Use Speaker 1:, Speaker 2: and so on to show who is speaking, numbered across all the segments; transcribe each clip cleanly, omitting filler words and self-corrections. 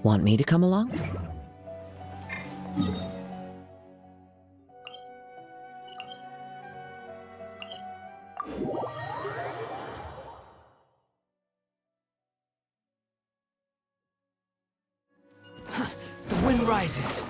Speaker 1: Want me to come along?
Speaker 2: The wind rises.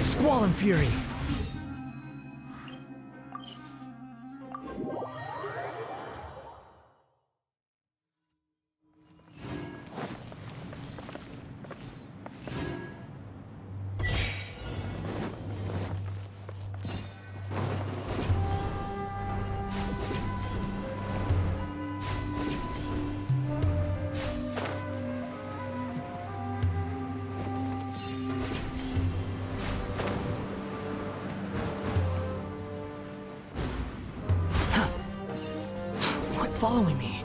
Speaker 2: Squall and Fury. Following me.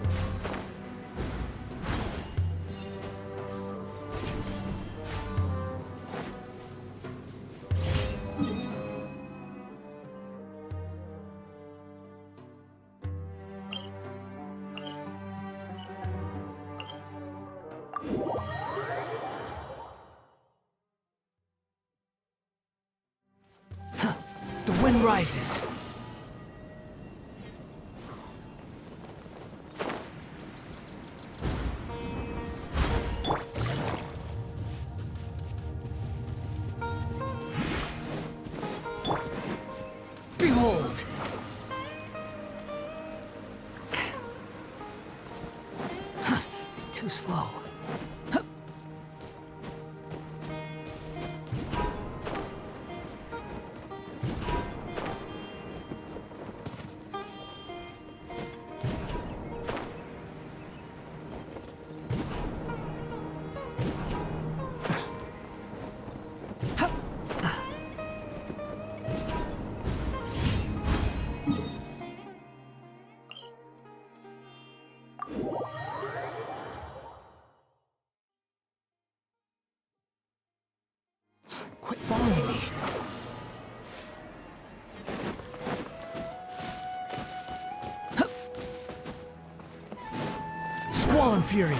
Speaker 2: The wind rises. Behold! Too slow. Quit following me. Squall Fury.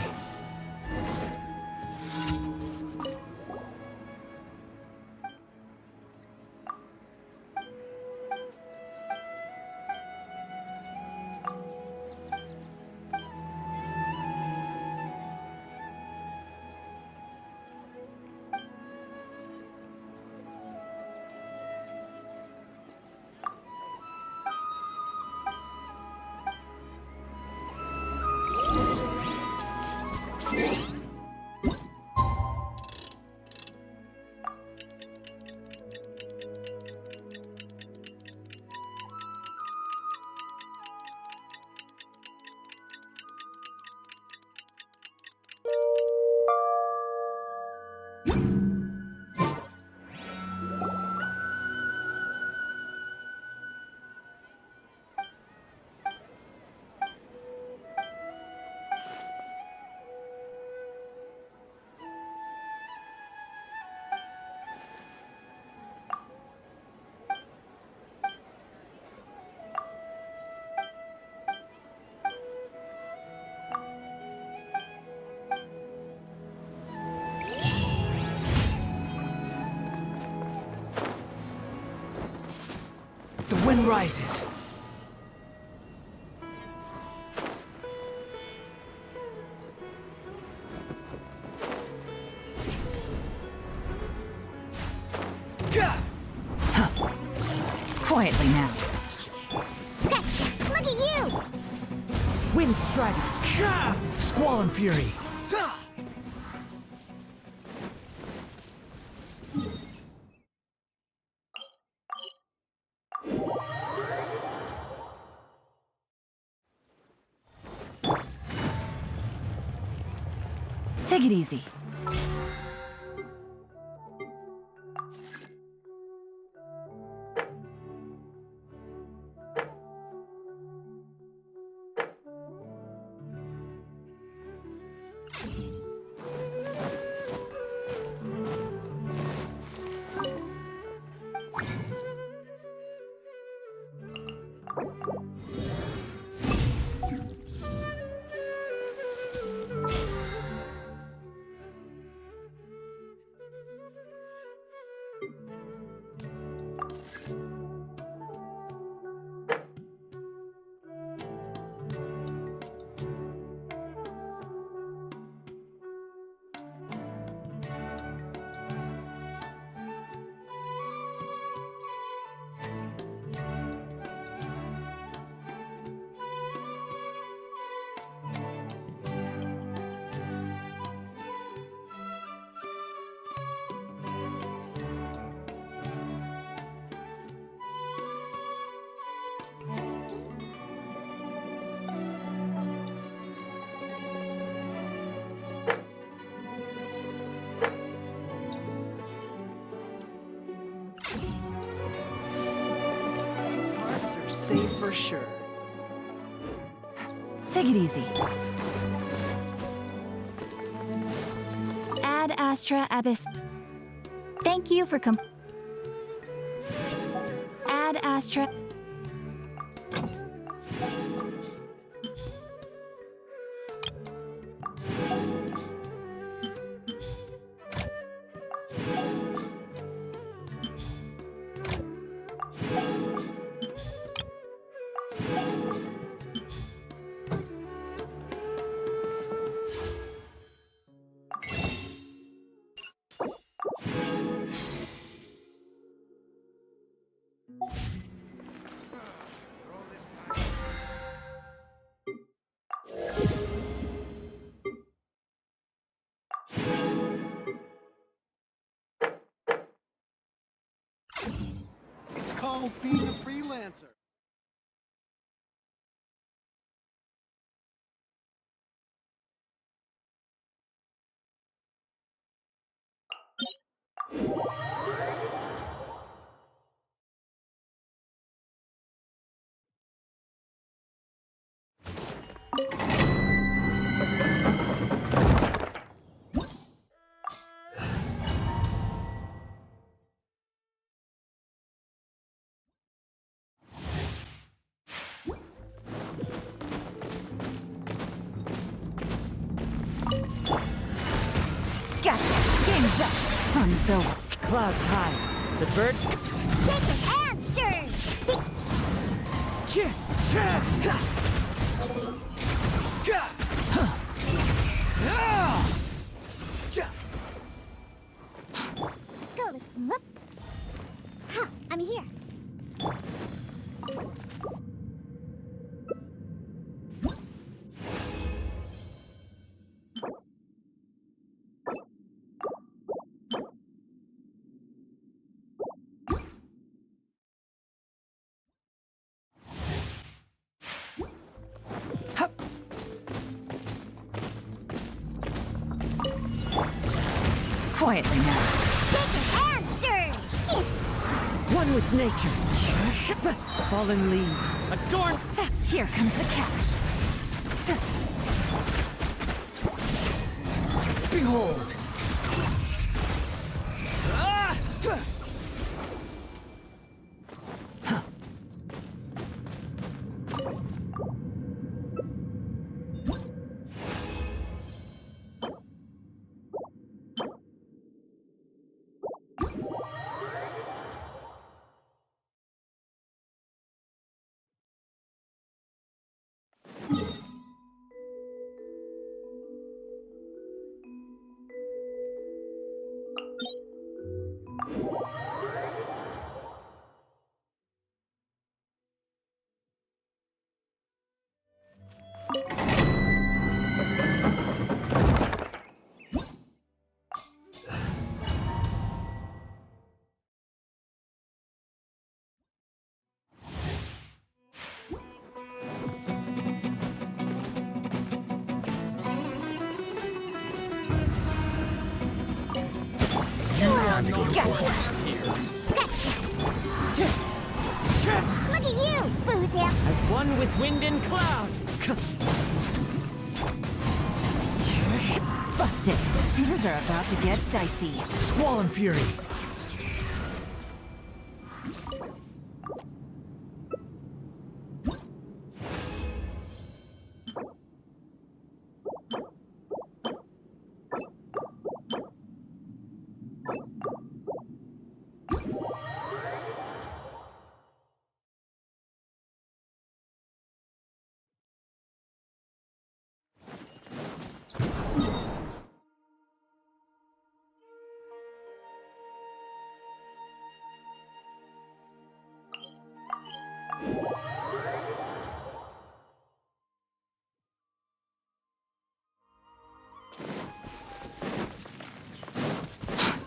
Speaker 2: The wind rises.
Speaker 1: Quietly now.
Speaker 3: Scratch! Look at you!
Speaker 2: Wind Strider. Squall Fury.
Speaker 1: Take it easy.
Speaker 4: Safe for sure.
Speaker 1: Take it easy.
Speaker 3: Ad Astra Abyss. Thank you for Ad Astra.
Speaker 4: call being a freelancer.
Speaker 1: Gotcha. Game's up. Fun's over.
Speaker 2: Clouds high. The birds.
Speaker 3: Shaken and stirred. Let's go. Whoop. Huh, I'm here.
Speaker 1: Quietly now.
Speaker 3: Shaken and stirred.
Speaker 2: One with nature. Fallen leaves. Adorn.
Speaker 1: Here comes the catch.
Speaker 2: Behold.
Speaker 1: Gotcha.
Speaker 3: Scratch that. Look at you, Boozia.
Speaker 2: As one with wind and cloud.
Speaker 1: Busted. Things are about to get dicey.
Speaker 2: Squall and fury.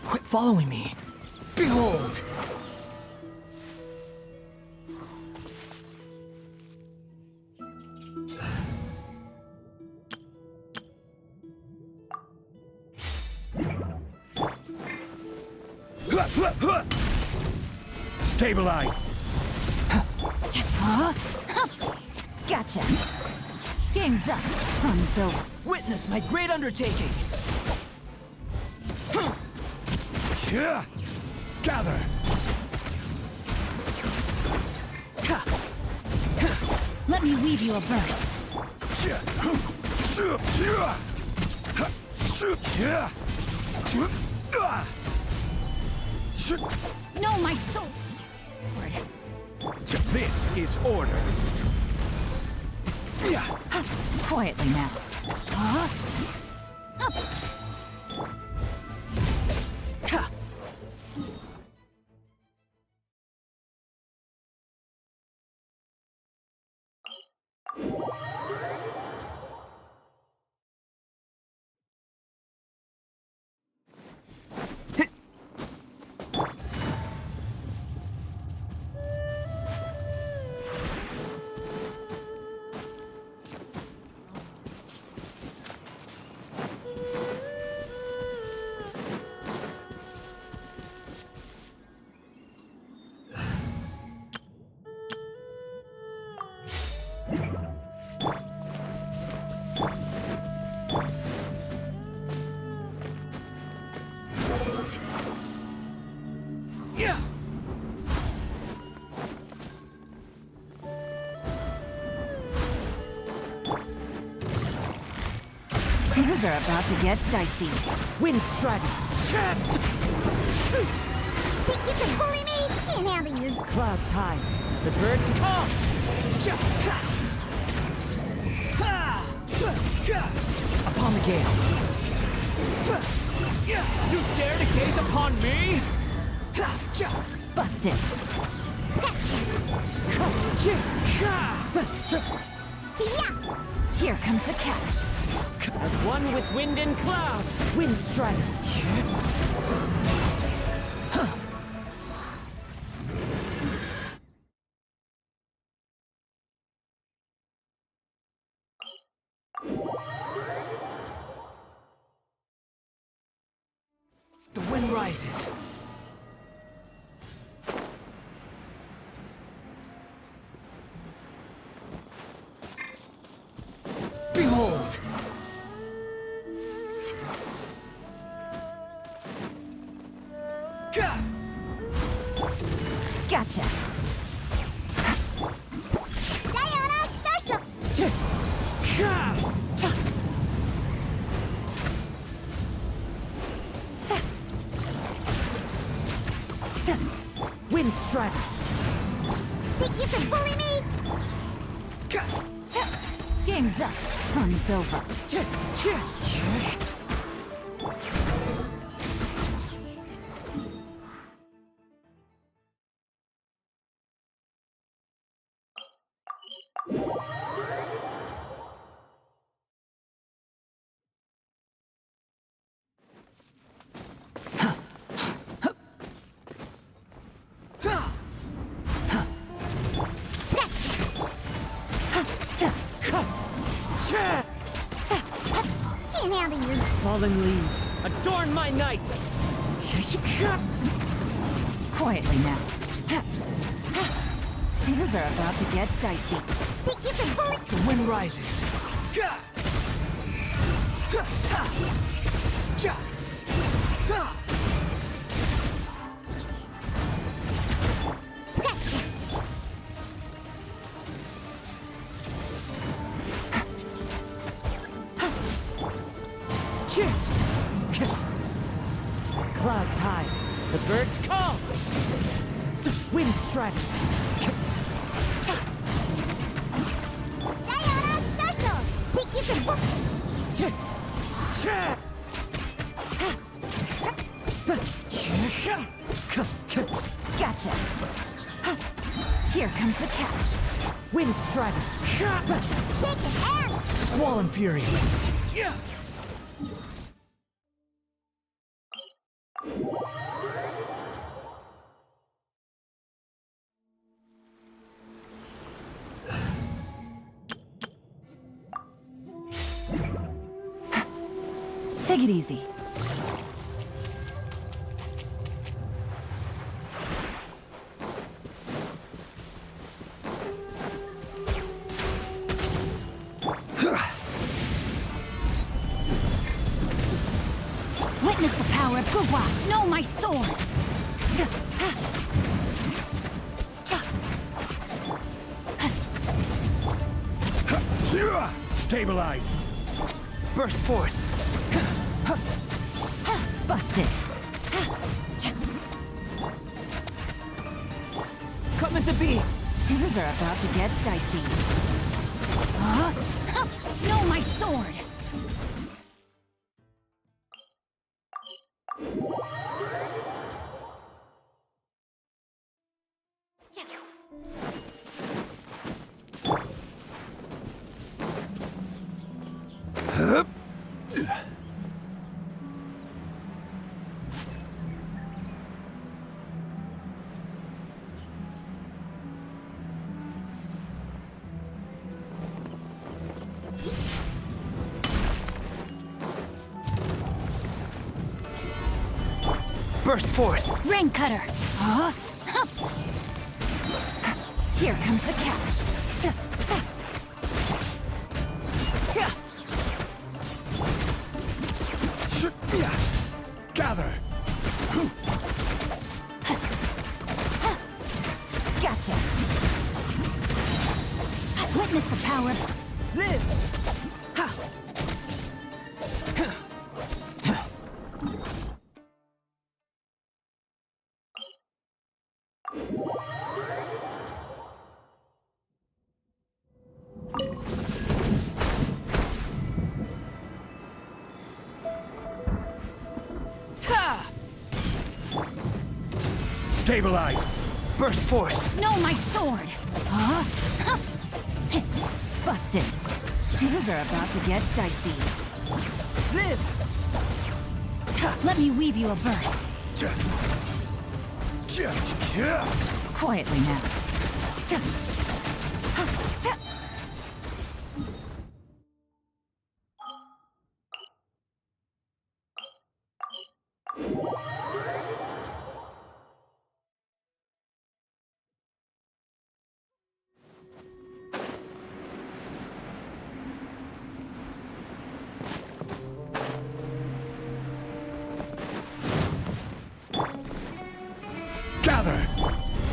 Speaker 2: Quit following me. Behold.
Speaker 5: Stabilize!
Speaker 1: Gotcha. Game's up. Fun's over.
Speaker 2: Witness my great undertaking.
Speaker 5: Yeah. Gather!
Speaker 1: Let me weave you a verse. No, my soul.
Speaker 5: This is order.
Speaker 1: Quietly now.
Speaker 5: Yeah.
Speaker 1: Things are about to get dicey.
Speaker 2: Wind Strider.
Speaker 3: Think you can bully me? Can't handle you.
Speaker 2: Clouds high. The birds call. Upon the gale.
Speaker 5: You dare to gaze upon me?
Speaker 1: Busted.
Speaker 3: Yeah.
Speaker 1: Here comes the catch.
Speaker 2: As one with wind and cloud. Wind Strider. The wind rises. Behold!
Speaker 1: Gotcha.
Speaker 3: Diana Special.
Speaker 2: Wind Strider.
Speaker 3: Think you can bully me?
Speaker 1: Game's up. Fun's over.
Speaker 3: Can't handle you.
Speaker 2: Fallen leaves. Adorn my night.
Speaker 1: Quietly now. Things are about to get dicey.
Speaker 3: Think you can bully?
Speaker 2: The wind rises.
Speaker 3: Scratch me.
Speaker 2: Clouds high. The birds call. Wind Strider.
Speaker 3: Diana Special. Think you can bully?
Speaker 1: Gotcha. Here comes the catch.
Speaker 2: Wind Strider.
Speaker 3: Shake it and
Speaker 2: Squall and Fury.
Speaker 1: Take it easy. Witness the power of Guwa. Know my sword.
Speaker 5: Stabilize.
Speaker 2: Burst forth.
Speaker 1: Busted.
Speaker 2: Coming to be.
Speaker 1: Things are about to get dicey. Know my sword.
Speaker 2: Burst forth.
Speaker 1: Rain cutter. Here comes the catch.
Speaker 5: Gather.
Speaker 1: Witness the power of...
Speaker 2: Live! Ha! Ha!
Speaker 5: Stabilize!
Speaker 2: Burst forth!
Speaker 1: No, my sword! Huh? Huh. Busted. Things are about to get dicey.
Speaker 2: Live!
Speaker 1: Let me weave you a burst. Quietly now.
Speaker 5: Gather!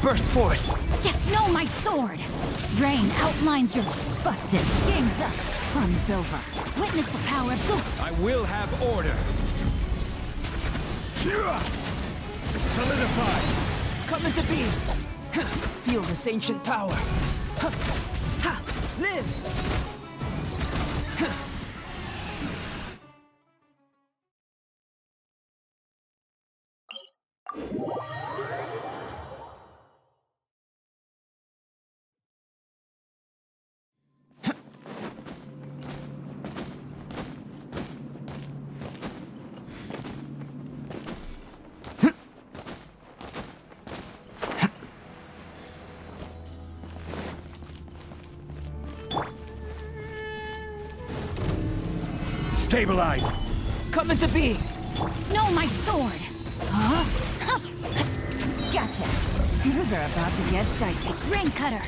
Speaker 2: Burst forth!
Speaker 1: Yeah, no, my sword! Rain outlines your... Busted. Game's up. Fun's over. Witness the power of... Go.
Speaker 5: I will have order! Solidify!
Speaker 2: Come into being! Feel this ancient power! Ha! Live!
Speaker 5: Stabilize!
Speaker 2: Come into being!
Speaker 1: No, my sword! Huh? Huh. Gotcha. Things are about to get dicey. Rain cutter.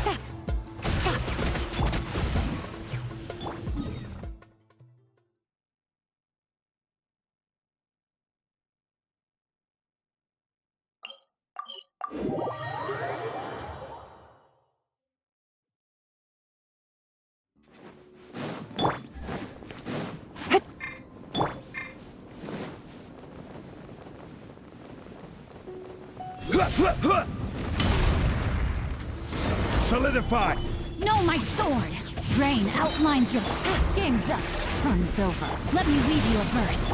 Speaker 1: Tap. Tap.
Speaker 5: Solidify!
Speaker 1: No, my sword! Rain outlines your... Game's up. Fun's over. Let me weave you a verse.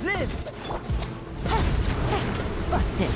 Speaker 2: Live!
Speaker 1: Busted.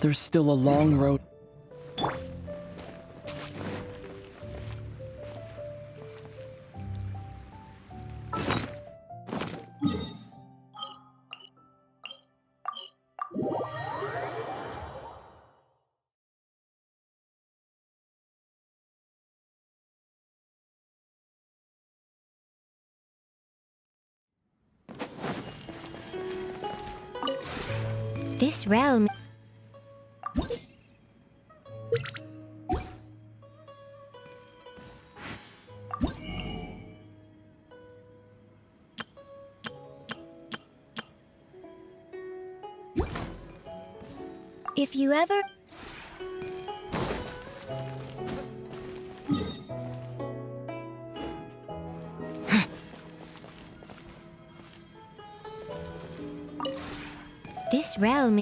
Speaker 2: There's still a long road.
Speaker 3: This realm... If you ever... This realm...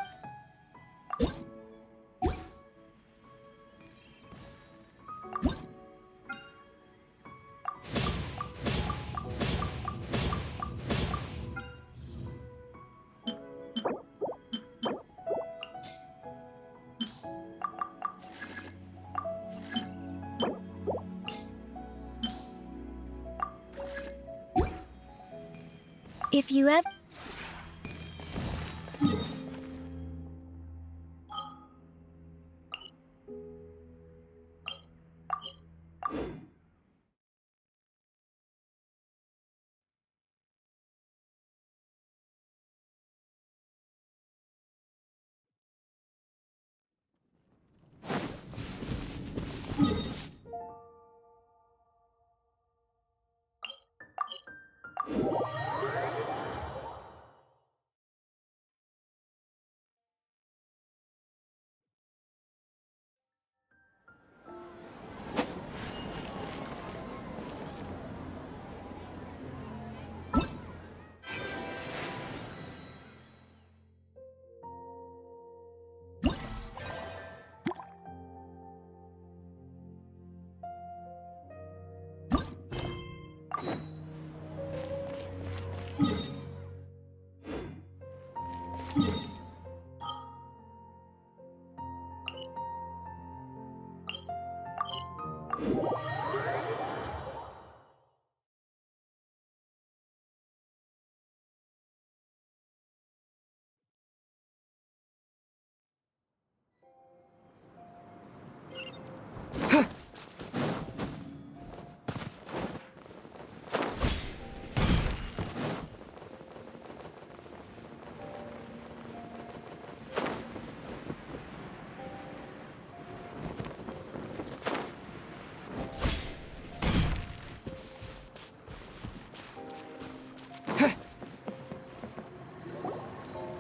Speaker 3: If you ever...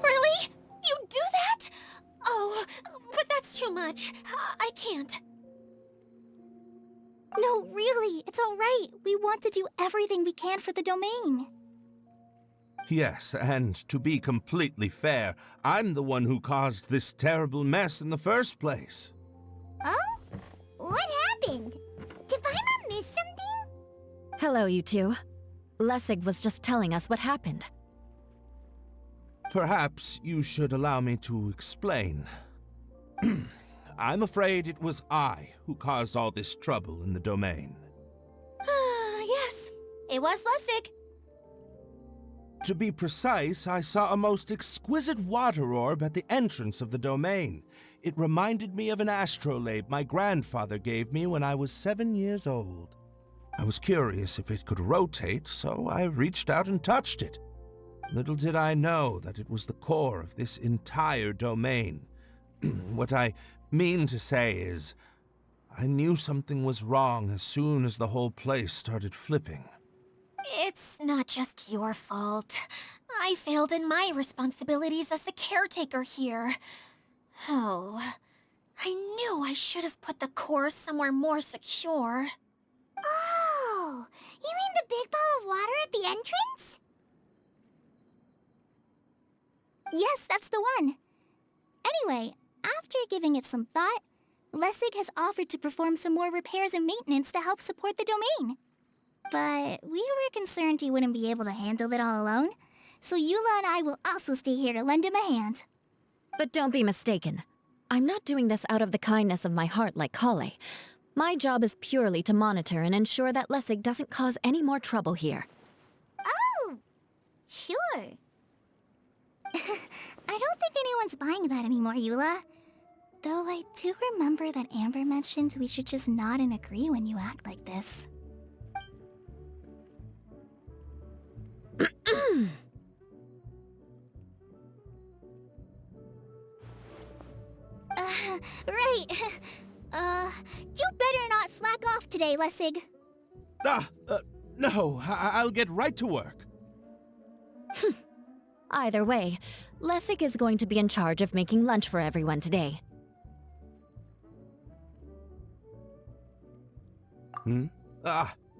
Speaker 1: Really? You do that? Oh, but that's too much. I can't.
Speaker 3: No, really, it's all right. We want to do everything we can for the domain.
Speaker 6: Yes, and to be completely fair, I'm the one who caused this terrible mess in the first place.
Speaker 3: Oh? What happened? Did Paimon miss something?
Speaker 1: Hello, you two. Lessig was just telling us what happened.
Speaker 6: Perhaps you should allow me to explain. I'm afraid it was I who caused all this trouble in the domain.
Speaker 1: Yes, it was Lessig.
Speaker 6: To be precise, I saw a most exquisite water orb at the entrance of the domain. It reminded me of an astrolabe my grandfather gave me when I was 7 years old. I was curious if it could rotate, so I reached out and touched it. Little did I know that it was the core of this entire domain. What I mean to say is, I knew something was wrong as soon as the whole place started flipping.
Speaker 1: It's not just your fault. I failed in my responsibilities as the caretaker here. Oh, I knew I should have put the core somewhere more secure.
Speaker 3: Oh, you mean the big ball of water at the entrance? Yes, that's the one. Anyway, after giving it some thought, Lessig has offered to perform some more repairs and maintenance to help support the domain. But we were concerned he wouldn't be able to handle it all alone, so Eula and I will also stay here to lend him a hand.
Speaker 1: But don't be mistaken.
Speaker 7: I'm not doing this out of the kindness of my heart like Kale. My job is purely to monitor and ensure that Lessig doesn't cause any more trouble here.
Speaker 3: Oh, sure. I don't think anyone's buying that anymore, Eula. Though I do remember that Amber mentioned we should just nod and agree when you act like this. Right. You better not slack off today, Lessig.
Speaker 6: No, I'll get right to work.
Speaker 7: Either way, Lessig is going to be in charge of making lunch for everyone today.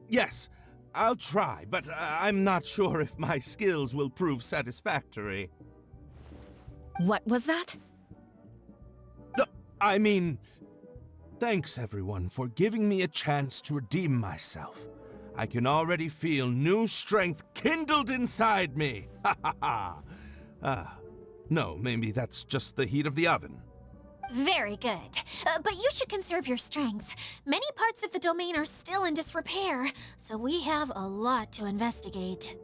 Speaker 6: Yes, I'll try, but I'm not sure if my skills will prove satisfactory.
Speaker 7: What was that?
Speaker 6: No, I mean, thanks everyone for giving me a chance to redeem myself. I can already feel new strength kindled inside me. Ha ha ha. No, maybe that's just the heat of the oven.
Speaker 1: Very good. But you should conserve your strength. Many parts of the domain are still in disrepair, so we have a lot to investigate.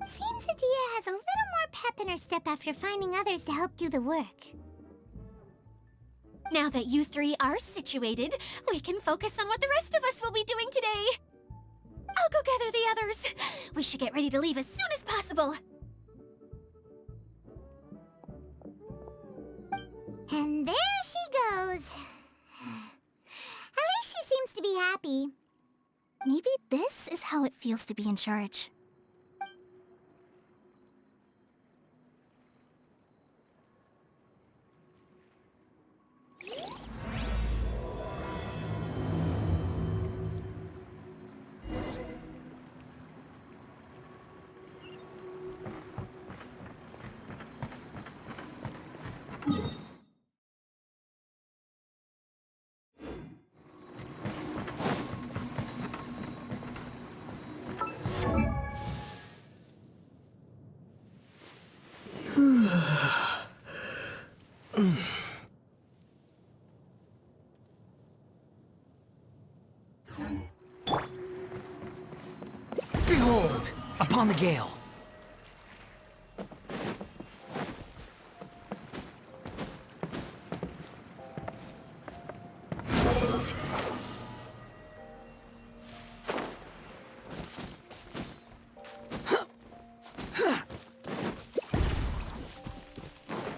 Speaker 3: Seems Adia has a little more pep in her step after finding others to help do the work.
Speaker 1: Now that you three are situated, we can focus on what the rest of us will be doing today. I'll go gather the others. We should get ready to leave as soon as possible.
Speaker 3: And there she goes. At least she seems to be happy. Maybe this is how it feels to be in charge.
Speaker 2: Behold, upon the gale.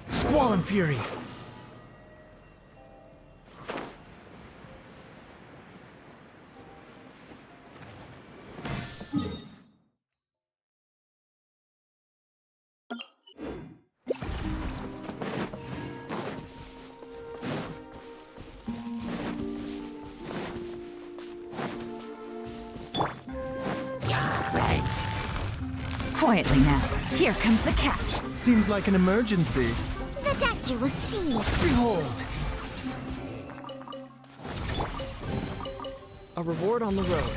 Speaker 2: Squall and Fury.
Speaker 7: Quietly now. Here comes the catch.
Speaker 2: Seems like an emergency.
Speaker 3: The doctor will see.
Speaker 2: Behold! A reward on the road.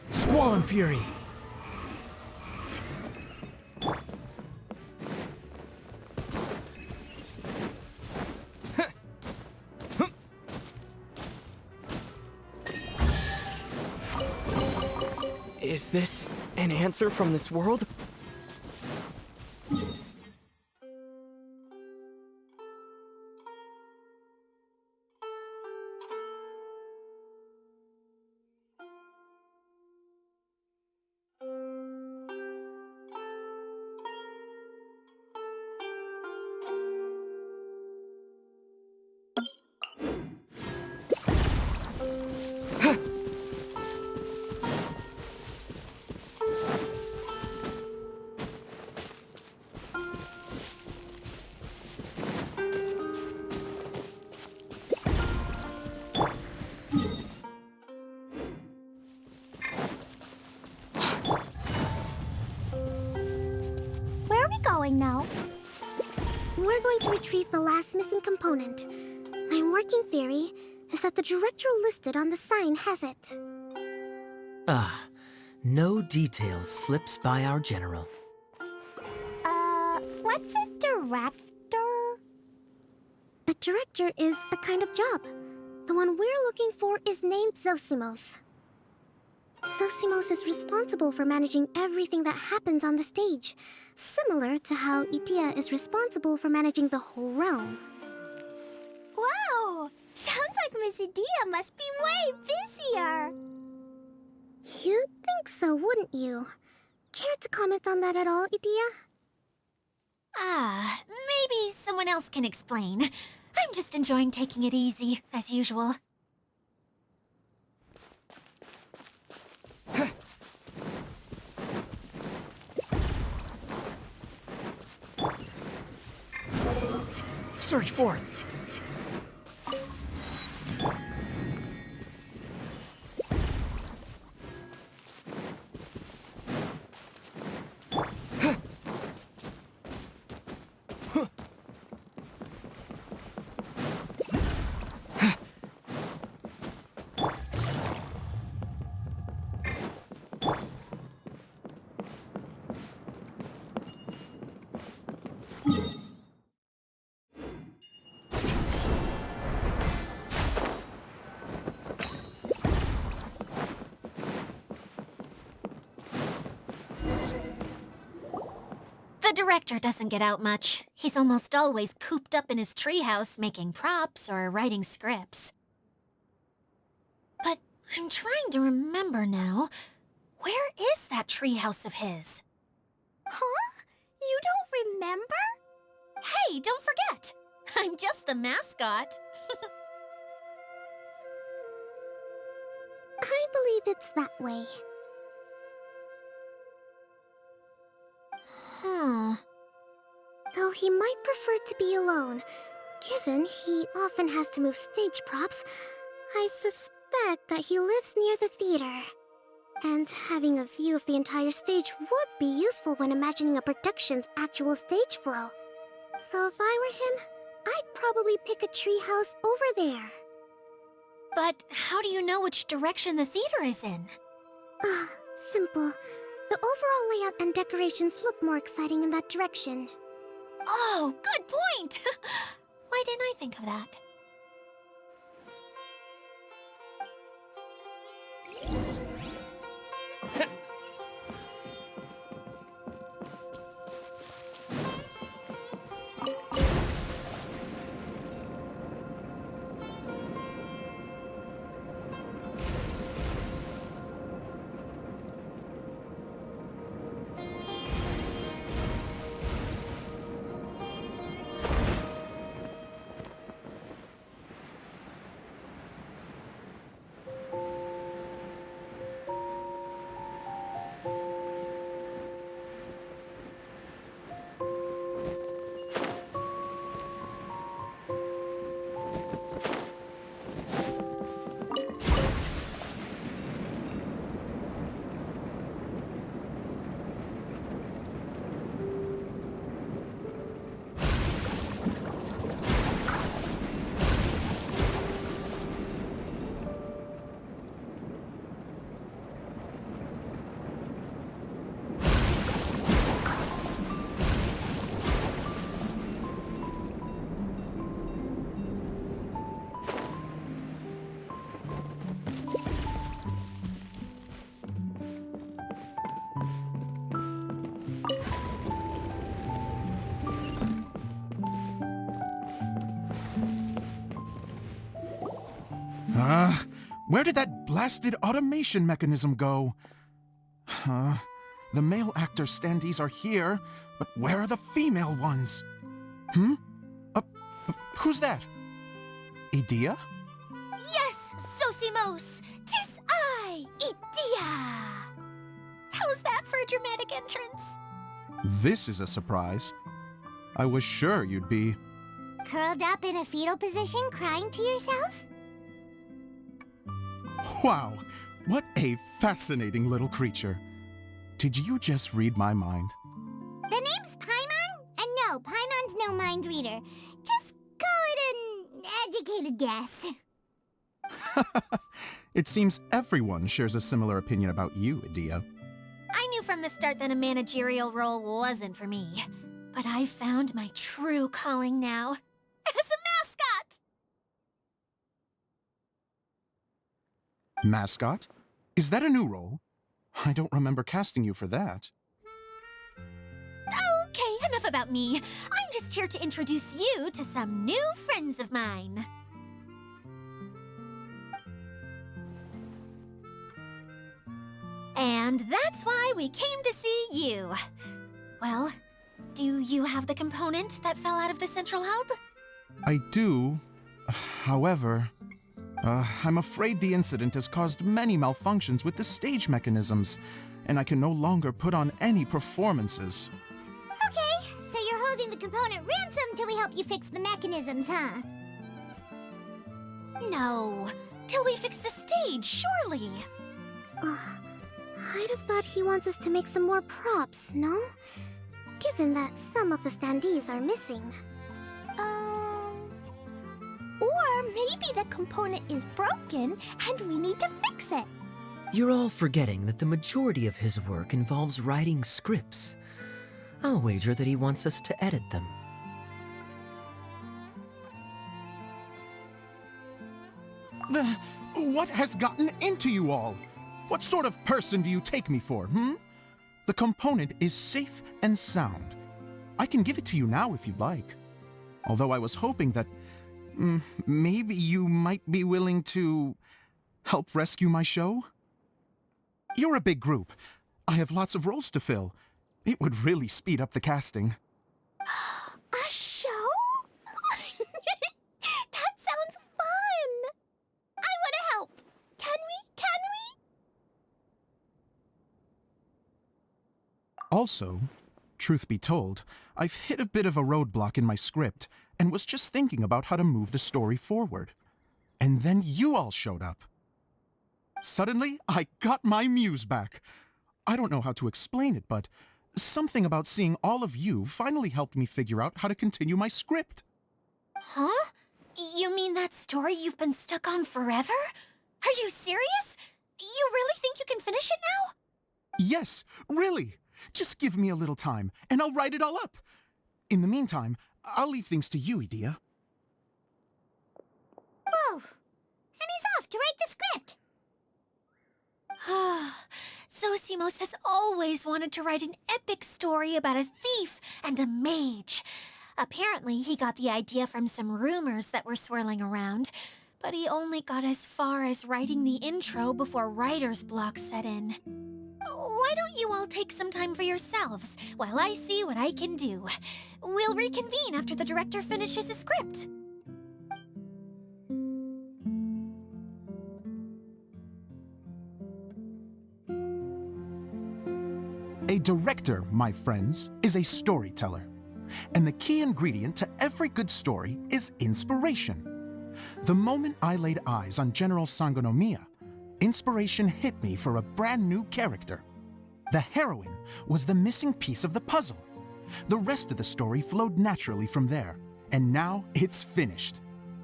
Speaker 2: Squall and Fury. Is this an answer from this world?
Speaker 8: going now. We're going to retrieve the last missing component. My working theory is that the director listed on the sign has it.
Speaker 9: No details slips by our general.
Speaker 8: What's a director? A director is a kind of job. The one we're looking for is named Zosimos. Zosimos is responsible for managing everything that happens on the stage, similar to how Edea is responsible for managing the whole realm.
Speaker 3: Wow! Sounds like Miss Edea must be way busier.
Speaker 8: You'd think so, wouldn't you? Care to comment on that at all, Edea?
Speaker 1: Maybe someone else can explain. I'm just enjoying taking it easy, as usual.
Speaker 9: Search forth!
Speaker 1: The director doesn't get out much. He's almost always cooped up in his treehouse making props or writing scripts. But I'm trying to remember now. Where is that treehouse of his?
Speaker 3: Huh? You don't remember?
Speaker 1: Hey, don't forget! I'm just the mascot.
Speaker 8: I believe it's that way. Though he might prefer to be alone, given he often has to move stage props, I suspect that he lives near the theater. And having a view of the entire stage would be useful when imagining a production's actual stage flow. So if I were him, I'd probably pick a treehouse over there.
Speaker 1: But how do you know which direction the theater is in?
Speaker 8: Simple. The overall layout and decorations look more exciting in that direction.
Speaker 1: Oh, good point! Why didn't I think of that?
Speaker 10: Where did that blasted automation mechanism go? The male actor standees are here, but where are the female ones? Who's that? Edea?
Speaker 1: Yes, Zosimos! 'Tis I, Edea! How's that for a dramatic entrance?
Speaker 10: This is a surprise. I was sure you'd be...
Speaker 3: Curled up in a fetal position, crying to yourself?
Speaker 10: Wow, what a fascinating little creature. Did you just read my mind?
Speaker 3: The name's Paimon? no, Paimon's no mind reader. Just call it an educated guess.
Speaker 10: It seems everyone shares a similar opinion about you, Edea.
Speaker 1: I knew from the start that a managerial role wasn't for me. But I found my true calling now. As a mascot!
Speaker 10: Mascot? Is that a new role? I don't remember casting you for that.
Speaker 1: Okay, enough about me. I'm just here to introduce you to some new friends of mine. And that's why we came to see you. Well, do you have the component that fell out of the central hub?
Speaker 10: I do. However, I'm afraid the incident has caused many malfunctions with the stage mechanisms, and I can no longer put on any performances.
Speaker 3: Okay, so you're holding the component ransom till we help you fix the mechanisms, huh?
Speaker 1: No, till we fix the stage, surely.
Speaker 8: I'd have thought he wants us to make some more props, no? Given that some of the standees are missing.
Speaker 3: Or maybe the component is broken and we need to fix it.
Speaker 9: You're all forgetting that the majority of his work involves writing scripts. I'll wager that he wants us to edit them.
Speaker 10: What has gotten into you all? What sort of person do you take me for, The component is safe and sound. I can give it to you now if you'd like. Although I was hoping that maybe you might be willing to help rescue my show? You're a big group. I have lots of roles to fill. It would really speed up the casting.
Speaker 3: A show? That sounds fun! I want to help! Can we?
Speaker 10: Also, truth be told, I've hit a bit of a roadblock in my script and was just thinking about how to move the story forward. And then you all showed up. Suddenly, I got my muse back. I don't know how to explain it, but something about seeing all of you finally helped me figure out how to continue my script.
Speaker 1: Huh? You mean that story you've been stuck on forever? Are you serious? You really think you can finish it now?
Speaker 10: Yes, really. Just give me a little time, and I'll write it all up. In the meantime, I'll leave things to you, Edea.
Speaker 3: Whoa! And he's off to write the script!
Speaker 1: Zosimos has always wanted to write an epic story about a thief and a mage. Apparently, he got the idea from some rumors that were swirling around, but he only got as far as writing the intro before writer's block set in. Why don't you all take some time for yourselves while I see what I can do? We'll reconvene after the director finishes the script.
Speaker 10: A director, my friends, is a storyteller. And the key ingredient to every good story is inspiration. The moment I laid eyes on General Sangonomiya, inspiration hit me for a brand new character. The heroine was the missing piece of the puzzle. The rest of the story flowed naturally from there, and now it's finished.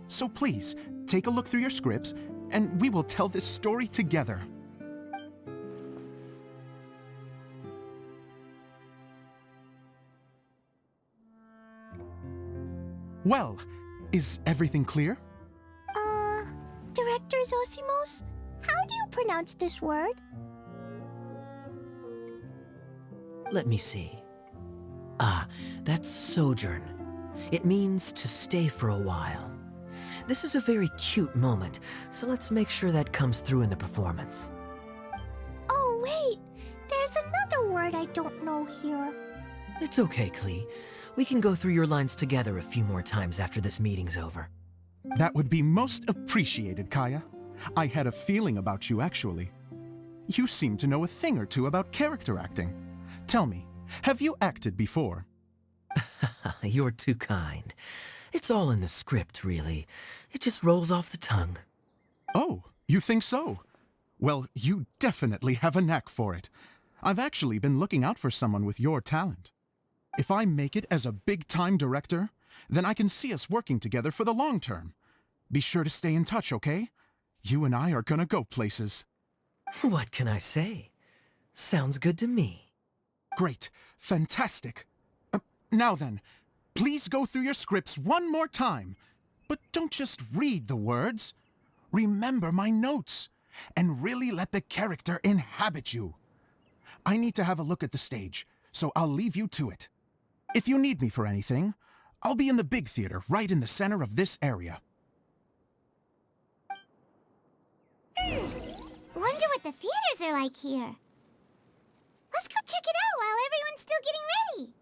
Speaker 10: So please, take a look through your scripts, and we will tell this story together. Well, is everything clear?
Speaker 3: Director Zosimos, how do you pronounce this word?
Speaker 9: Let me see. That's sojourn. It means to stay for a while. This is a very cute moment, so let's make sure that comes through in the performance.
Speaker 3: Oh, wait! There's another word I don't know here.
Speaker 9: It's okay, Klee. We can go through your lines together a few more times after this meeting's over.
Speaker 10: That would be most appreciated, Kaya. I had a feeling about you, actually. You seem to know a thing or two about character acting. Tell me, have you acted before?
Speaker 9: You're too kind. It's all in the script, really. It just rolls off the tongue.
Speaker 10: Oh, you think so? Well, you definitely have a knack for it. I've actually been looking out for someone with your talent. If I make it as a big-time director, then I can see us working together for the long term. Be sure to stay in touch, okay? You and I are gonna go places.
Speaker 9: What can I say? Sounds good to me.
Speaker 10: Great. Fantastic. Now then, please go through your scripts one more time. But don't just read the words. Remember my notes, and really let the character inhabit you. I need to have a look at the stage, so I'll leave you to it. If you need me for anything, I'll be in the big theater right in the center of this area.
Speaker 3: Wonder what the theaters are like here. Let's go check it out while everyone's still getting ready.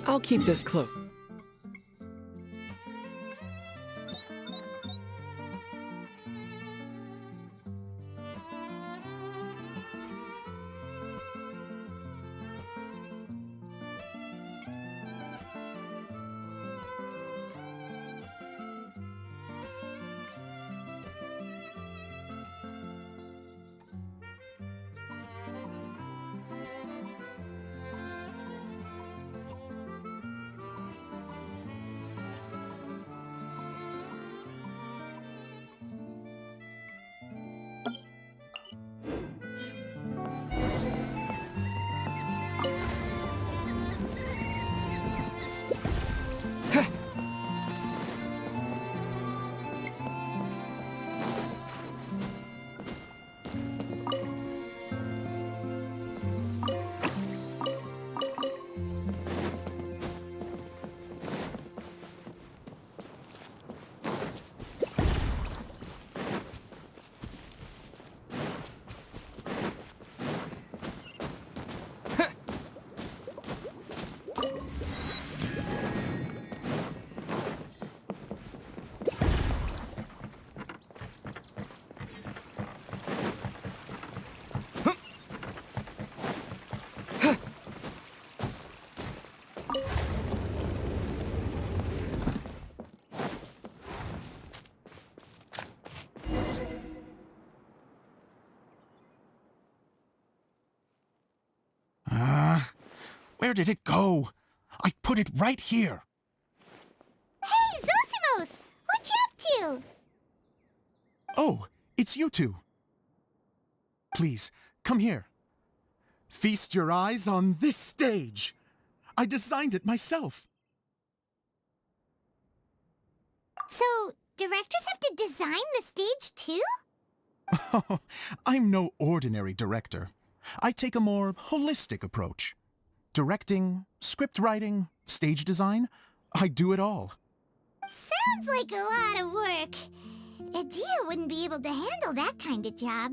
Speaker 2: I'll keep this close.
Speaker 10: Where did it go? I put it right here.
Speaker 3: Hey, Zosimos! What you up to?
Speaker 10: Oh, it's you two. Please, come here. Feast your eyes on this stage. I designed it myself.
Speaker 3: So, directors have to design the stage too?
Speaker 10: Oh, I'm no ordinary director. I take a more holistic approach. Directing, script writing, stage design, I do it all.
Speaker 3: Sounds like a lot of work. Edea wouldn't be able to handle that kind of job.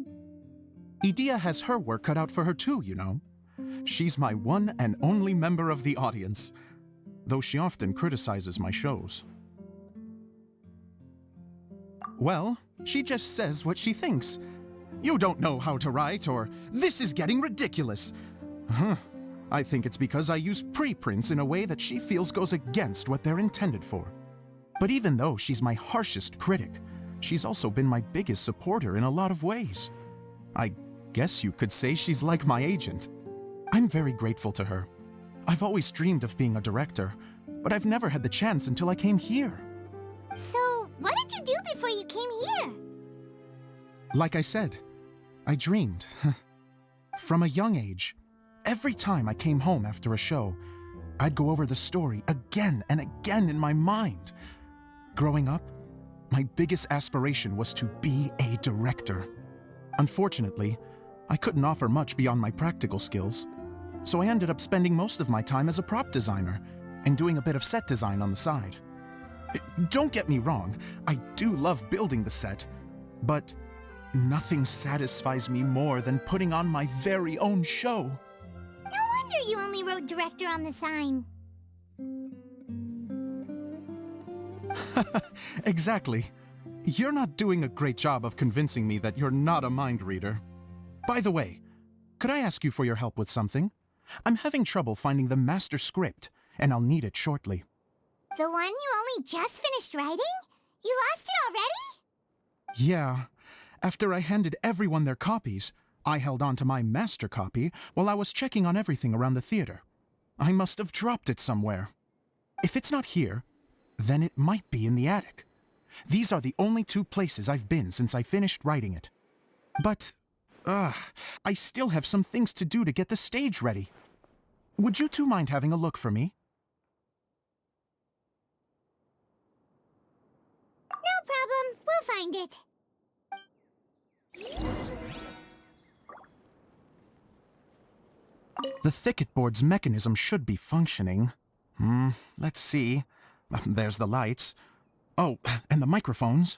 Speaker 10: Edea has her work cut out for her too, you know. She's my one and only member of the audience, though she often criticizes my shows. Well, she just says what she thinks. You don't know how to write, or this is getting ridiculous. I think it's because I use preprints in a way that she feels goes against what they're intended for. But even though she's my harshest critic, she's also been my biggest supporter in a lot of ways. I guess you could say she's like my agent. I'm very grateful to her. I've always dreamed of being a director, but I've never had the chance until I came here.
Speaker 3: So, what did you do before you came here?
Speaker 10: Like I said, I dreamed. From a young age, every time I came home after a show, I'd go over the story again and again in my mind. Growing up, my biggest aspiration was to be a director. Unfortunately, I couldn't offer much beyond my practical skills, so I ended up spending most of my time as a prop designer and doing a bit of set design on the side. Don't get me wrong, I do love building the set, But nothing satisfies me more than putting on my very own show.
Speaker 3: No wonder you only wrote director on the sign.
Speaker 10: Exactly. You're not doing a great job of convincing me that you're not a mind reader. By the way, could I ask you for your help with something? I'm having trouble finding the master script, and I'll need it shortly.
Speaker 3: The one you only just finished writing? You lost it already?
Speaker 10: Yeah. After I handed everyone their copies, I held on to my master copy while I was checking on everything around the theater. I must have dropped it somewhere. If it's not here, then it might be in the attic. These are the only two places I've been since I finished writing it. But, I still have some things to do to get the stage ready. Would you two mind having a look for me?
Speaker 3: No problem. We'll find it.
Speaker 10: The thicket board's mechanism should be functioning. Let's see. There's the lights. Oh, and the microphones.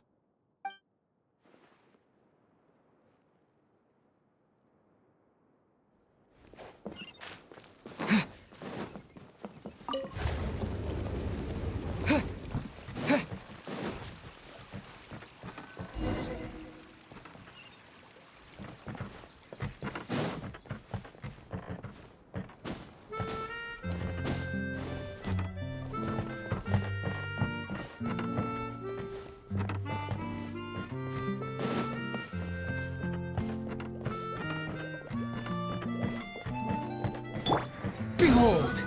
Speaker 2: Behold!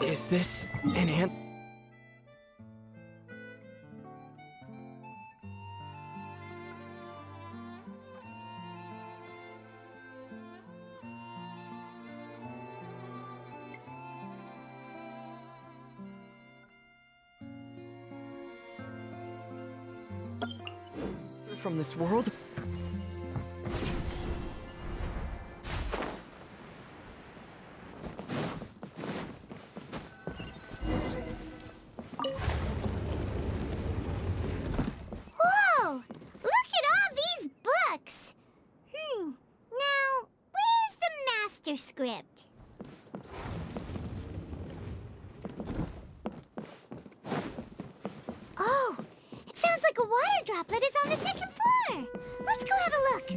Speaker 2: Is this enhanced? From this world?
Speaker 3: Whoa! Look at all these books! Now, where's the master script? Oh! It sounds like a water droplet is on the second floor! Let's go have a look!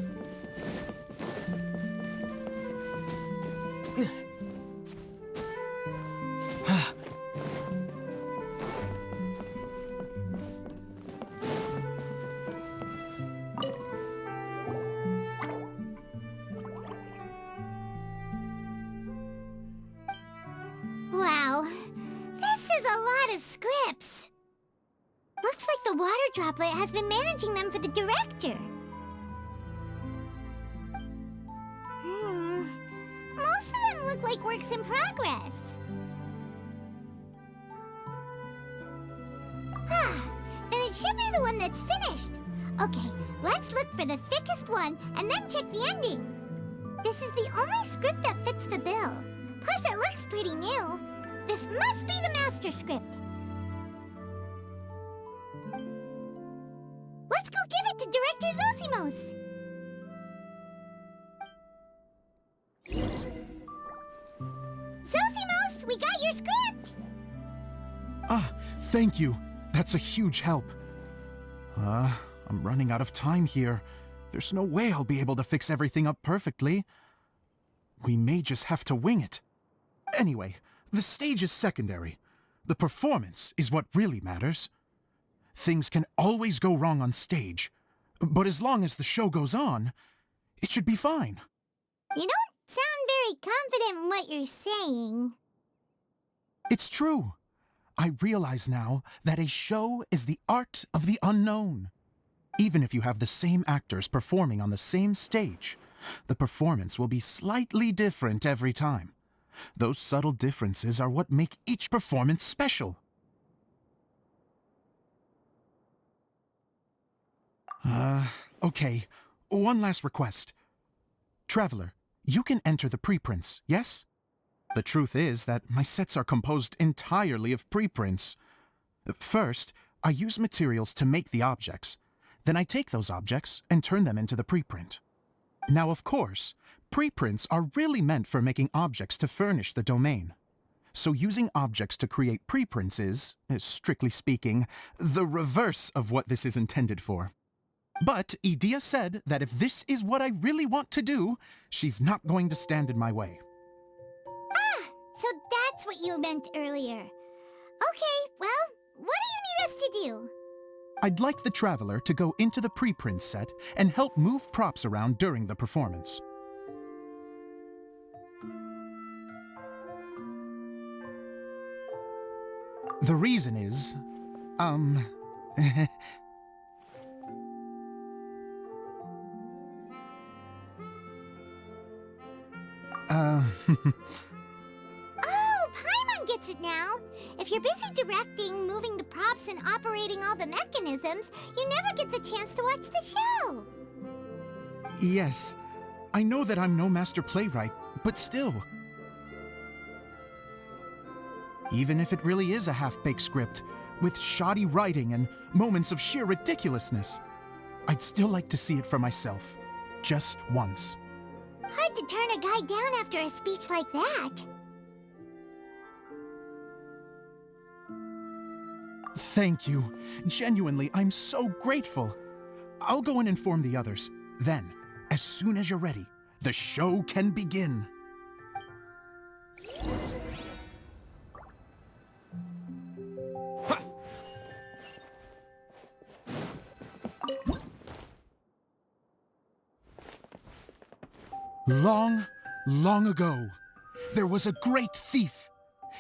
Speaker 3: Wow, this is a lot of scripts. Looks like the water droplet has been managing them for the director. Most of them look like works in progress. Then it should be the one that's finished. Okay, let's look for the thickest one and then check the ending. This is the only script that fits the bill. Plus, it looks pretty new. This must be the master script. Let's go give it to Director Zosimos. Zosimos, we got your script.
Speaker 10: Thank you. That's a huge help. I'm running out of time here. There's no way I'll be able to fix everything up perfectly. We may just have to wing it. Anyway, the stage is secondary. The performance is what really matters. Things can always go wrong on stage, but as long as the show goes on, it should be fine.
Speaker 3: You don't sound very confident in what you're saying.
Speaker 10: It's true. I realize now that a show is the art of the unknown. Even if you have the same actors performing on the same stage, the performance will be slightly different every time. Those subtle differences are what make each performance special. Okay. One last request. Traveler, you can enter the preprints, yes? The truth is that my sets are composed entirely of preprints. First, I use materials to make the objects. Then I take those objects and turn them into the preprint. Now, of course, preprints are really meant for making objects to furnish the domain. So using objects to create preprints is, strictly speaking, the reverse of what this is intended for. But Edea said that if this is what I really want to do, she's not going to stand in my way.
Speaker 3: Ah, so that's what you meant earlier. Okay, well, what do you need us to do?
Speaker 10: I'd like the Traveler to go into the preprint set and help move props around during the performance. The reason is,
Speaker 3: Oh, Paimon gets it now. If you're busy directing, moving the props, and operating all the mechanisms, you never get the chance to watch the show.
Speaker 10: Yes, I know that I'm no master playwright, but still. Even if it really is a half-baked script, with shoddy writing and moments of sheer ridiculousness, I'd still like to see it for myself, just once.
Speaker 3: Hard to turn a guy down after a speech like that.
Speaker 10: Thank you. Genuinely, I'm so grateful. I'll go and inform the others. Then, as soon as you're ready, the show can begin. Long, long ago, there was a great thief.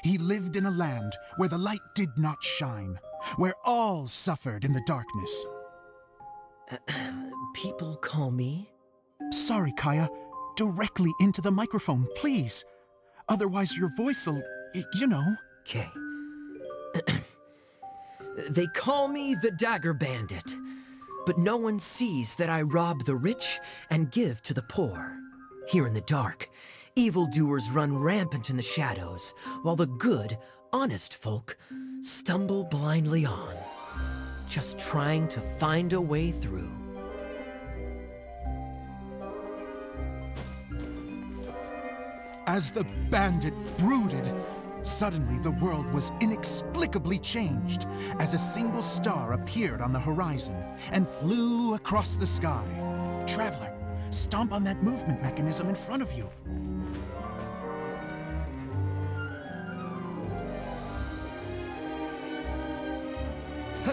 Speaker 10: He lived in a land where the light did not shine, where all suffered in the darkness.
Speaker 9: People call me?
Speaker 10: Sorry, Kaya. Directly into the microphone, please. Otherwise your voice'll, you know.
Speaker 9: Okay. They call me the Dagger Bandit, but no one sees that I rob the rich and give to the poor. Here in the dark, evildoers run rampant in the shadows, while the good, honest folk stumble blindly on, just trying to find a way through.
Speaker 10: As the bandit brooded, suddenly the world was inexplicably changed as a single star appeared on the horizon and flew across the sky. Traveler, stomp on that movement mechanism in front of you.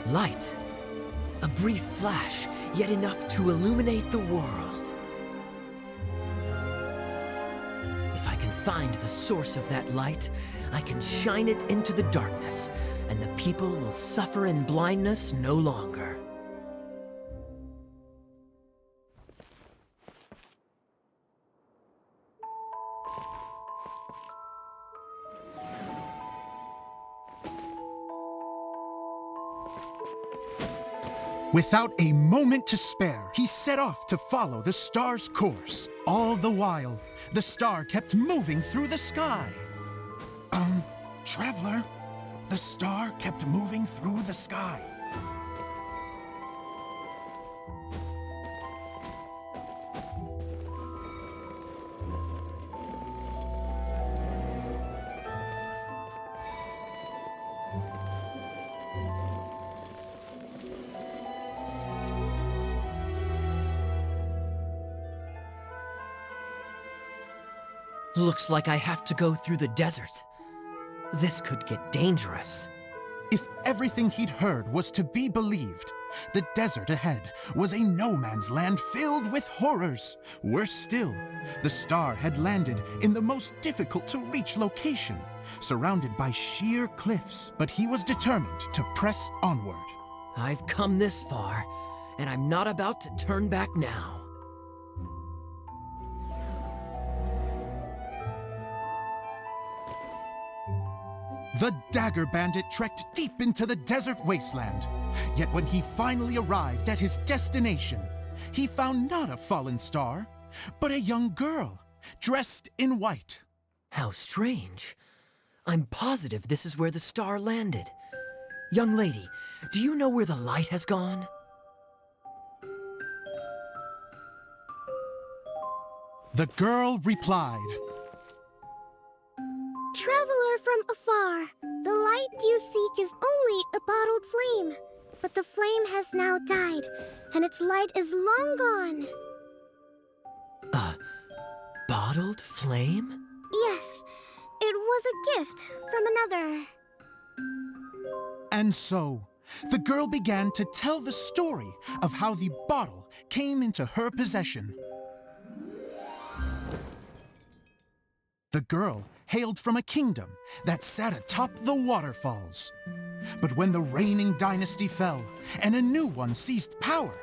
Speaker 9: Light. A brief flash, yet enough to illuminate the world. If I can find the source of that light, I can shine it into the darkness, and the people will suffer in blindness no longer.
Speaker 10: Without a moment to spare, he set off to follow the star's course. All the while, the star kept moving through the sky. Traveler, the star kept moving through the sky.
Speaker 9: Looks like I have to go through the desert. This could get dangerous.
Speaker 10: If everything he'd heard was to be believed, The desert ahead was a no-man's land filled with horrors. Worse still, the star had landed in the most difficult-to-reach location, surrounded by sheer cliffs, but he was determined to press onward.
Speaker 9: I've come this far, and I'm not about to turn back now.
Speaker 10: The Dagger Bandit trekked deep into the desert wasteland. Yet when he finally arrived at his destination, he found not a fallen star, but a young girl, dressed in white.
Speaker 9: How strange. I'm positive this is where the star landed. Young lady, do you know where the light has gone?
Speaker 10: The girl replied,
Speaker 8: Traveler from afar, the light you seek is only a bottled flame. But the flame has now died, and its light is long gone.
Speaker 9: A bottled flame?
Speaker 8: Yes, it was a gift from another.
Speaker 10: And so, the girl began to tell the story of how the bottle came into her possession. The girl hailed from a kingdom that sat atop the waterfalls. But when the reigning dynasty fell and a new one seized power,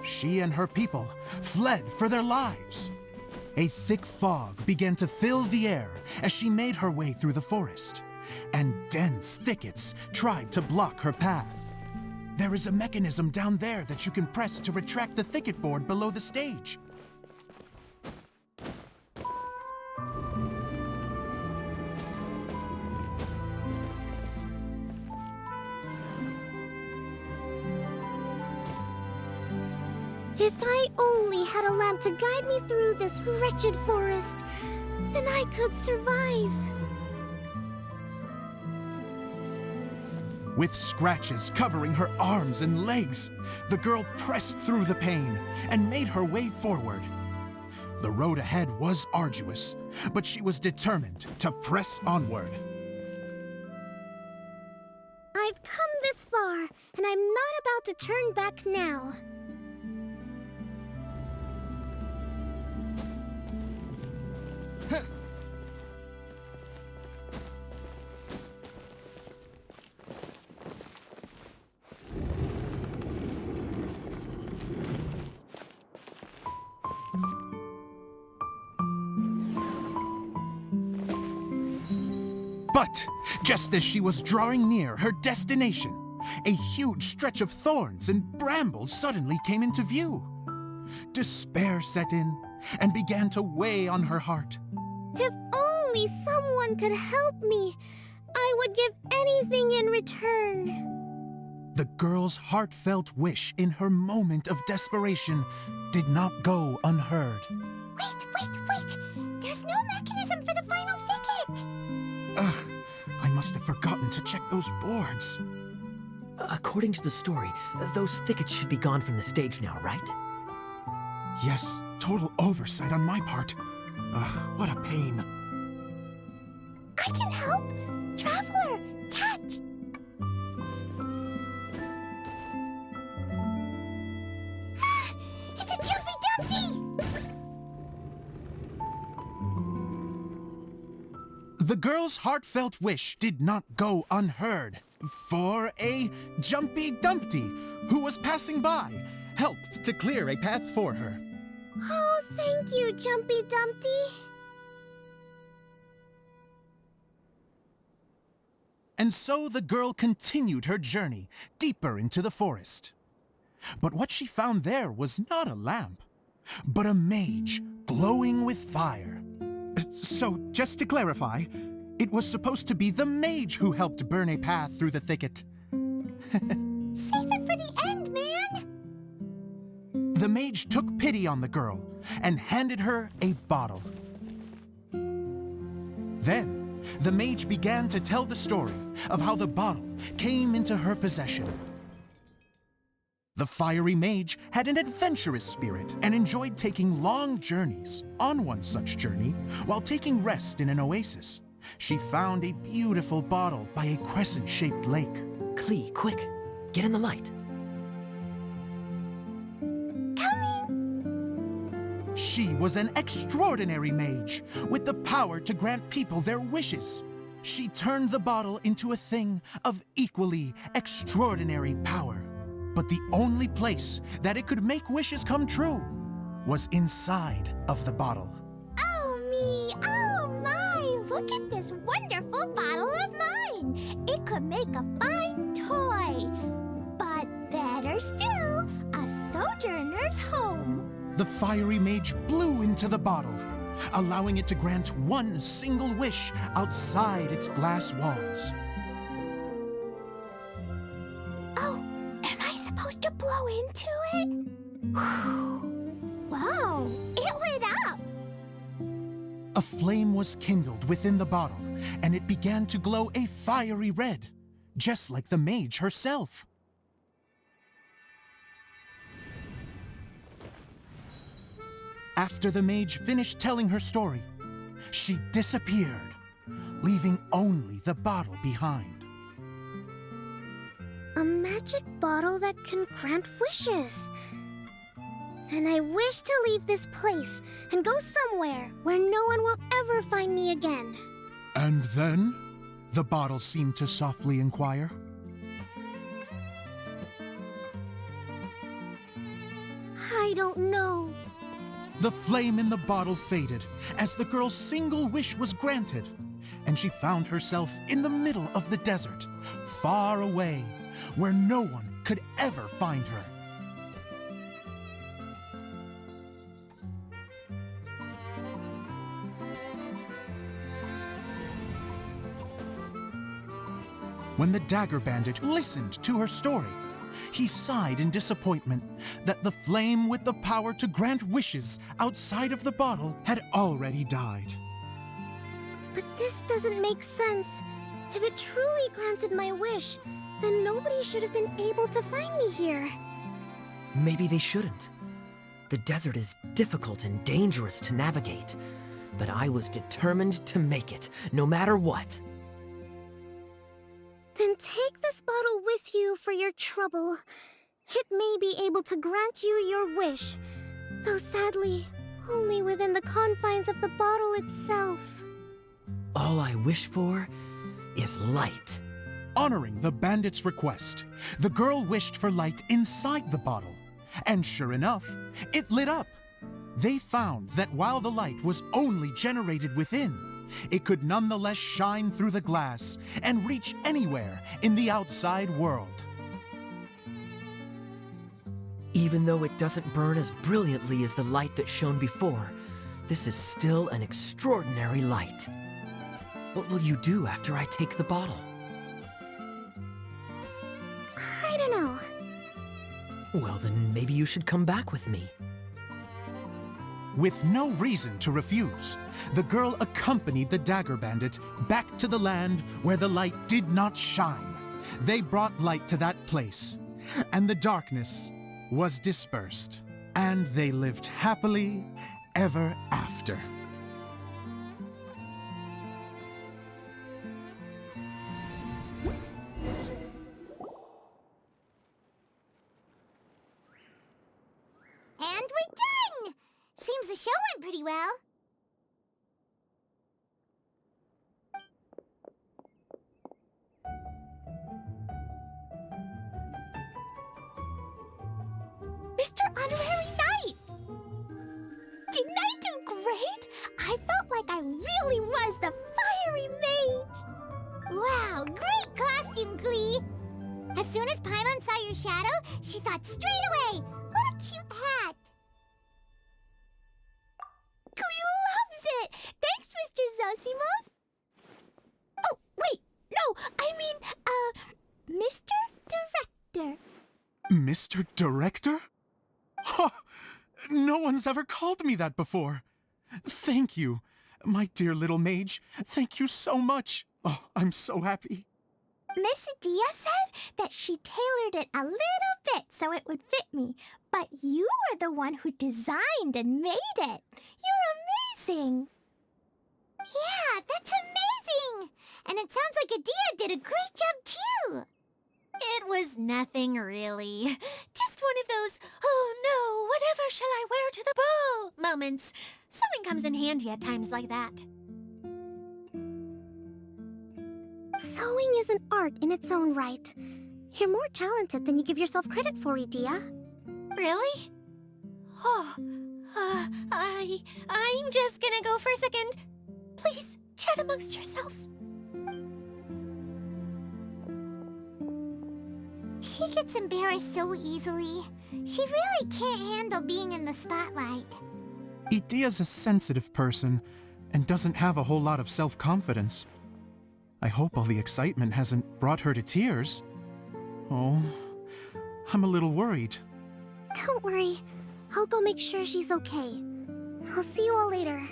Speaker 10: she and her people fled for their lives. A thick fog began to fill the air as she made her way through the forest, and dense thickets tried to block her path. There is a mechanism down there that you can press to retract the thicket board below the stage.
Speaker 8: If I only had a lamp to guide me through this wretched forest, then I could survive.
Speaker 10: With scratches covering her arms and legs, the girl pressed through the pain and made her way forward. The road ahead was arduous, but she was determined to press onward.
Speaker 8: I've come this far, and I'm not about to turn back now.
Speaker 10: But just as she was drawing near her destination, a huge stretch of thorns and brambles suddenly came into view. Despair set in and began to weigh on her heart.
Speaker 8: If only someone could help me, I would give anything in return.
Speaker 10: The girl's heartfelt wish in her moment of desperation did not go unheard.
Speaker 3: Wait! There's no mechanism for the final thicket!
Speaker 10: Ugh, I must have forgotten to check those boards.
Speaker 9: According to the story, those thickets should be gone from the stage now, right?
Speaker 10: Yes, total oversight on my part. Ugh, what a pain.
Speaker 3: I can help! Traveler, catch! It's a Jumpy Dumpty!
Speaker 10: The girl's heartfelt wish did not go unheard, for a Jumpy Dumpty, who was passing by, helped to clear a path for her.
Speaker 8: Oh, thank you, Jumpy Dumpty.
Speaker 10: And so the girl continued her journey deeper into the forest. But what she found there was not a lamp, but a mage glowing with fire. So, just to clarify, it was supposed to be the mage who helped burn a path through the thicket.
Speaker 3: Save it for the end, man!
Speaker 10: The mage took pity on the girl and handed her a bottle. Then, the mage began to tell the story of how the bottle came into her possession. The fiery mage had an adventurous spirit and enjoyed taking long journeys. On one such journey, while taking rest in an oasis, she found a beautiful bottle by a crescent-shaped lake.
Speaker 9: Klee, quick, get in the light.
Speaker 10: She was an extraordinary mage with the power to grant people their wishes. She turned the bottle into a thing of equally extraordinary power. But the only place that it could make wishes come true was inside of the bottle.
Speaker 3: Oh me, oh my! Look at this wonderful bottle of mine! It could make a fine toy. But better still, a sojourner's home.
Speaker 10: The fiery mage blew into the bottle, allowing it to grant one single wish outside its glass walls.
Speaker 3: Oh, am I supposed to blow into it? Whoa, it lit up!
Speaker 10: A flame was kindled within the bottle, and it began to glow a fiery red, just like the mage herself. After the mage finished telling her story, she disappeared, leaving only the bottle behind.
Speaker 8: A magic bottle that can grant wishes. And I wish to leave this place and go somewhere where no one will ever find me again.
Speaker 10: And then, the bottle seemed to softly inquire.
Speaker 8: I don't know.
Speaker 10: The flame in the bottle faded as the girl's single wish was granted, and she found herself in the middle of the desert, far away, where no one could ever find her. When the Dagger Bandit listened to her story, he sighed in disappointment that the flame with the power to grant wishes outside of the bottle had already died.
Speaker 8: But this doesn't make sense. If it truly granted my wish, then nobody should have been able to find me here.
Speaker 9: Maybe they shouldn't. The desert is difficult and dangerous to navigate, but I was determined to make it, no matter what.
Speaker 8: Then take this bottle with you for your trouble. It may be able to grant you your wish, though sadly, only within the confines of the bottle itself.
Speaker 9: All I wish for is light.
Speaker 10: Honoring the bandit's request, the girl wished for light inside the bottle, and sure enough, it lit up. They found that while the light was only generated within, it could nonetheless shine through the glass and reach anywhere in the outside world.
Speaker 9: Even though it doesn't burn as brilliantly as the light that shone before, this is still an extraordinary light. What will you do after I take the bottle?
Speaker 8: I don't know.
Speaker 9: Well, then maybe you should come back with me.
Speaker 10: With no reason to refuse, the girl accompanied the Dagger Bandit back to the land where the light did not shine. They brought light to that place, and the darkness was dispersed, and they lived happily ever after.
Speaker 3: And we're done! Seems the show went pretty well. Mr. Honorary Knight! Didn't I do great? I felt like I really was the fiery mage! Wow, great costume, Klee! As soon as Paimon saw your shadow, she thought straight away, what a cute hat! Klee loves it! Thanks, Mr. Zosimos! Oh, wait, no, I mean, Mr. Director.
Speaker 10: Mr. Director? Ha! No one's ever called me that before. Thank you, my dear little mage. Thank you so much. Oh, I'm so happy.
Speaker 3: Miss Adia said that she tailored it a little bit so it would fit me, but you were the one who designed and made it. You're amazing. Yeah, that's amazing. And it sounds like Adia did a great job too.
Speaker 1: It was nothing really. Just one of those, oh no, whatever shall I wear to the ball moments. Sewing comes in handy at times like that.
Speaker 8: Sewing is an art in its own right. You're more talented than you give yourself credit for, Edea.
Speaker 1: Really? Oh, I'm just gonna go for a second. Please, chat amongst yourselves.
Speaker 3: She gets embarrassed so easily. She really can't handle being in the spotlight.
Speaker 10: Edea's a sensitive person and doesn't have a whole lot of self-confidence. I hope all the excitement hasn't brought her to tears. Oh, I'm a little worried.
Speaker 8: Don't worry. I'll go make sure she's okay. I'll see you all later.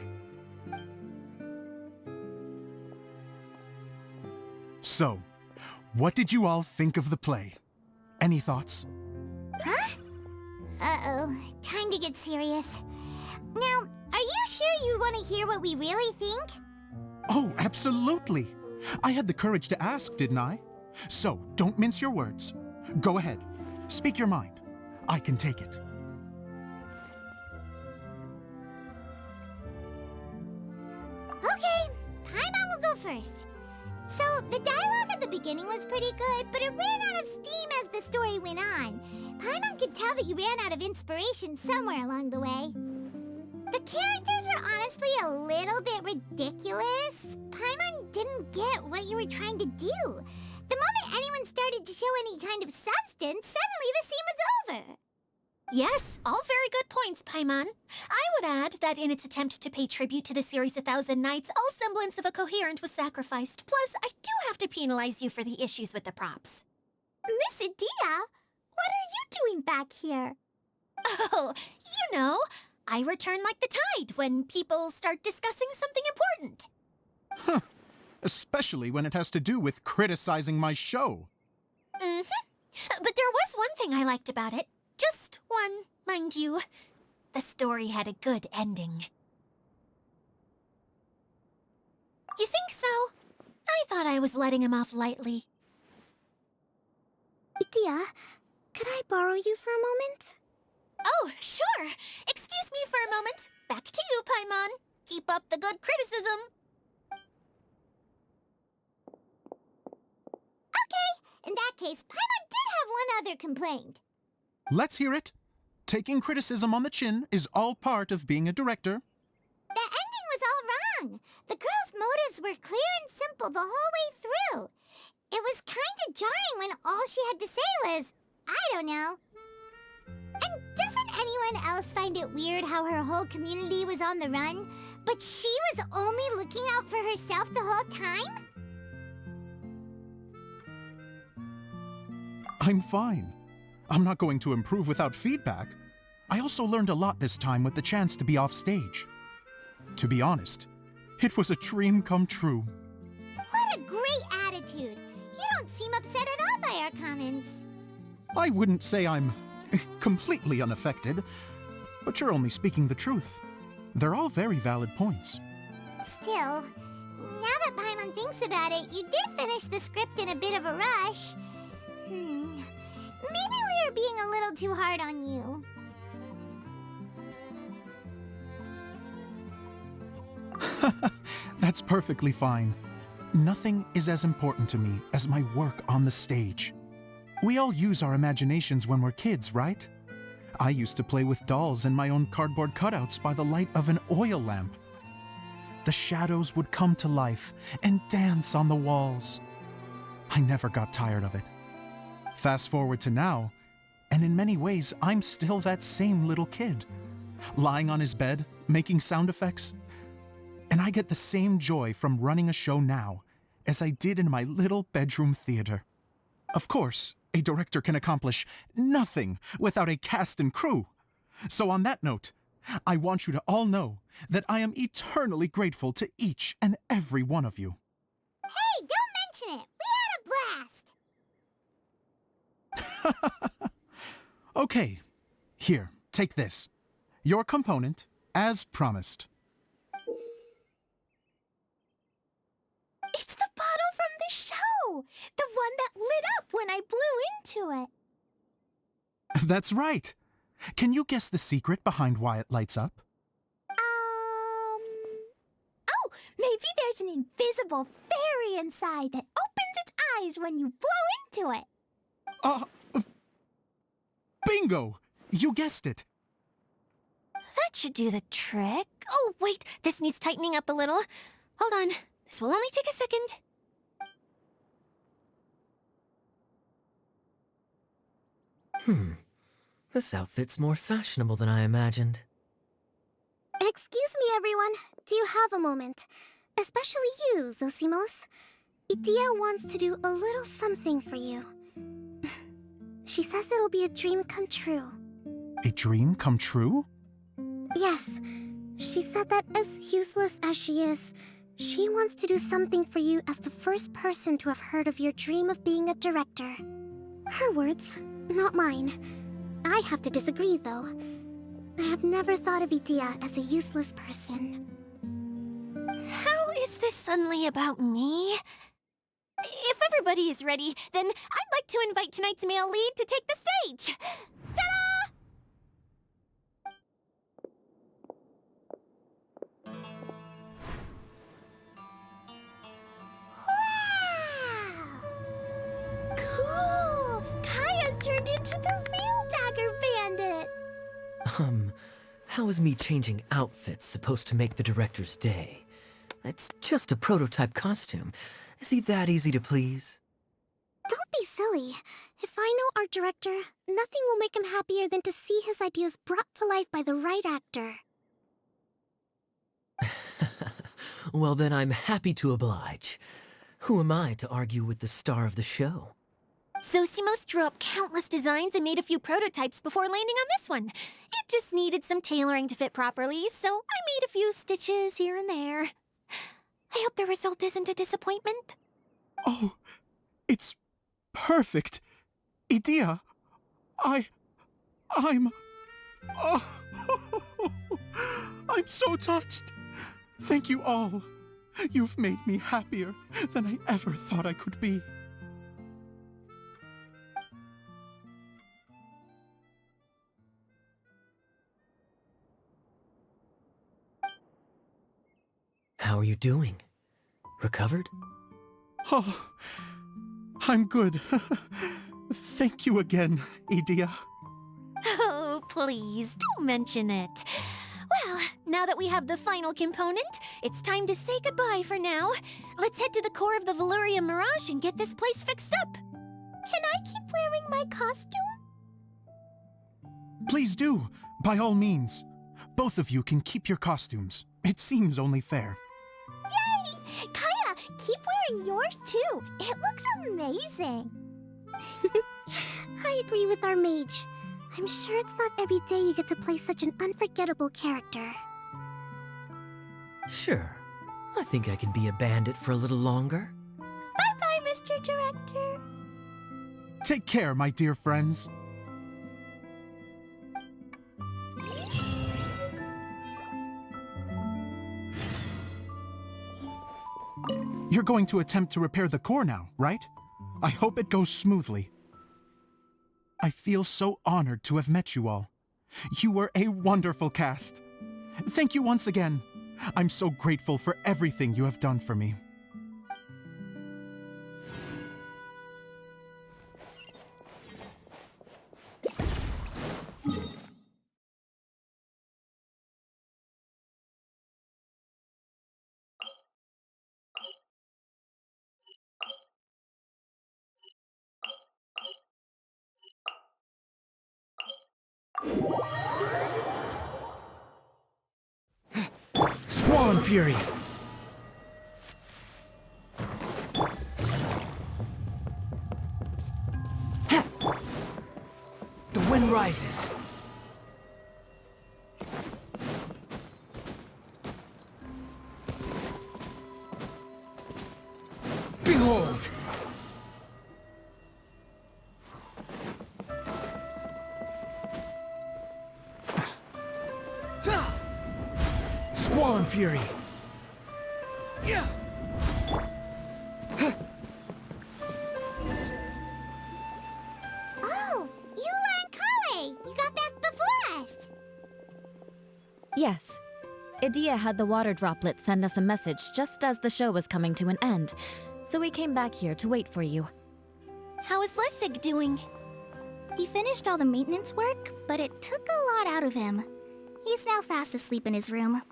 Speaker 10: So, what did you all think of the play? Any thoughts?
Speaker 3: Huh? Uh-oh, time to get serious. Now, are you sure you want to hear what we really think?
Speaker 10: Oh, absolutely. I had the courage to ask, didn't I? So, don't mince your words. Go ahead. Speak your mind. I can take it.
Speaker 3: Okay, Paimon will go first. So, the dialogue at the beginning was pretty good, but it ran out of steam as the story went on. Paimon could tell that you ran out of inspiration somewhere along the way. The characters were honestly a little bit ridiculous. Paimon didn't get what you were trying to do. The moment anyone started to show any kind of substance, suddenly the scene was over.
Speaker 1: Yes, all very good points, Paimon. I would add that in its attempt to pay tribute to the series 1,000 Nights, all semblance of a coherent was sacrificed. Plus, I do have to penalize you for the issues with the props.
Speaker 3: Miss Edea, what are you doing back here?
Speaker 1: Oh, you know, I return like the tide when people start discussing something important.
Speaker 10: Huh. Especially when it has to do with criticizing my show.
Speaker 1: Mm-hmm. But there was one thing I liked about it. Just one, mind you. The story had a good ending. You think so? I thought I was letting him off lightly.
Speaker 8: Edea, could I borrow you for a moment?
Speaker 1: Oh, sure. Excuse me for a moment. Back to you, Paimon. Keep up the good criticism.
Speaker 3: Okay, in that case, Paimon did have one other complaint.
Speaker 10: Let's hear it. Taking criticism on the chin is all part of being a director.
Speaker 3: The ending was all wrong. The girl's motives were clear and simple the whole way through. It was kind of jarring when all she had to say was, I don't know. And doesn't anyone else find it weird how her whole community was on the run, but she was only looking out for herself the whole time?
Speaker 10: I'm fine. I'm not going to improve without feedback. I also learned a lot this time with the chance to be off stage. To be honest, it was a dream come true.
Speaker 3: What a great attitude. You don't seem upset at all by our comments.
Speaker 10: I wouldn't say I'm completely unaffected, but you're only speaking the truth. They're all very valid points.
Speaker 3: Still, now that Paimon thinks about it, you did finish the script in a bit of a rush. Maybe we were being a little too hard on you.
Speaker 10: That's perfectly fine. Nothing is as important to me as my work on the stage. We all use our imaginations when we're kids, right? I used to play with dolls and my own cardboard cutouts by the light of an oil lamp. The shadows would come to life and dance on the walls. I never got tired of it. Fast forward to now, and in many ways, I'm still that same little kid, lying on his bed, making sound effects. And I get the same joy from running a show now as I did in my little bedroom theater. Of course, a director can accomplish nothing without a cast and crew. So on that note, I want you to all know that I am eternally grateful to each and every one of you.
Speaker 3: Hey, don't mention it. We had a blast.
Speaker 10: Okay, here, take this. Your component, as promised.
Speaker 3: It's the bottle from the show! The one that lit up when I blew into it.
Speaker 10: That's right. Can you guess the secret behind why it lights up?
Speaker 3: Oh, maybe there's an invisible fairy inside that opens its eyes when you blow into it.
Speaker 10: Bingo! You guessed it.
Speaker 1: That should do the trick. Oh, wait, this needs tightening up a little. Hold on, this will only take a second.
Speaker 9: This outfit's more fashionable than I imagined.
Speaker 8: Excuse me, everyone. Do you have a moment? Especially you, Zosimos. Idia wants to do a little something for you. She says it'll be a dream come true.
Speaker 10: A dream come true?
Speaker 8: Yes. She said that as useless as she is, she wants to do something for you as the first person to have heard of your dream of being a director. Her words, not mine. I have to disagree, though. I have never thought of Idia as a useless person.
Speaker 1: How is this suddenly about me? If everybody is ready, then I'd like to invite tonight's male lead to take the stage. Ta-da!
Speaker 3: Wow! Cool! Kaya's turned into the real Dagger Bandit!
Speaker 9: How is me changing outfits supposed to make the director's day? It's just a prototype costume. Is he that easy to please?
Speaker 8: Don't be silly. If I know our director, nothing will make him happier than to see his ideas brought to life by the right actor.
Speaker 9: Well, then I'm happy to oblige. Who am I to argue with the star of the show?
Speaker 1: Zosimos drew up countless designs and made a few prototypes before landing on this one. It just needed some tailoring to fit properly, so I made a few stitches here and there. I hope the result isn't a disappointment.
Speaker 10: Oh, it's perfect. Idia, I'm... Oh, I'm so touched. Thank you all. You've made me happier than I ever thought I could be.
Speaker 9: How are you doing? Recovered?
Speaker 10: Oh, I'm good. Thank you again, Idia.
Speaker 1: Oh, please, don't mention it. Well, now that we have the final component, it's time to say goodbye for now. Let's head to the core of the Veluria Mirage and get this place fixed up.
Speaker 3: Can I keep wearing my costume?
Speaker 10: Please do, by all means. Both of you can keep your costumes. It seems only fair.
Speaker 3: Yay! Kaya, keep wearing yours too. It looks amazing.
Speaker 8: I agree with our mage. I'm sure it's not every day you get to play such an unforgettable character.
Speaker 9: Sure. I think I can be a bandit for a little longer.
Speaker 3: Bye-bye, Mr. Director.
Speaker 10: Take care, my dear friends. You're going to attempt to repair the core now, right? I hope it goes smoothly. I feel so honored to have met you all. You were a wonderful cast. Thank you once again. I'm so grateful for everything you have done for me.
Speaker 5: Squall Fury!
Speaker 9: The wind rises.
Speaker 5: Behold! Squall Fury! Yeah!
Speaker 8: Oh, Eula and Kale!
Speaker 7: Edea had the water droplet send us a message just as the show was coming to an end, so we came back here to wait for you.
Speaker 1: How is Lessig doing?
Speaker 3: He finished all the maintenance work, but it took a lot out of him. He's now fast asleep in his room.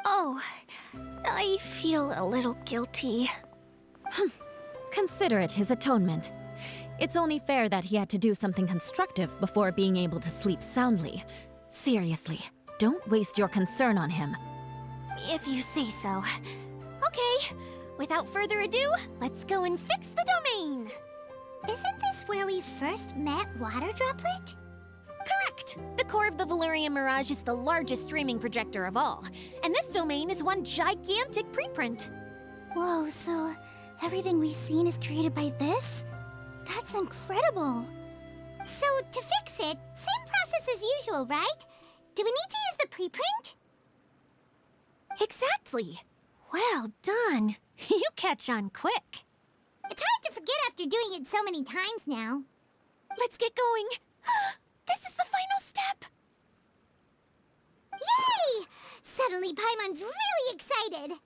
Speaker 1: Oh, I feel a little guilty.
Speaker 7: Consider it his atonement. It's only fair that he had to do something constructive before being able to sleep soundly. Seriously, don't waste your concern on him.
Speaker 1: If you say so. Okay, without further ado, let's go and fix the domain!
Speaker 3: Isn't this where we first met Water Droplet?
Speaker 1: Correct! The core of the Valerian Mirage is the largest streaming projector of all, and this domain is one gigantic preprint.
Speaker 3: Whoa, so everything we've seen is created by this? That's incredible! So, to fix it, same process as usual, right? Do we need to use the preprint?
Speaker 1: Exactly! Well done! You catch on quick.
Speaker 3: It's hard to forget after doing it so many times now.
Speaker 1: Let's get going. This is the final step!
Speaker 3: Yay! Suddenly Paimon's really excited!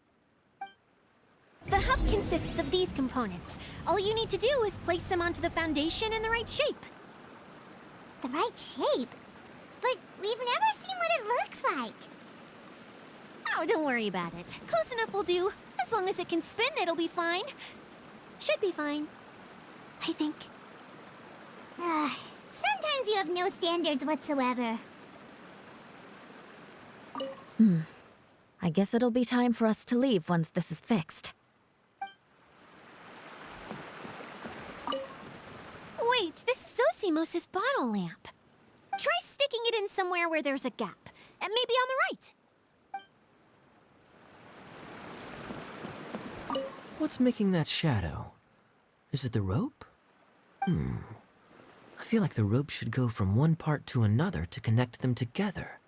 Speaker 1: The hub consists of these components. All you need to do is place them onto the foundation in the right shape.
Speaker 3: The right shape? But we've never seen what it looks like.
Speaker 1: Oh, don't worry about it. Close enough will do. As long as it can spin, it'll be fine. Should be fine. I think.
Speaker 3: Sometimes you have no standards whatsoever.
Speaker 7: I guess it'll be time for us to leave once this is fixed.
Speaker 1: Wait, this is Zosimos' bottle lamp. Try sticking it in somewhere where there's a gap. And maybe on the right.
Speaker 9: What's making that shadow? Is it the rope? I feel like the rope should go from one part to another to connect them together.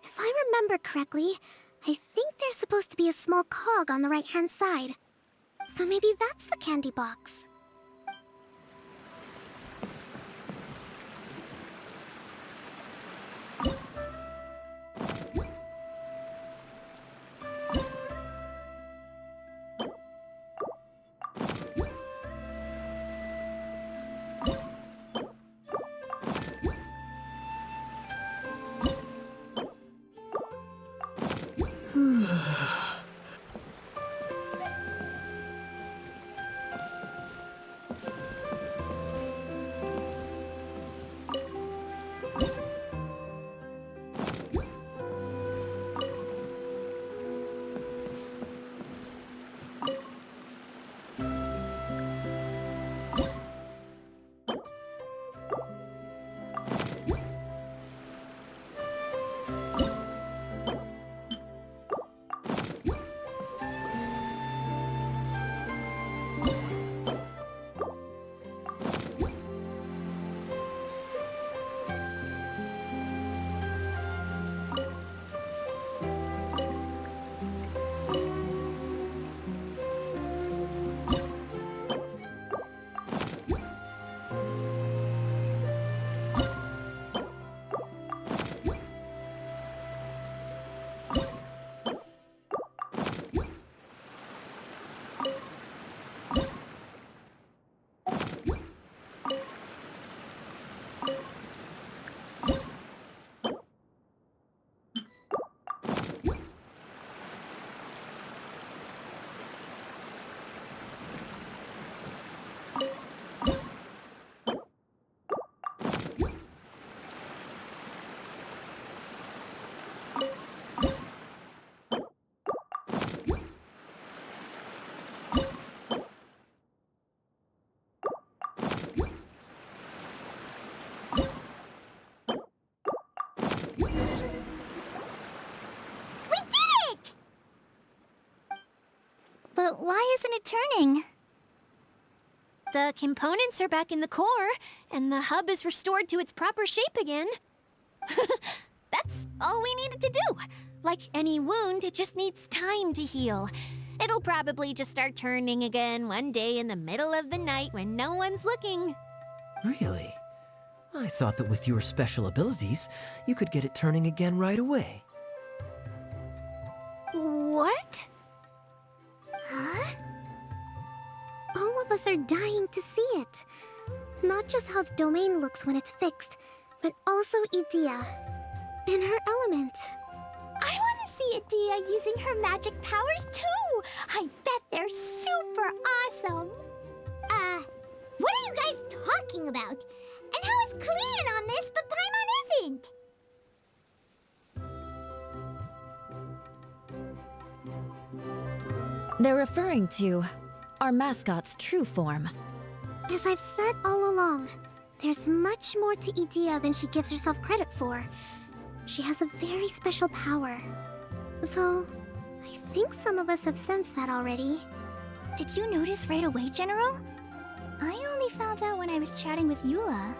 Speaker 8: If I remember correctly, I think there's supposed to be a small cog on the right-hand side. So maybe that's the candy box.
Speaker 3: But why isn't it turning?
Speaker 1: The components are back in the core, and the hub is restored to its proper shape again. That's all we needed to do. Like any wound, it just needs time to heal. It'll probably just start turning again one day in the middle of the night when no one's looking.
Speaker 9: Really? I thought that with your special abilities, you could get it turning again right away.
Speaker 1: What?
Speaker 8: Huh? All of us are dying to see it. Not just how the domain looks when it's fixed, but also Edea. In her element.
Speaker 3: I want to see Edea using her magic powers too! I bet they're super awesome!
Speaker 8: What are you guys talking about? And how is Kleon on this, but Paimon isn't?
Speaker 7: They're referring to our mascot's true form.
Speaker 8: As I've said all along, there's much more to Edea than she gives herself credit for. She has a very special power. Though, I think some of us have sensed that already.
Speaker 3: Did you notice right away, General? I only found out when I was chatting with Eula.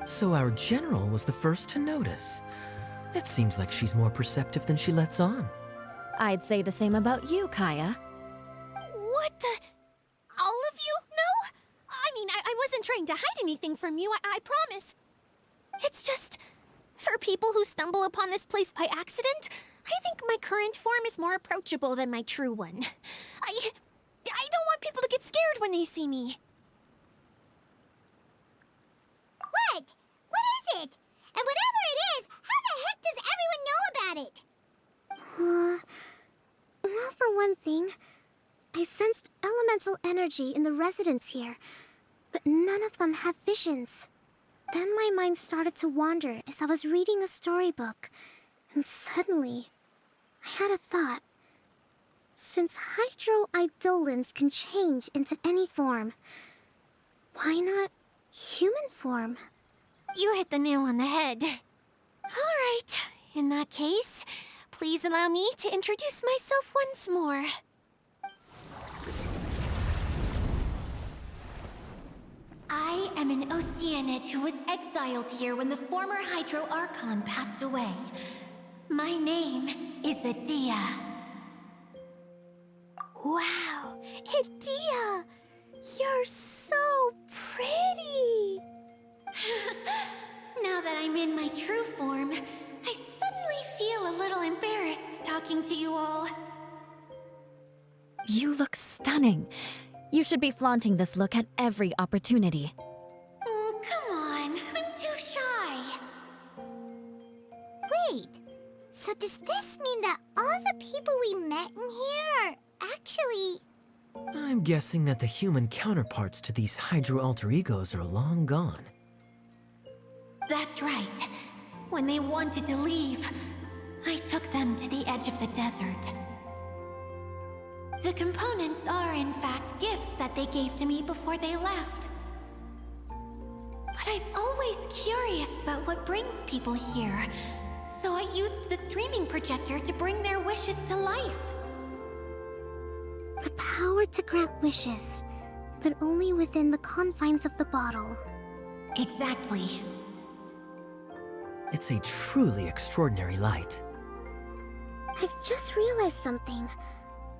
Speaker 9: So our general was the first to notice. It seems like she's more perceptive than she lets on.
Speaker 7: I'd say the same about you, Kaya.
Speaker 1: What the? All of you? No? I mean, I wasn't trying to hide anything from you, I promise. It's just, for people who stumble upon this place by accident, I think my current form is more approachable than my true one. I don't want people to get scared when they see me.
Speaker 8: What? What is it? And whatever it is, how the heck does everyone know about it? Well, for one thing, I sensed elemental energy in the residents here, but none of them have visions. Then my mind started to wander as I was reading a storybook, and suddenly, I had a thought. Since hydro-eidolons can change into any form, why not human form?
Speaker 1: You hit the nail on the head. All right, in that case, please allow me to introduce myself once more. I am an Oceanid who was exiled here when the former Hydro Archon passed away. My name is Edea.
Speaker 3: Wow, Edea! You're so pretty!
Speaker 1: Now that I'm in my true form, I suddenly feel a little embarrassed talking to you all.
Speaker 7: You look stunning. You should be flaunting this look at every opportunity.
Speaker 1: Oh, come on. I'm too shy.
Speaker 8: Wait, so does this mean that all the people we met in here are actually...
Speaker 9: I'm guessing that the human counterparts to these Hydro alter egos are long gone.
Speaker 1: That's right. When they wanted to leave, I took them to the edge of the desert. The components are, in fact, gifts that they gave to me before they left. But I'm always curious about what brings people here, so I used the streaming projector to bring their wishes to life.
Speaker 8: The power to grant wishes, but only within the confines of the bottle.
Speaker 1: Exactly.
Speaker 9: It's a truly extraordinary light.
Speaker 8: I've just realized something.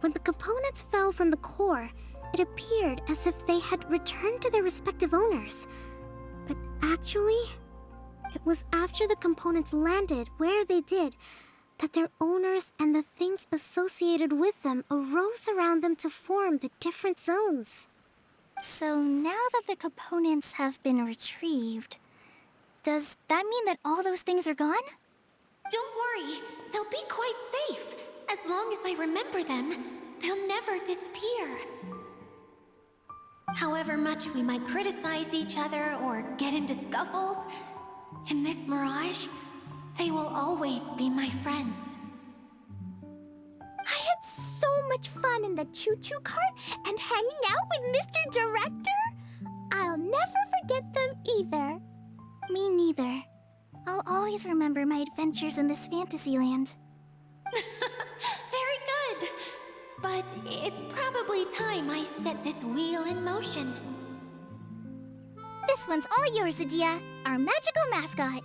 Speaker 8: When the components fell from the core, it appeared as if they had returned to their respective owners. But actually, it was after the components landed where they did that their owners and the things associated with them arose around them to form the different zones.
Speaker 3: So now that the components have been retrieved, does that mean that all those things are gone?
Speaker 1: Don't worry, they'll be quite safe. As long as I remember them, they'll never disappear. However much we might criticize each other or get into scuffles, in this mirage, they will always be my friends.
Speaker 3: I had so much fun in the choo-choo cart and hanging out with Mr. Director. I'll never forget them either. Me neither. I'll always remember my adventures in this fantasy land.
Speaker 1: Very good. But it's probably time I set this wheel in motion.
Speaker 3: This one's all yours, Edea, our magical mascot.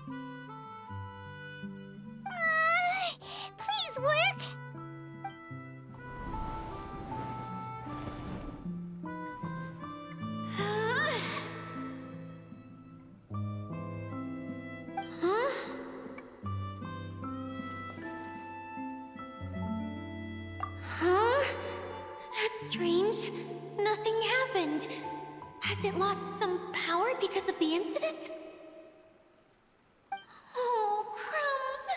Speaker 8: Please work!
Speaker 1: Something happened. Has it lost some power because of the incident? Oh, crumbs!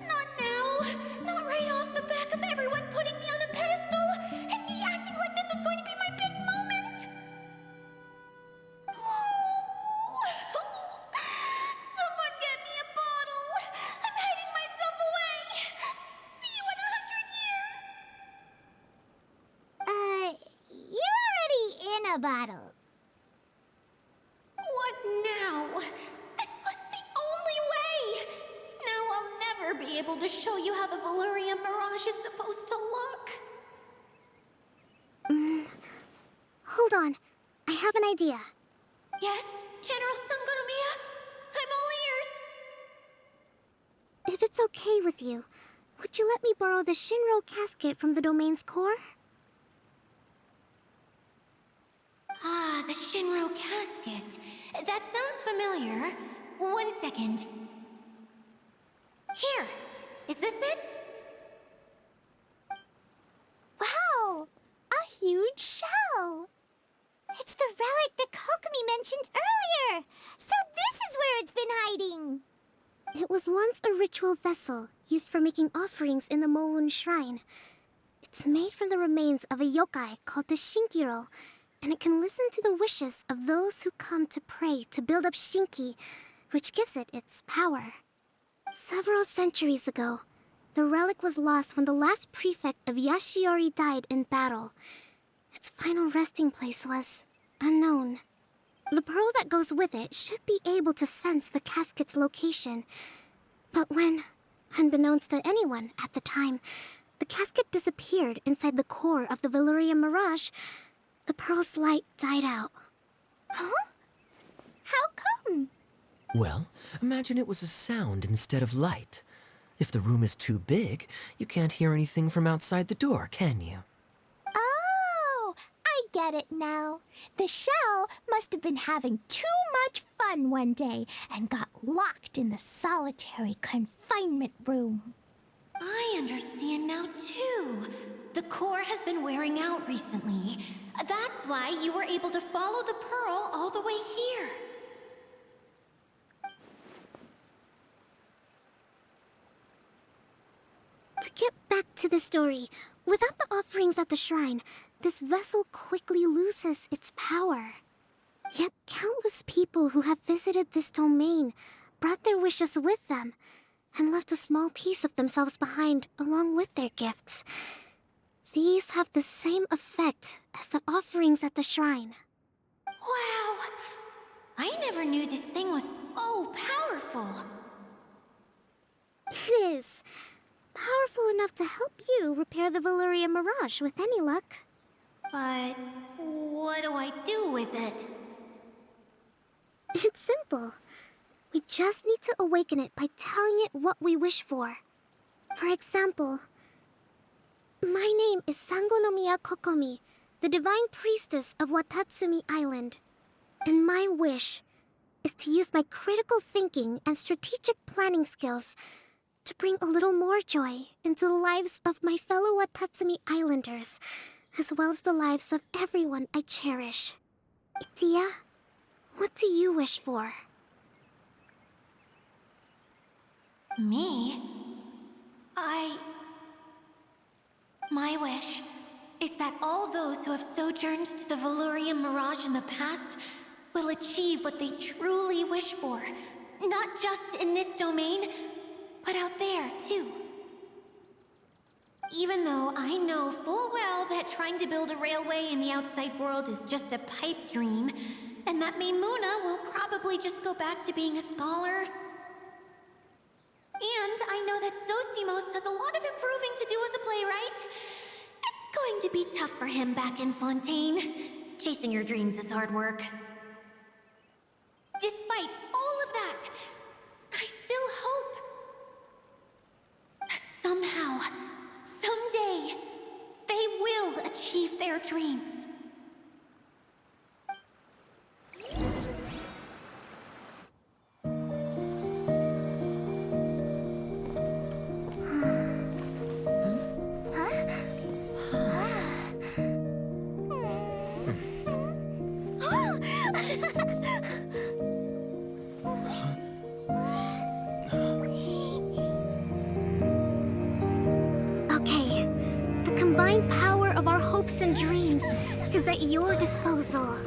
Speaker 1: Not now! Not right off the back of everyone putting me on a pedestal and me acting like this is going to be my big moment! Someone get me a bottle! I'm hiding myself away! See you in 100 years!
Speaker 3: You're already in a bottle.
Speaker 1: What now? This was the only way! Now I'll never be able to show you how the Valurian Mirage is supposed to look.
Speaker 8: Hold on. I have an idea.
Speaker 1: Yes, General Sangonomiya? I'm all ears.
Speaker 8: If it's okay with you, would you let me borrow the Shinro casket from the domain's core?
Speaker 1: Ah, the Shinro casket. That sounds familiar. 1 second. Here. Is this it?
Speaker 3: Wow! A huge shell! It's the relic that Kokomi mentioned earlier! So this is where it's been hiding!
Speaker 8: It was once a ritual vessel used for making offerings in the Moun Shrine. It's made from the remains of a yokai called the Shinkiro, and it can listen to the wishes of those who come to pray to build up Shinki, which gives it its power. Several centuries ago, the relic was lost when the last prefect of Yashiori died in battle. Its final resting place was unknown. The pearl that goes with it should be able to sense the casket's location. But when, unbeknownst to anyone at the time, the casket disappeared inside the core of the Valurian Mirage, the pearl's light died out.
Speaker 3: Huh? How come?
Speaker 9: Well, imagine it was a sound instead of light. If the room is too big, you can't hear anything from outside the door, can you?
Speaker 3: Oh, I get it now. The shell must have been having too much fun one day and got locked in the solitary confinement room.
Speaker 1: I understand now, too. The core has been wearing out recently. That's why you were able to follow the pearl all the way here.
Speaker 8: To get back to the story, without the offerings at the shrine, this vessel quickly loses its power. Yet countless people who have visited this domain brought their wishes with them and left a small piece of themselves behind along with their gifts. These have the same effect as the offerings at the shrine.
Speaker 1: Wow! I never knew this thing was so powerful.
Speaker 8: It is. Powerful enough to help you repair the Valurian Mirage with any luck.
Speaker 1: But what do I do with it?
Speaker 8: It's simple. We just need to awaken it by telling it what we wish for. For example, my name is Sangonomiya Kokomi, the divine priestess of Watatsumi Island. And my wish is to use my critical thinking and strategic planning skills to bring a little more joy into the lives of my fellow Watatsumi Islanders, as well as the lives of everyone I cherish. Itia, what do you wish for?
Speaker 1: Me? My wish is that all those who have sojourned to the Valurian Mirage in the past will achieve what they truly wish for. Not just in this domain, but out there, too. Even though I know full well that trying to build a railway in the outside world is just a pipe dream, and that Maimuna will probably just go back to being a scholar. And I know that Zosimos has a lot of improving to do as a playwright. It's going to be tough for him back in Fontaine. Chasing your dreams is hard work. Despite all of that, I still hope that somehow, someday, they will achieve their dreams.
Speaker 8: hopes and dreams is at your disposal.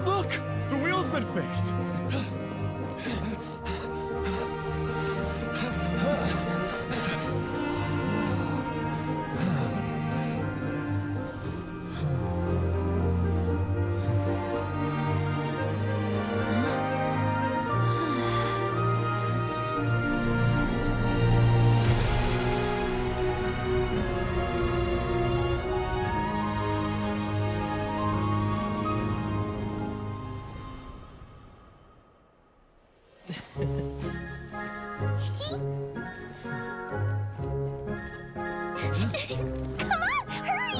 Speaker 5: Look! The wheel's been fixed!
Speaker 3: Come on, hurry!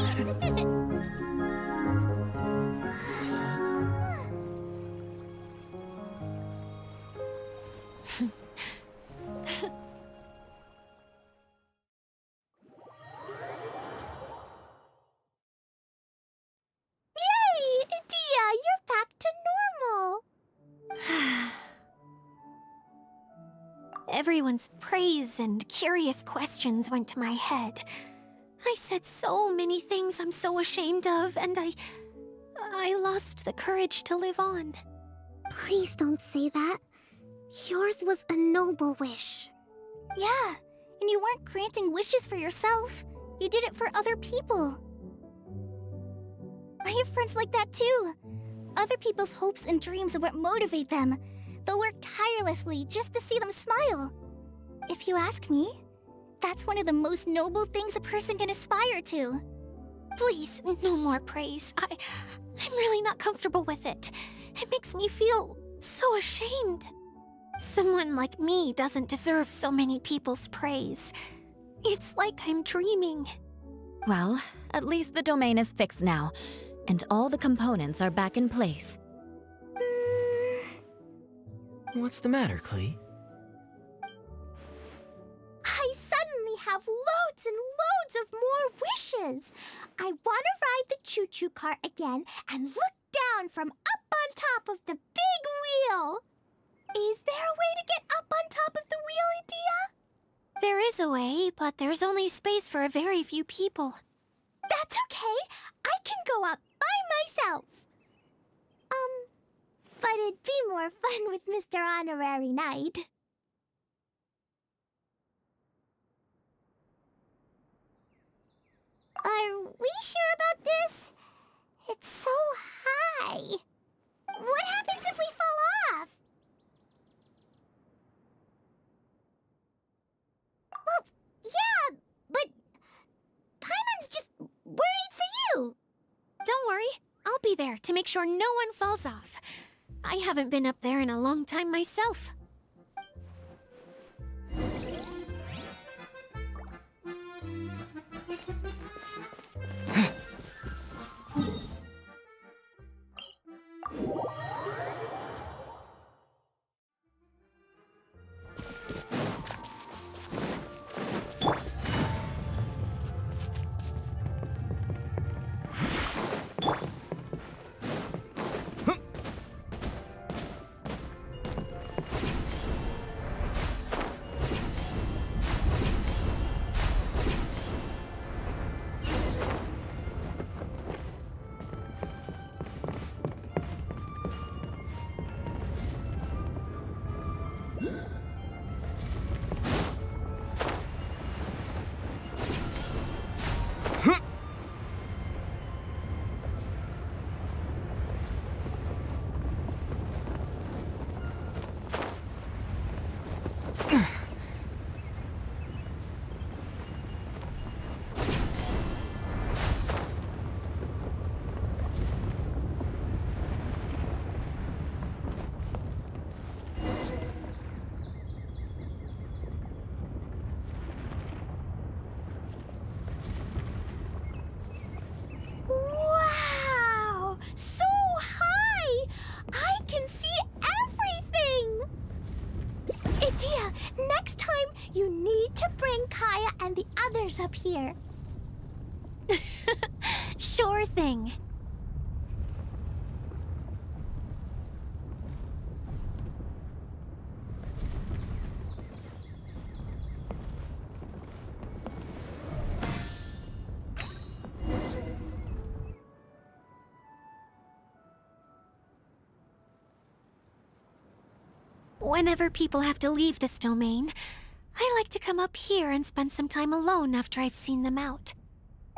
Speaker 3: Yay! Dia, you're back to normal!
Speaker 1: Everyone's praise and curious questions went to my head. I said so many things I'm so ashamed of, and I lost the courage to live on.
Speaker 8: Please don't say that. Yours was a noble wish.
Speaker 3: Yeah, and you weren't granting wishes for yourself. You did it for other people. I have friends like that too. Other people's hopes and dreams are what motivate them. They'll work tirelessly just to see them smile. If you ask me, that's one of the most noble things a person can aspire to.
Speaker 1: Please, no more praise. I'm really not comfortable with it. It makes me feel so ashamed. Someone like me doesn't deserve so many people's praise. It's like I'm dreaming.
Speaker 7: Well, at least the domain is fixed now, and all the components are back in place.
Speaker 9: What's the matter, Klee?
Speaker 3: I suddenly have loads and loads of more wishes. I want to ride the choo-choo cart again and look down from up on top of the big wheel. Is there a way to get up on top of the wheel, Dia?
Speaker 1: There is a way, but there's only space for a very few people.
Speaker 3: That's okay. I can go up by myself. But it'd be more fun with Mr. Honorary Knight. Are we sure about this? It's so high. What happens if we fall off? Well, yeah, but Paimon's just worried for you.
Speaker 1: Don't worry, I'll be there to make sure no one falls off. I haven't been up there in a long time myself.
Speaker 3: idea! Next time, you need to bring Kaya and the others up here.
Speaker 1: Sure thing. Whenever people have to leave this domain, I like to come up here and spend some time alone after I've seen them out.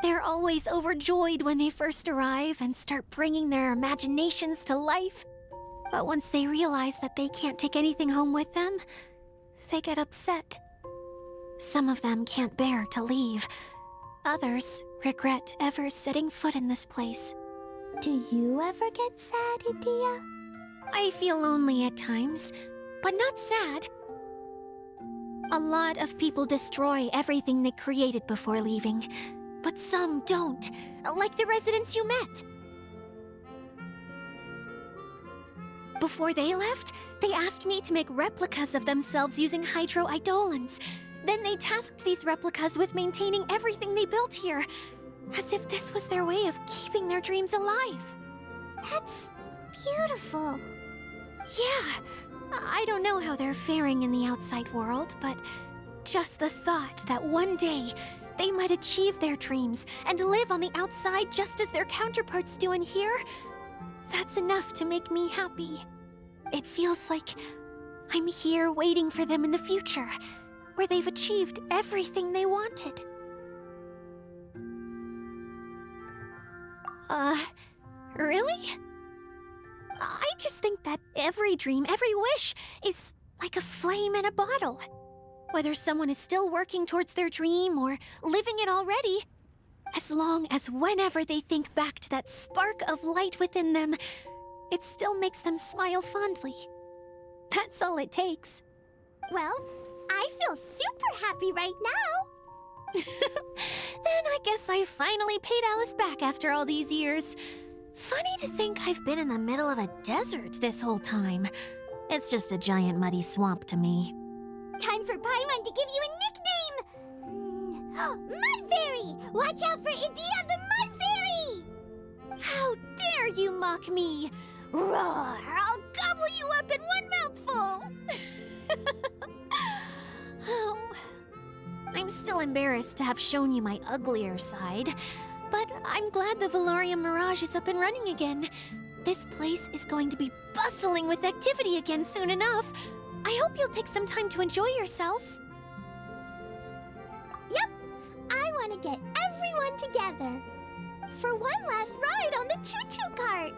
Speaker 1: They're always overjoyed when they first arrive and start bringing their imaginations to life. But once they realize that they can't take anything home with them, they get upset. Some of them can't bear to leave. Others regret ever setting foot in this place.
Speaker 3: Do you ever get sad, Edea?
Speaker 1: I feel lonely at times, but not sad. A lot of people destroy everything they created before leaving, but some don't, like the residents you met. Before they left, they asked me to make replicas of themselves using hydro-eidolons. Then they tasked these replicas with maintaining everything they built here, as if this was their way of keeping their dreams alive.
Speaker 3: That's beautiful.
Speaker 1: Yeah, I don't know how they're faring in the outside world, but just the thought that one day they might achieve their dreams and live on the outside just as their counterparts do in here, that's enough to make me happy. It feels like I'm here waiting for them in the future, where they've achieved everything they wanted. Really? I just think that every dream, every wish, is like a flame in a bottle. Whether someone is still working towards their dream or living it already, as long as whenever they think back to that spark of light within them, it still makes them smile fondly. That's all it takes.
Speaker 3: Well, I feel super happy right now.
Speaker 1: Then I guess I finally paid Alice back after all these years. Funny to think I've been in the middle of a desert this whole time. It's just a giant muddy swamp to me.
Speaker 3: Time for Paimon to give you a nickname! Mud Fairy! Watch out for Edea the Mud Fairy!
Speaker 1: How dare you mock me! Roar! I'll gobble you up in one mouthful! Oh, I'm still embarrassed to have shown you my uglier side, but I'm glad the Valorium Mirage is up and running again. This place is going to be bustling with activity again soon enough. I hope you'll take some time to enjoy yourselves.
Speaker 3: Yep, I want to get everyone together for one last ride on the choo-choo cart.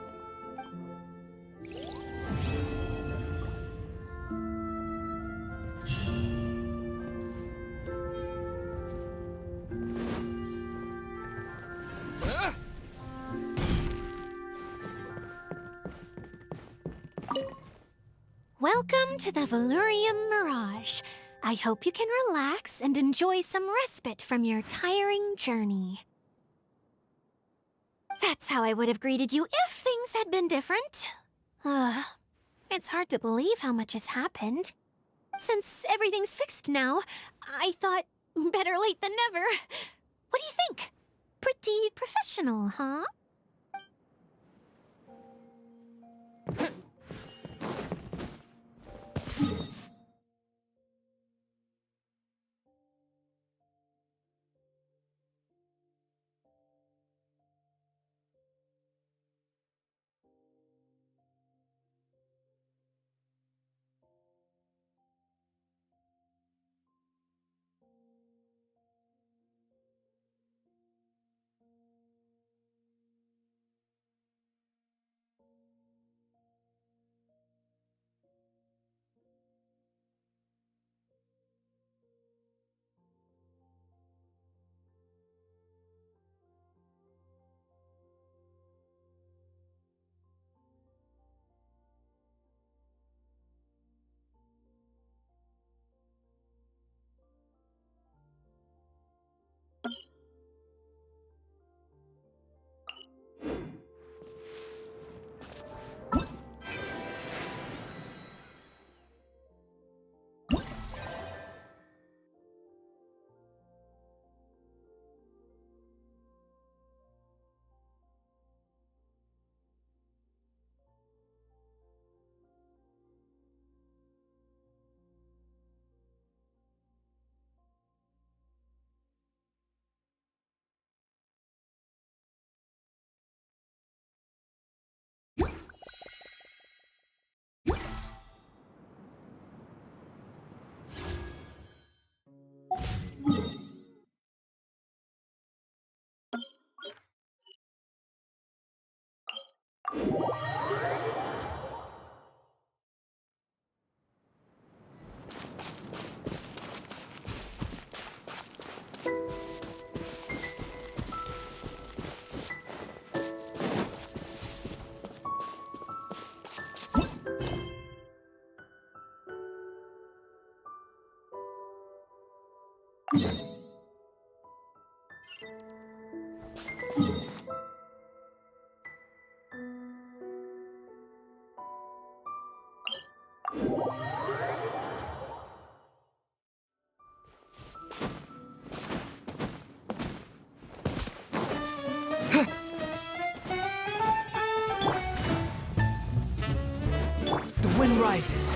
Speaker 1: Welcome to the Valorium Mirage. I hope you can relax and enjoy some respite from your tiring journey. That's how I would have greeted you if things had been different. It's hard to believe how much has happened. Since everything's fixed now, I thought better late than never. What do you think? Pretty professional, huh?
Speaker 9: The wind rises.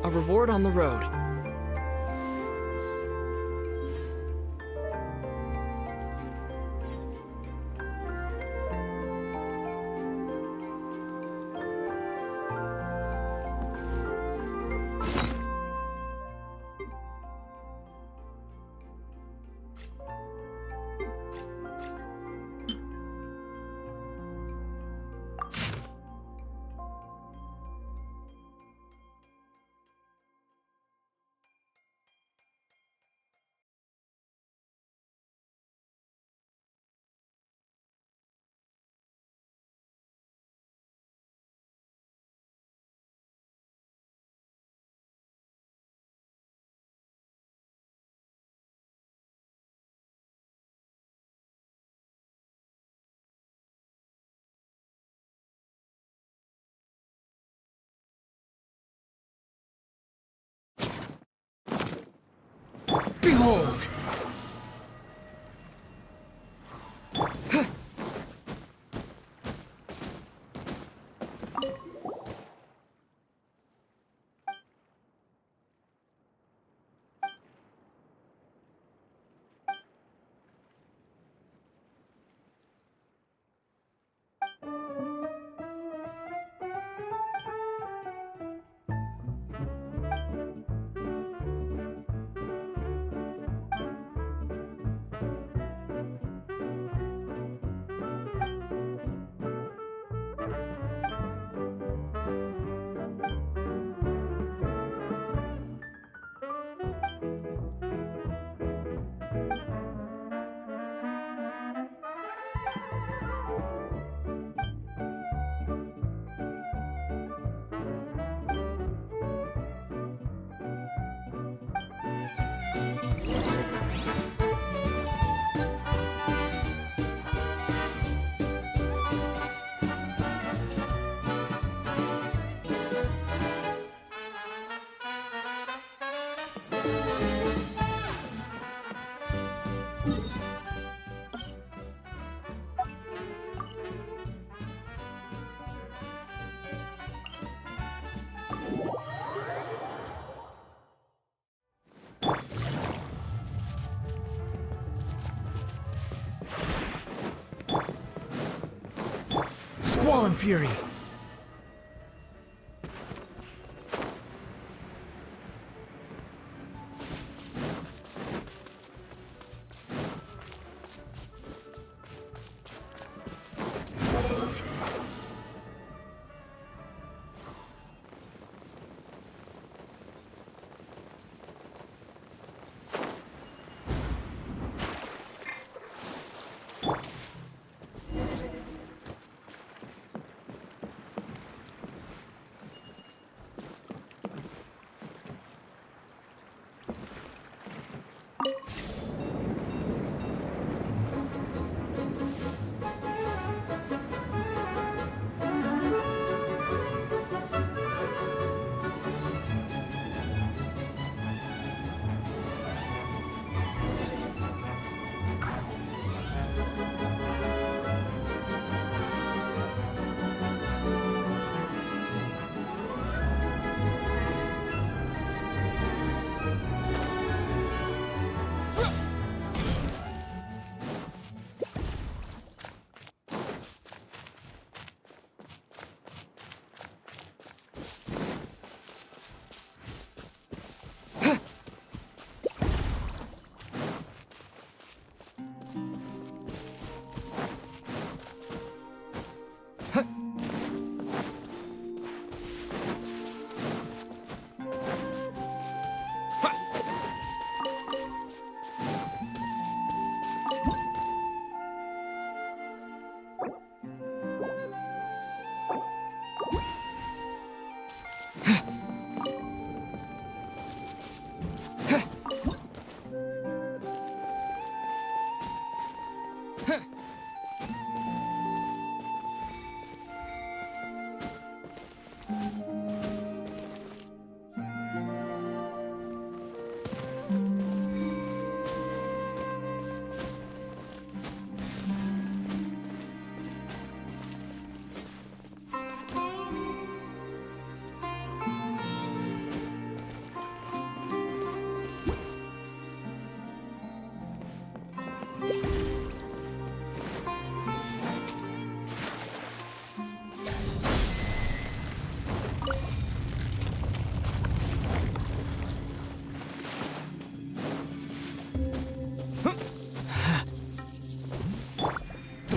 Speaker 2: A reward on the road.
Speaker 9: Behold! Fallen Fury!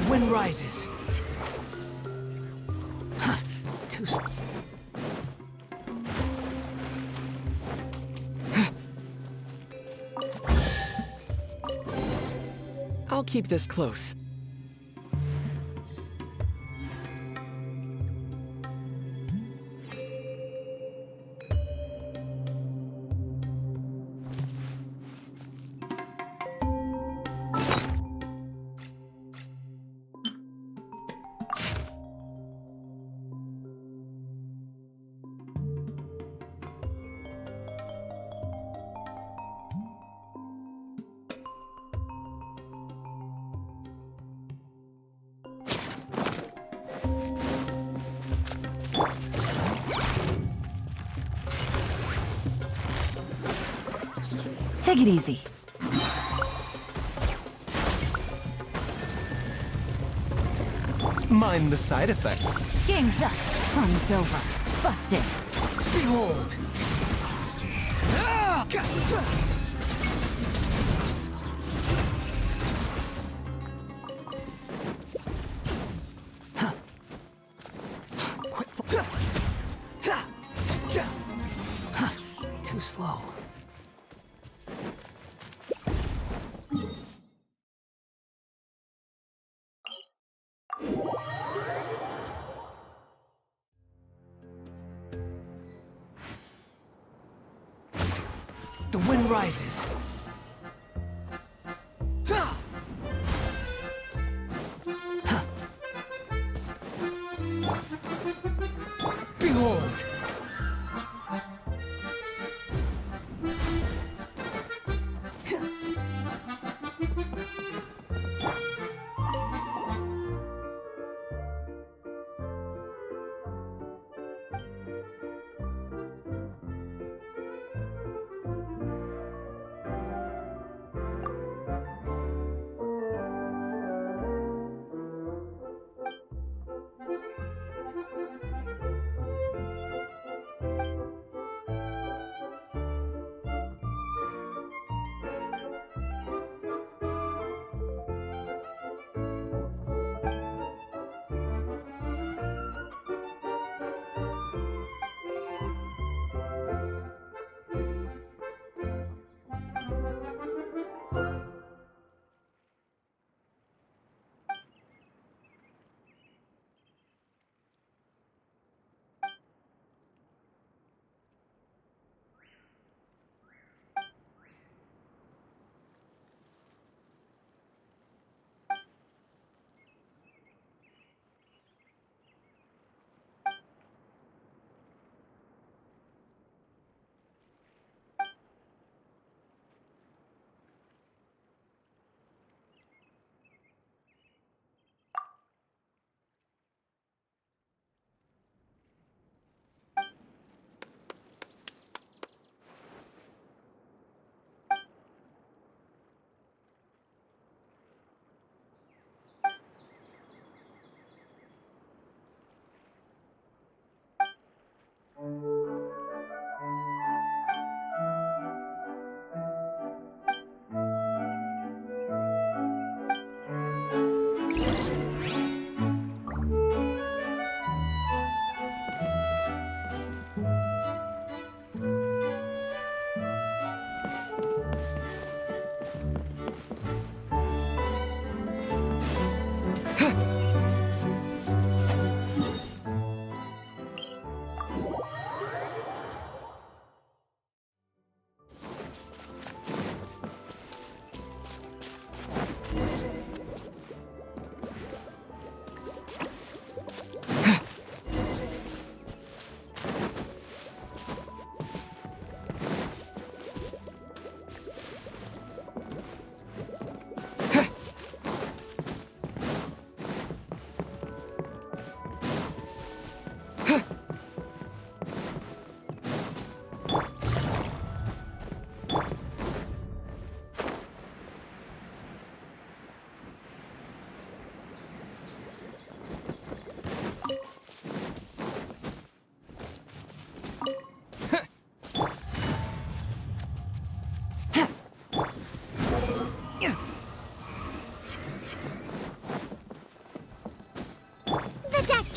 Speaker 9: Wind rises. Too.
Speaker 2: I'll keep this close.
Speaker 7: Take it easy.
Speaker 9: Mind the side effects.
Speaker 7: Game's up. Fun's over. Busted.
Speaker 9: Behold! Too slow. The wind rises. Behold!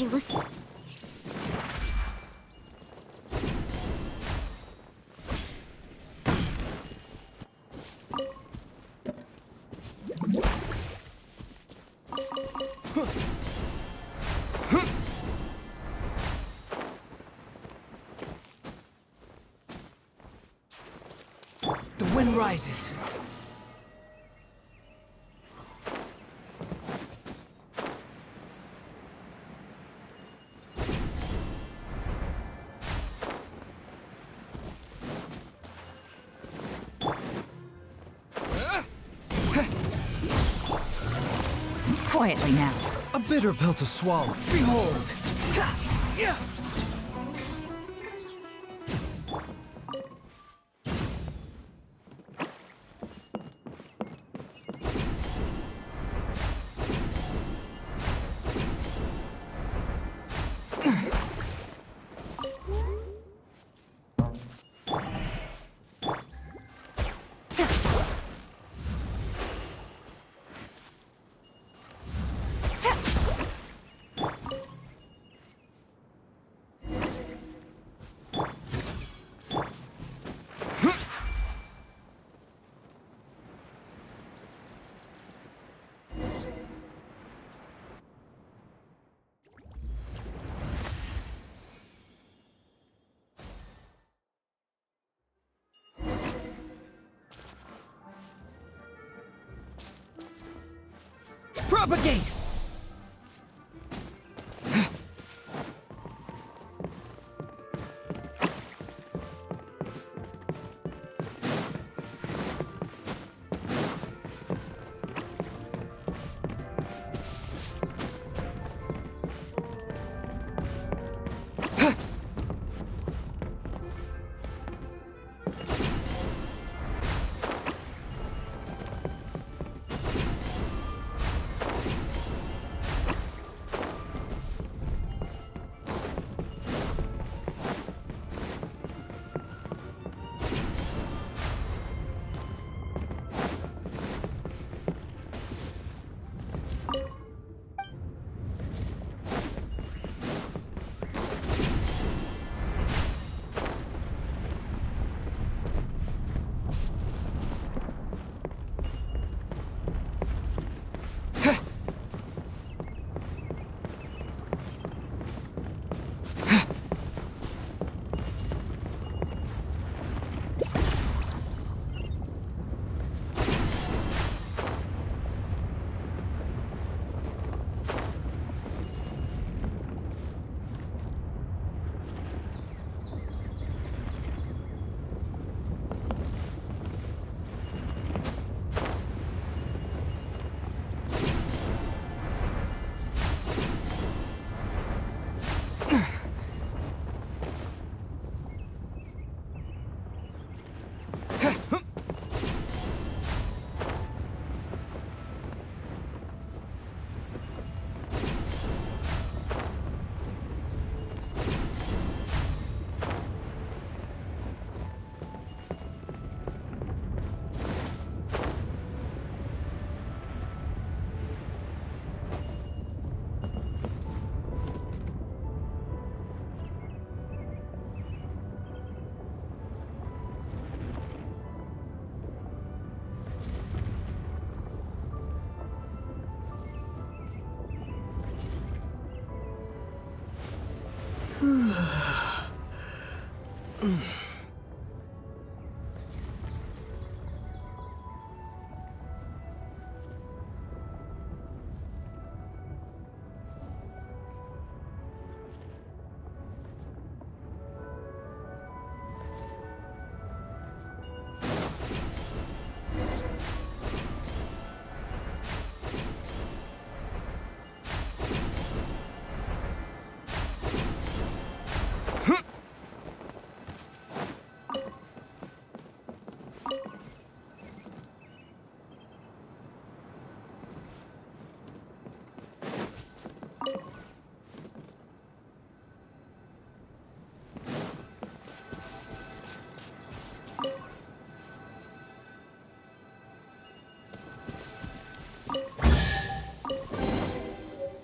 Speaker 8: you was...
Speaker 9: The wind rises.
Speaker 11: Quietly now.
Speaker 9: A bitter pill to swallow.
Speaker 11: Behold!
Speaker 9: Propagate!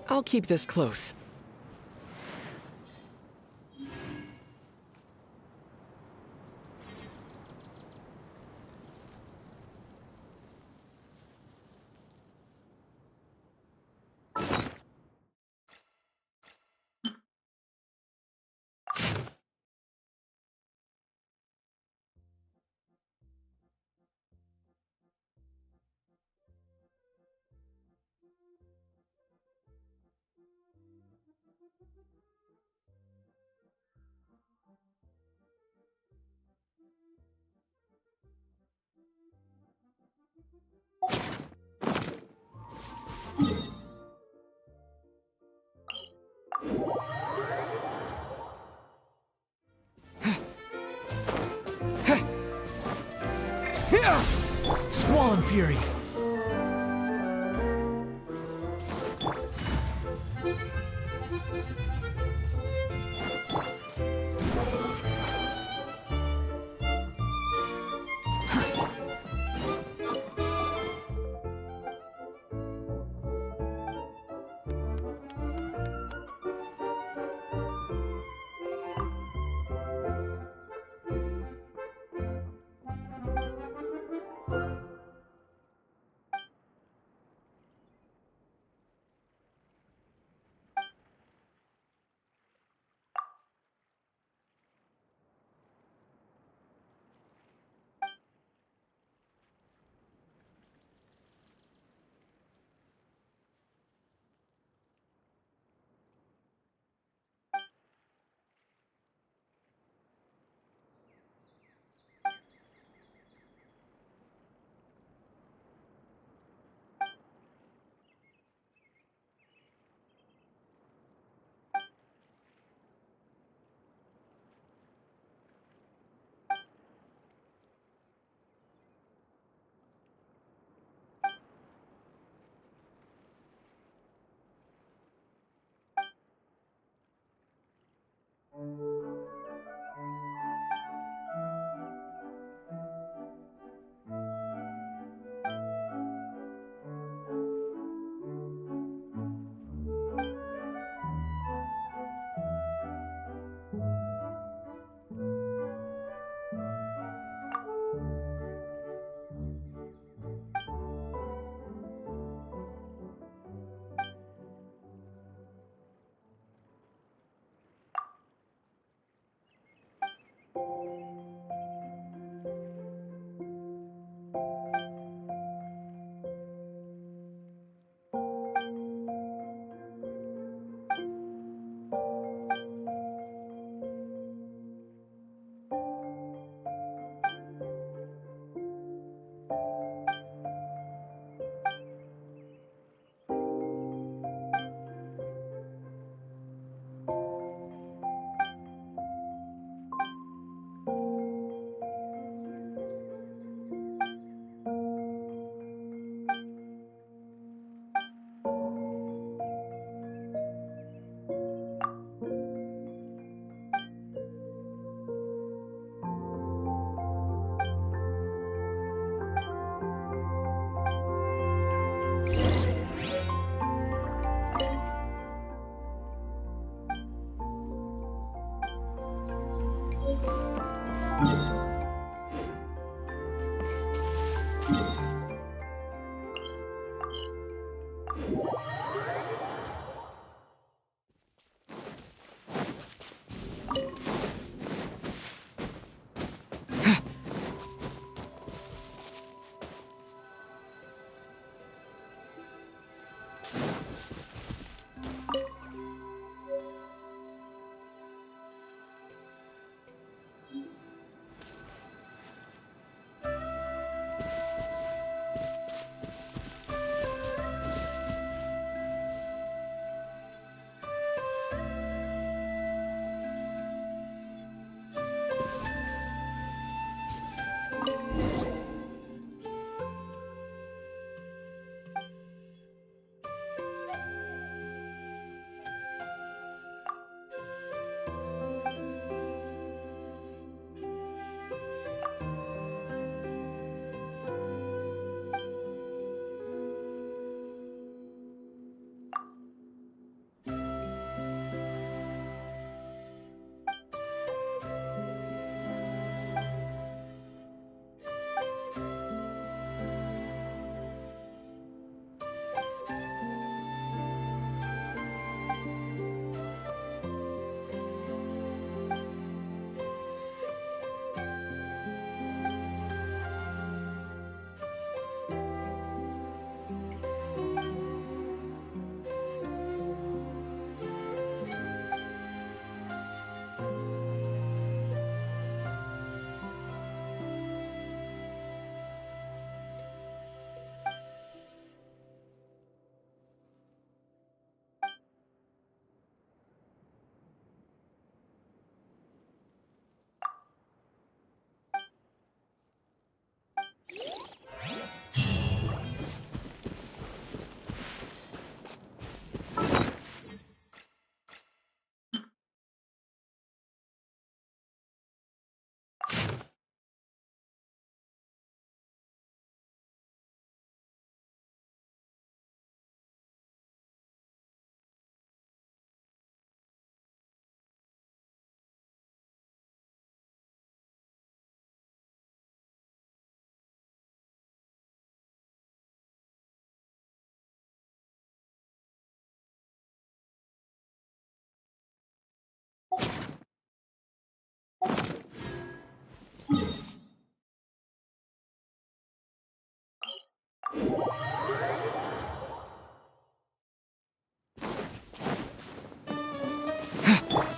Speaker 2: I'll keep this close.
Speaker 9: Squall Fury!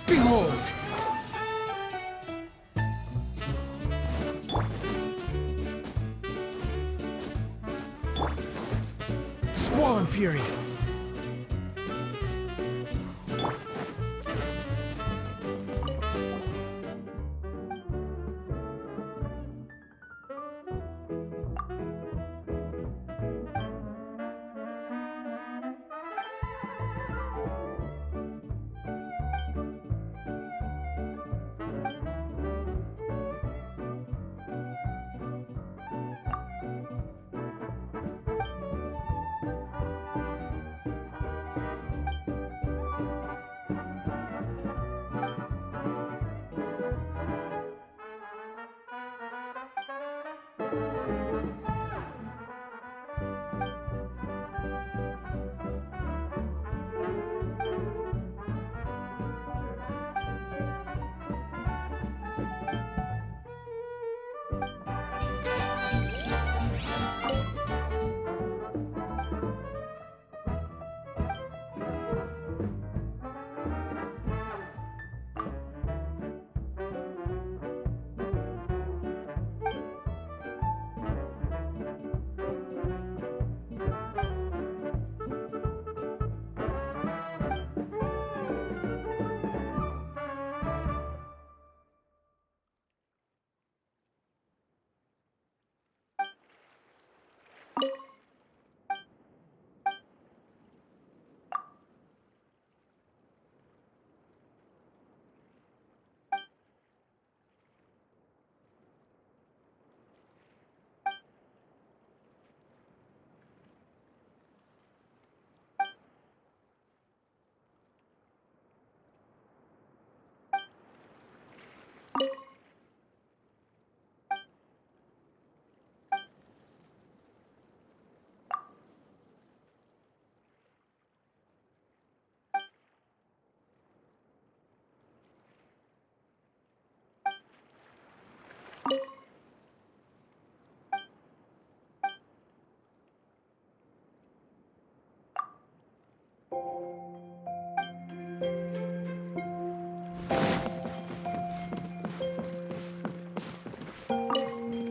Speaker 5: Behold! Squall Fury!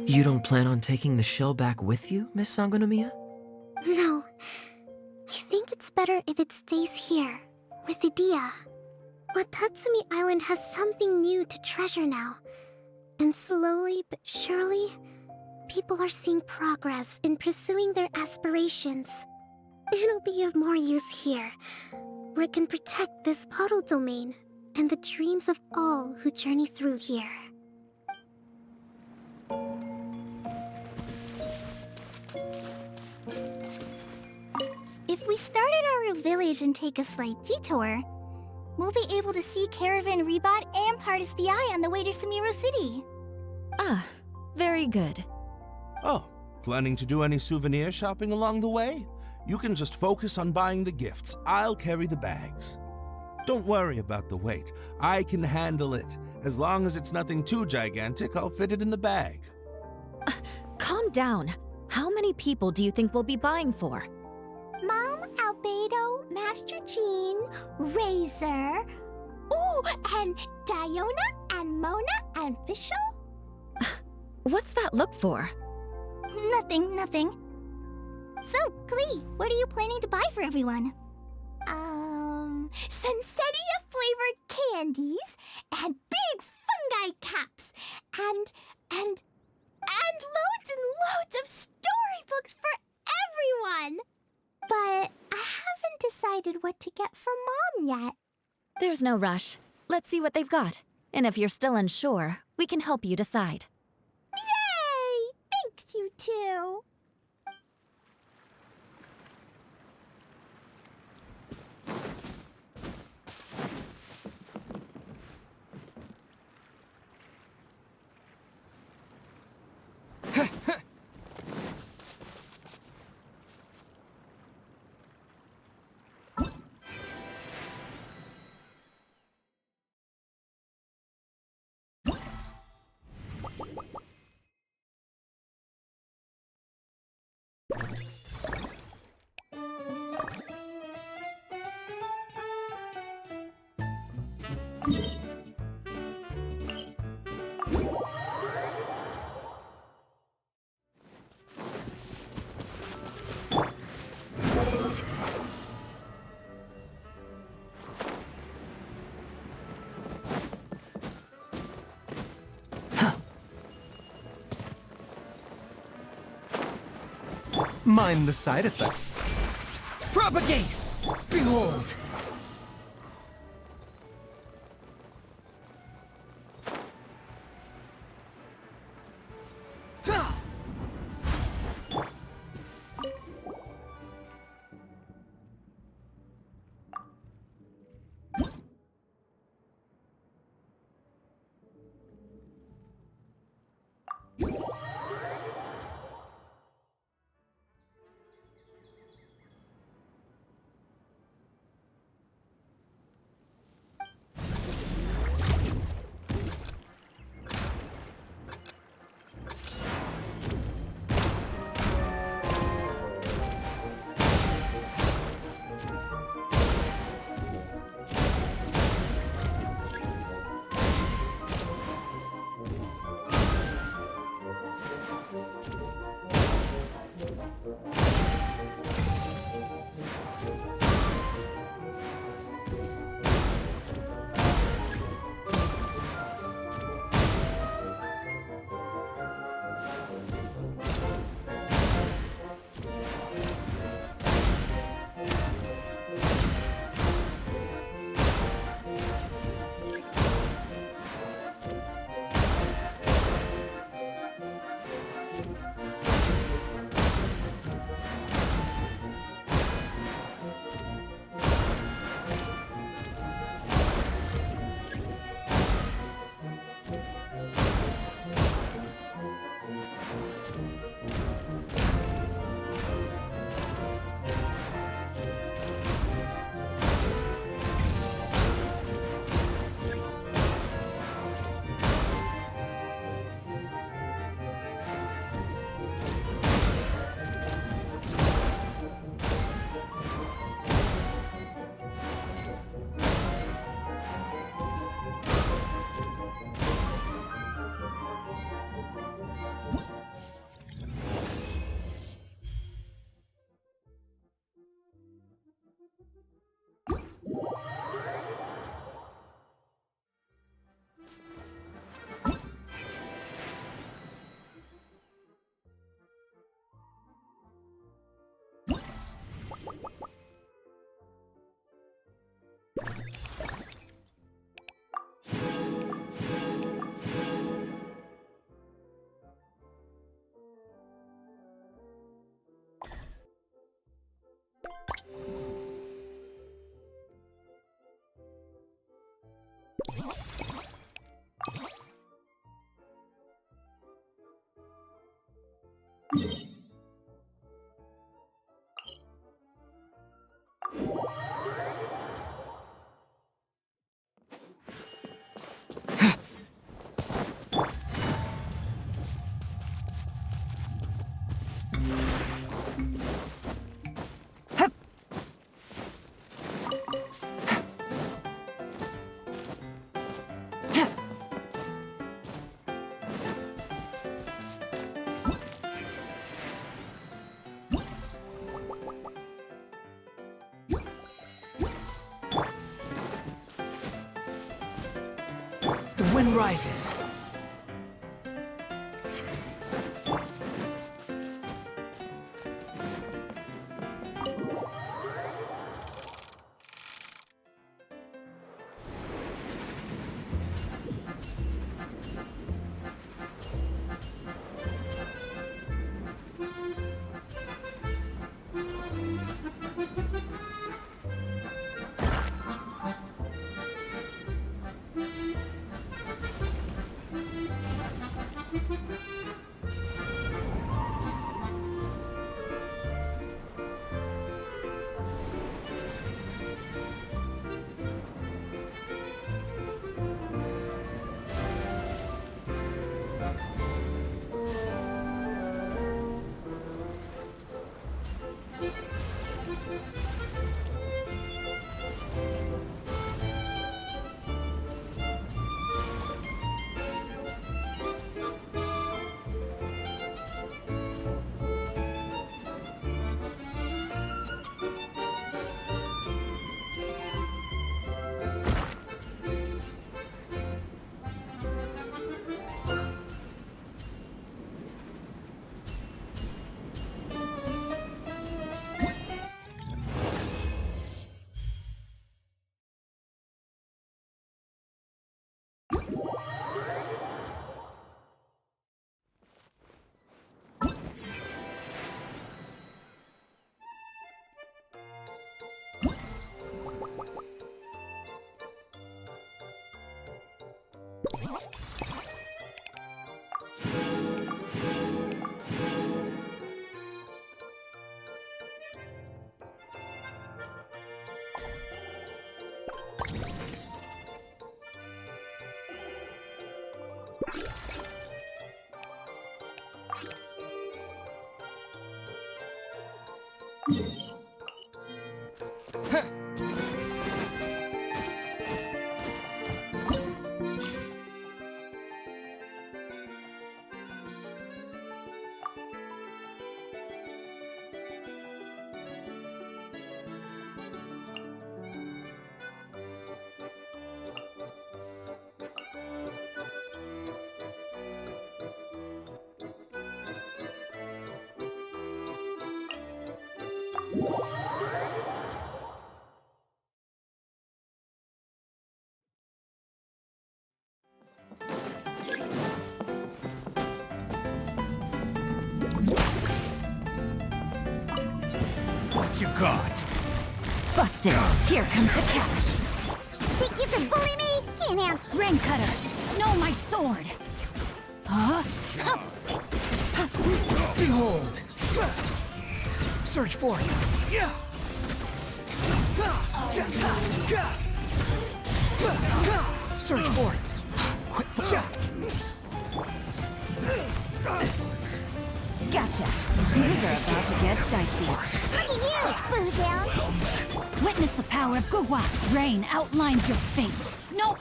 Speaker 9: You don't plan on taking the shell back with you, Miss Sangonomiya?
Speaker 8: No. I think it's better if it stays here, with Idia. Watatsumi Island has something new to treasure now. And slowly but surely, people are seeing progress in pursuing their aspirations. It'll be of more use here, where it can protect this puddle domain and the dreams of all who journey through here.
Speaker 3: If we start at Aru Village and take a slight detour, we'll be able to see Caravan Rebot and Pardis the Eye on the way to Samiro City.
Speaker 7: Ah, very good.
Speaker 6: Oh, planning to do any souvenir shopping along the way? You can just focus on buying the gifts. I'll carry the bags. Don't worry about the weight. I can handle it. As long as it's nothing too gigantic, I'll fit it in the bag.
Speaker 7: Calm down. How many people do you think we'll be buying for?
Speaker 3: Mom, Albedo, Master Jean, Razor, ooh, and Diona, and Mona, and Fischl?
Speaker 7: What's that look for?
Speaker 3: Nothing. So, Klee, what are you planning to buy for everyone? Sunsettia-flavored candies, and big fungi caps, and loads and loads of storybooks for everyone! But I haven't decided what to get for Mom yet.
Speaker 7: There's no rush. Let's see what they've got. And if you're still unsure, we can help you decide.
Speaker 3: Yay! Thanks, you two!
Speaker 5: Mind the side effect.
Speaker 2: Propagate!
Speaker 5: Behold!
Speaker 2: The wind rises.
Speaker 5: What you got?
Speaker 11: Busted. Here comes the catch.
Speaker 8: Think you can bully me? Can't handle.
Speaker 11: Rain cutter. No, my sword. Huh?
Speaker 5: Behold! Search for it. Search for it. Quick fire.
Speaker 11: Gotcha. Things are about to get dicey.
Speaker 8: Look at you, Boo Down.
Speaker 11: Witness the power of Gugwa. Rain outlines your fate. Nope.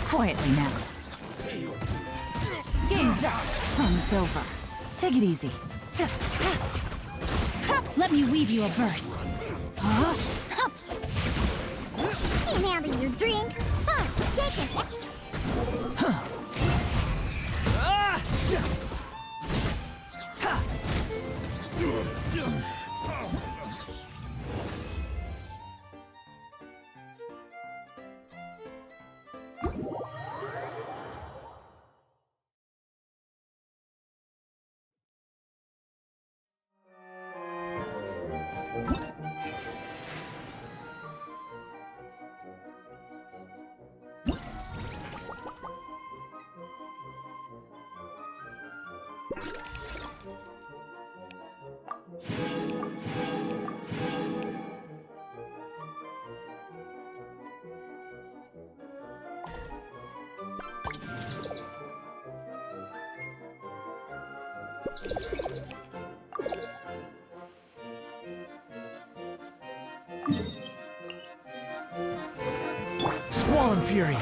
Speaker 11: Quietly now. Game's up. Fun's over. Take it easy. Let me weave you a verse.
Speaker 8: Can't handle your drink. Shake it.
Speaker 5: Squall and Fury.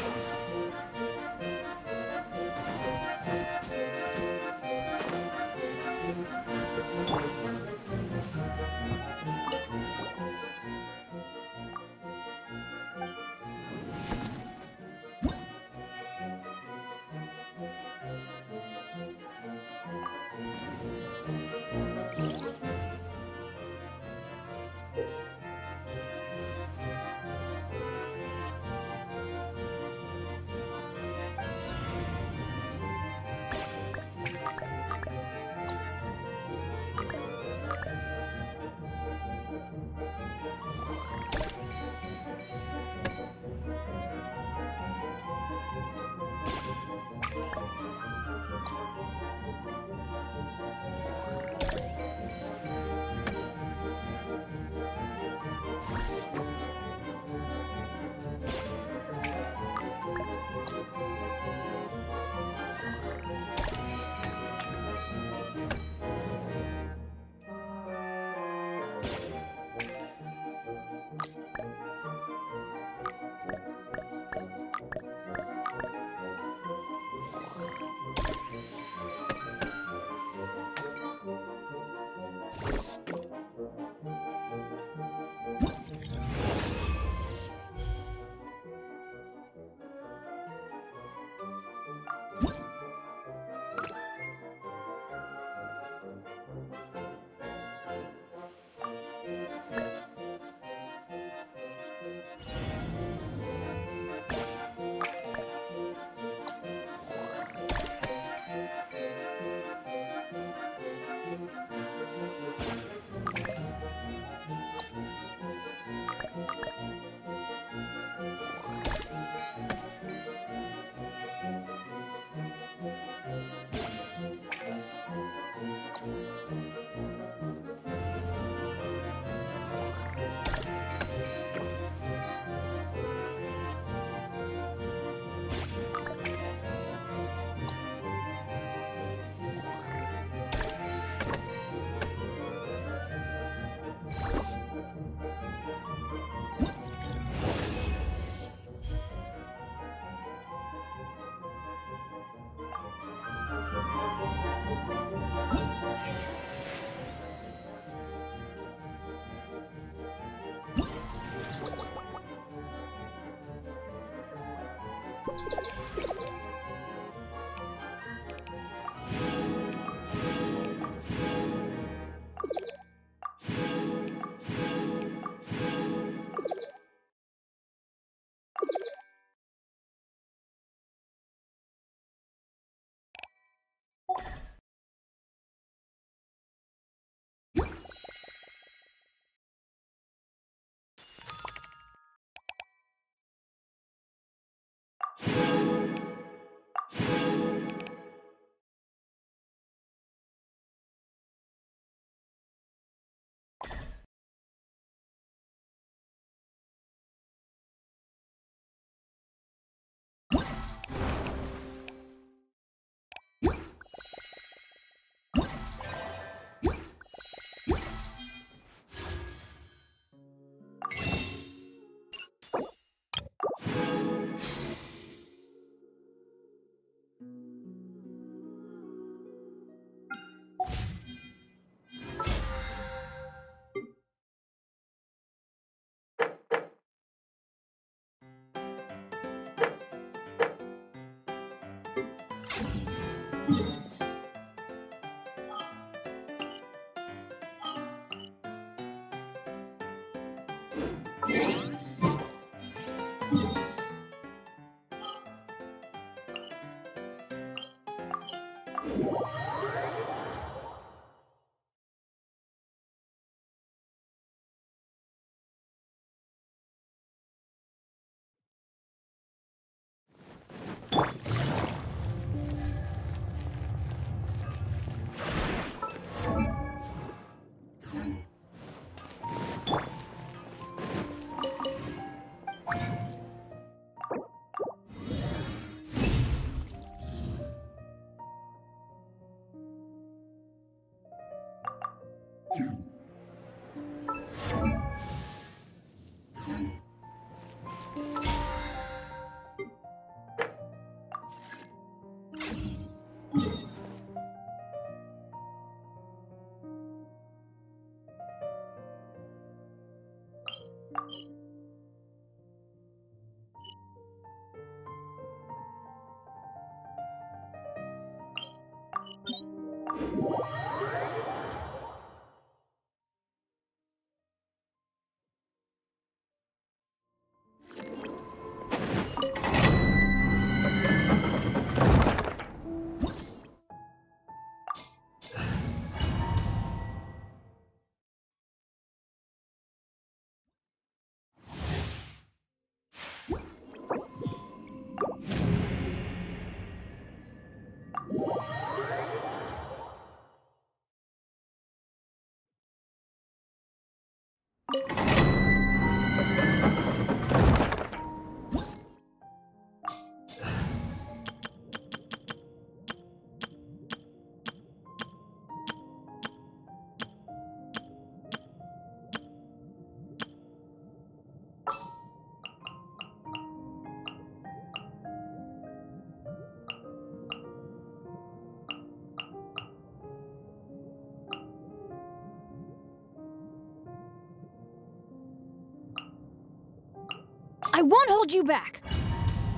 Speaker 11: I won't hold you back.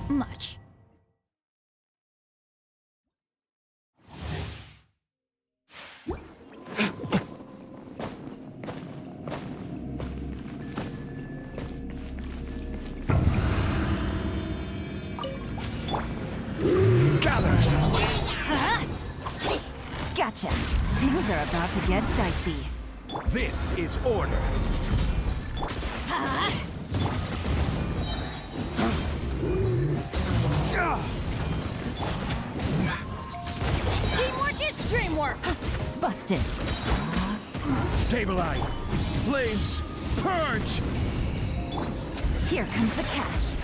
Speaker 11: Much. Gotcha. Things are about to get dicey.
Speaker 5: This is order.
Speaker 11: Teamwork is dreamwork. Busted.
Speaker 5: Stabilize. Flames, purge!
Speaker 11: Here comes the catch.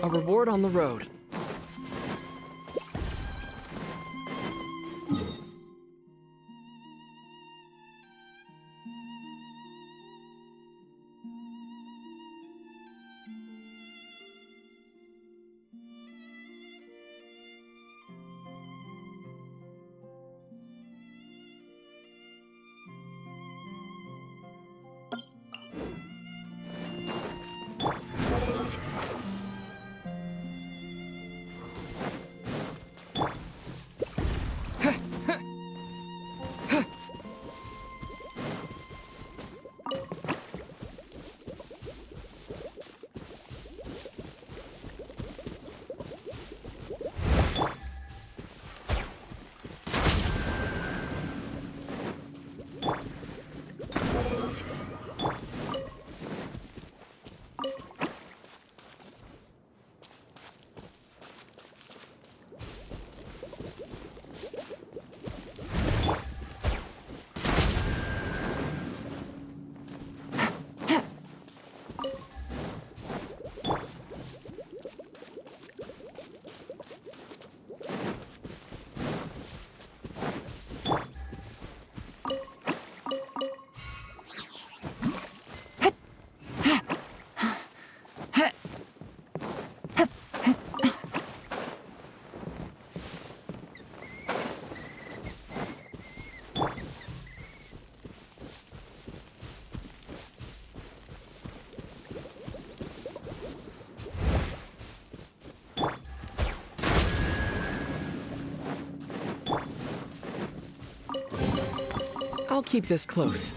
Speaker 2: A reward on the road. I'll keep this close.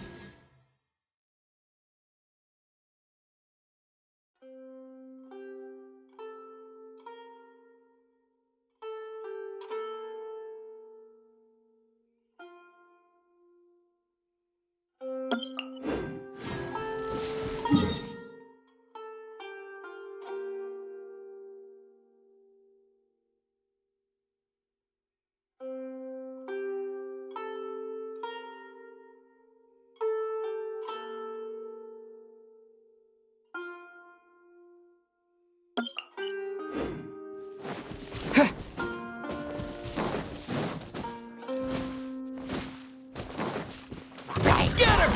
Speaker 2: Scatter!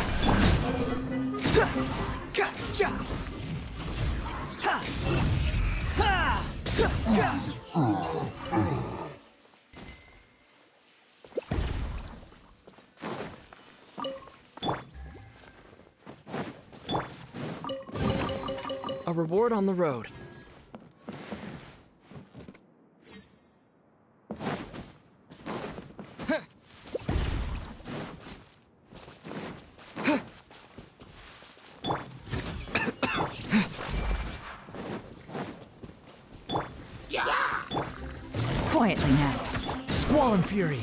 Speaker 2: Gotcha! Ha! Ha! A reward on the road.
Speaker 11: Quietly now.
Speaker 2: Squall and Fury.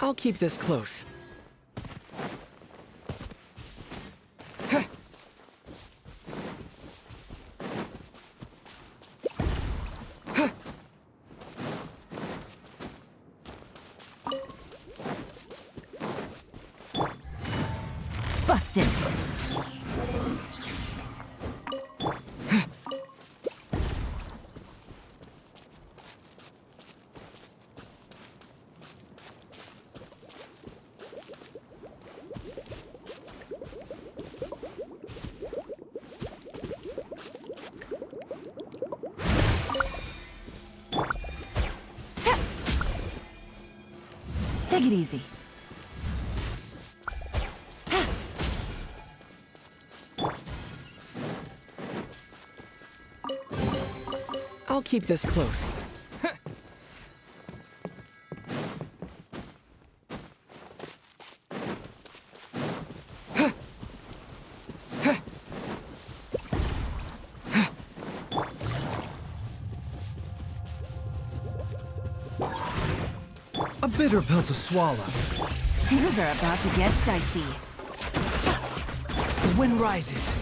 Speaker 2: I'll keep this close.
Speaker 11: Busted. Take it easy.
Speaker 2: I'll keep this close.
Speaker 9: A bitter pill to swallow.
Speaker 11: Things are about to get dicey.
Speaker 2: The wind rises.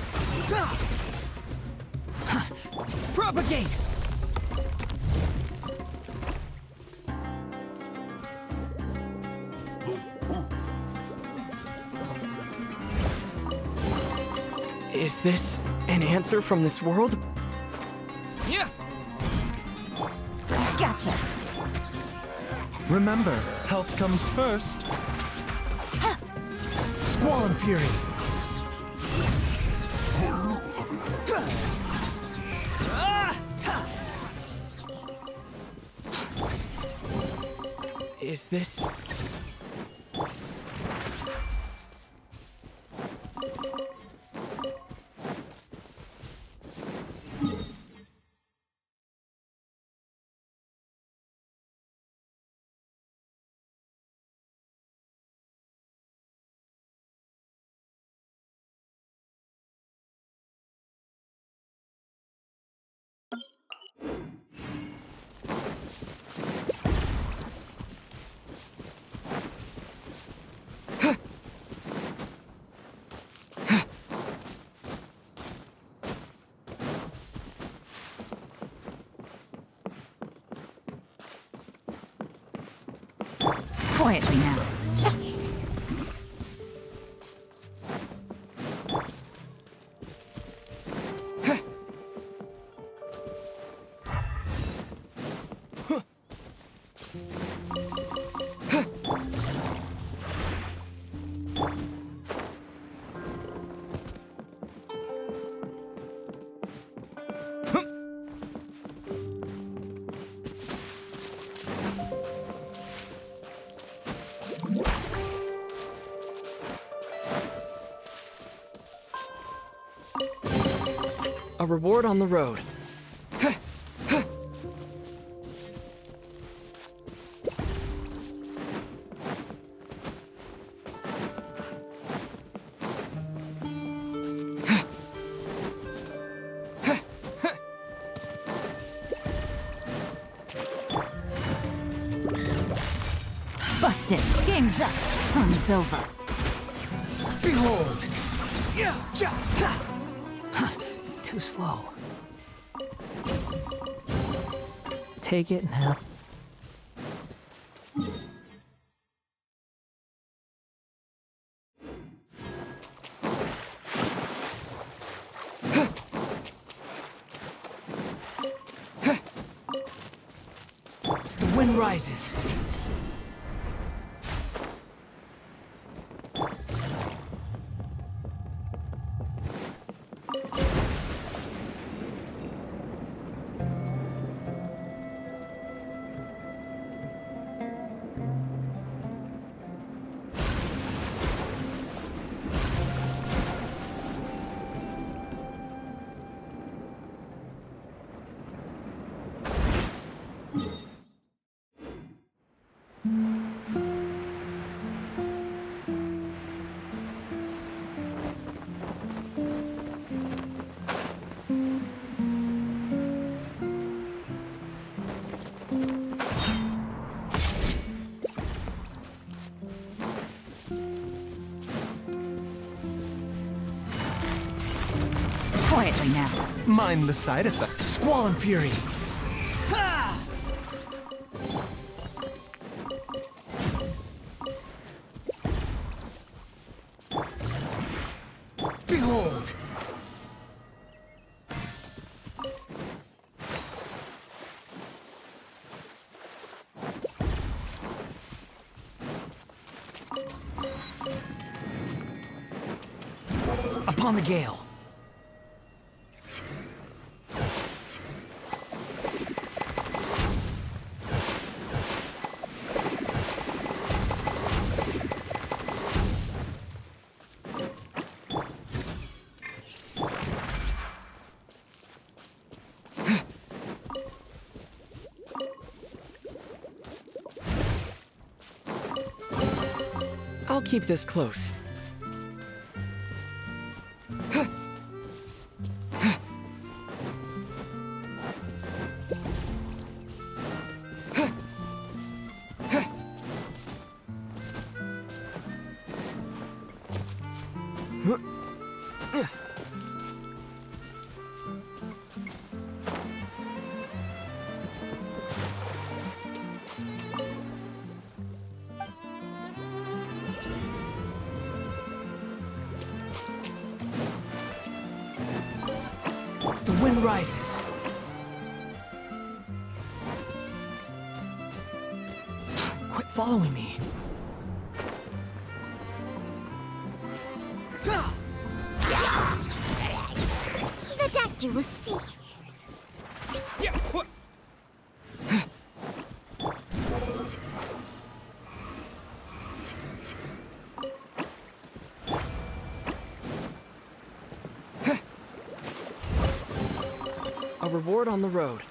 Speaker 2: Propagate! Is this an answer from this world? Yeah!
Speaker 11: Gotcha.
Speaker 5: Remember, health comes first.
Speaker 2: Squall and Fury! Is this...
Speaker 11: Quietly now.
Speaker 2: A reward on the road.
Speaker 11: Busted. Game's up. Fun's over.
Speaker 2: Behold!
Speaker 9: Too slow.
Speaker 2: Take it now.
Speaker 9: The wind rises.
Speaker 11: Quietly now.
Speaker 5: Mind the side effects.
Speaker 2: Squall and Fury! Behold!
Speaker 9: Upon the gale.
Speaker 2: I'll keep this close.
Speaker 9: The wind rises. Quit following me.
Speaker 3: The doctor will see.
Speaker 2: A reward on the road.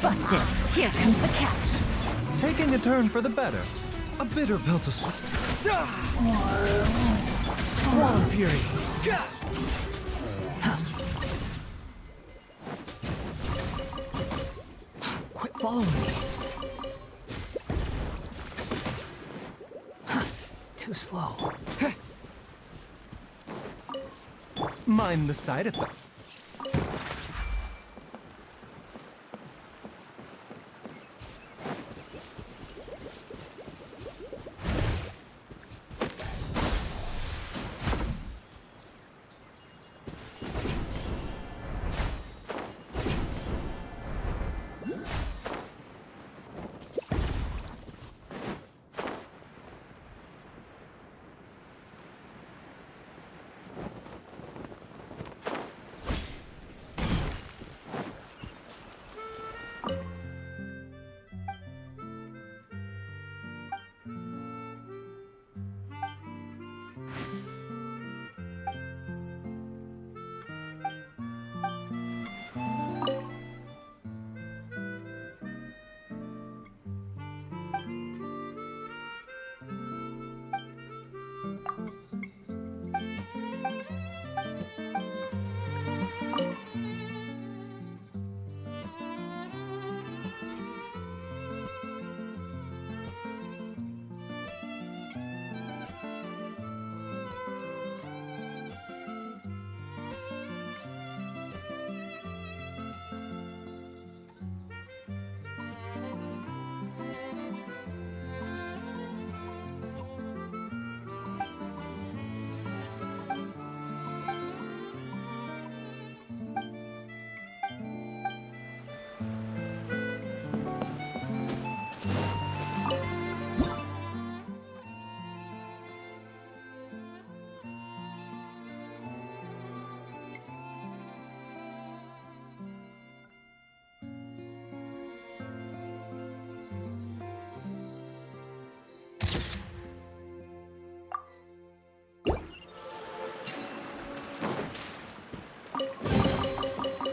Speaker 11: Busted. Here comes the catch.
Speaker 5: Taking a turn for the better.
Speaker 6: A bitter pill to swallow.
Speaker 2: Squall Fury.
Speaker 9: Quit following me. Too slow.
Speaker 5: Mind the side effect.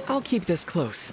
Speaker 2: I'll keep this close.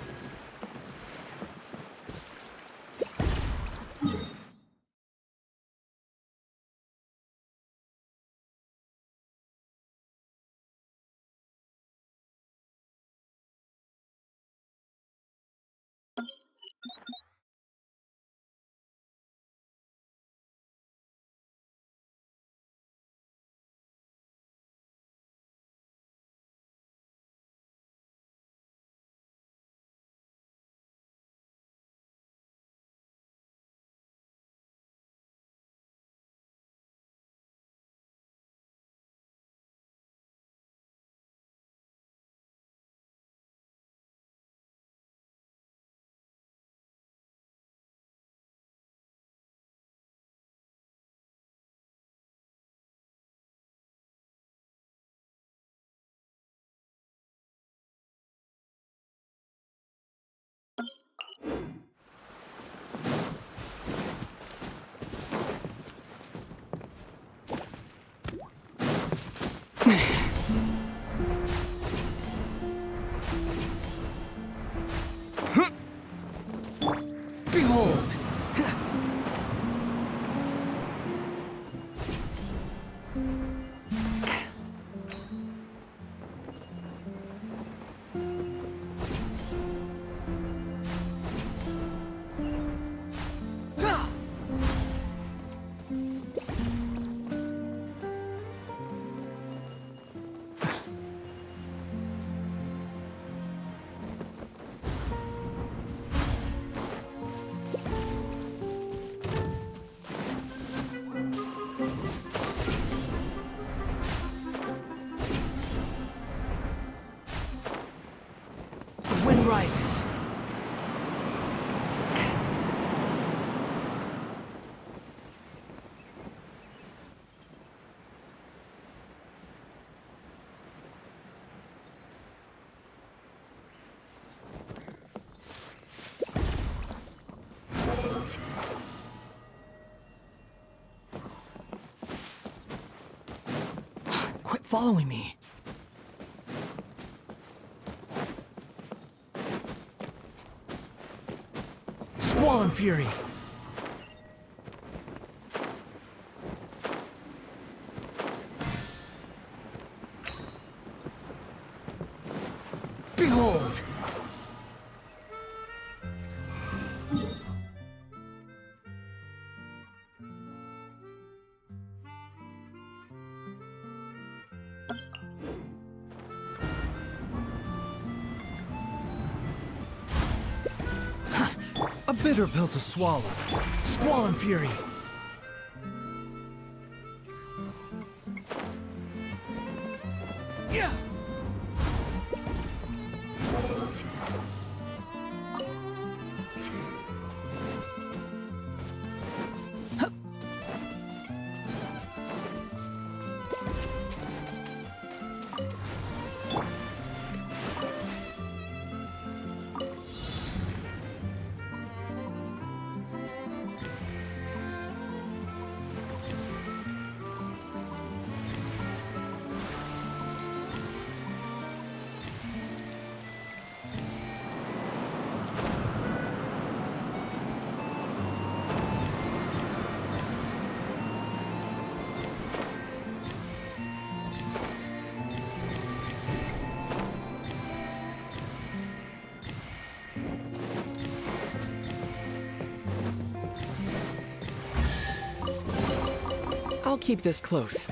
Speaker 2: Behold! The wind rises. Quit following me. Squall Fury! Behold!
Speaker 5: A bitter pill to swallow.
Speaker 2: Squall Fury! Yeah! I'll keep this close.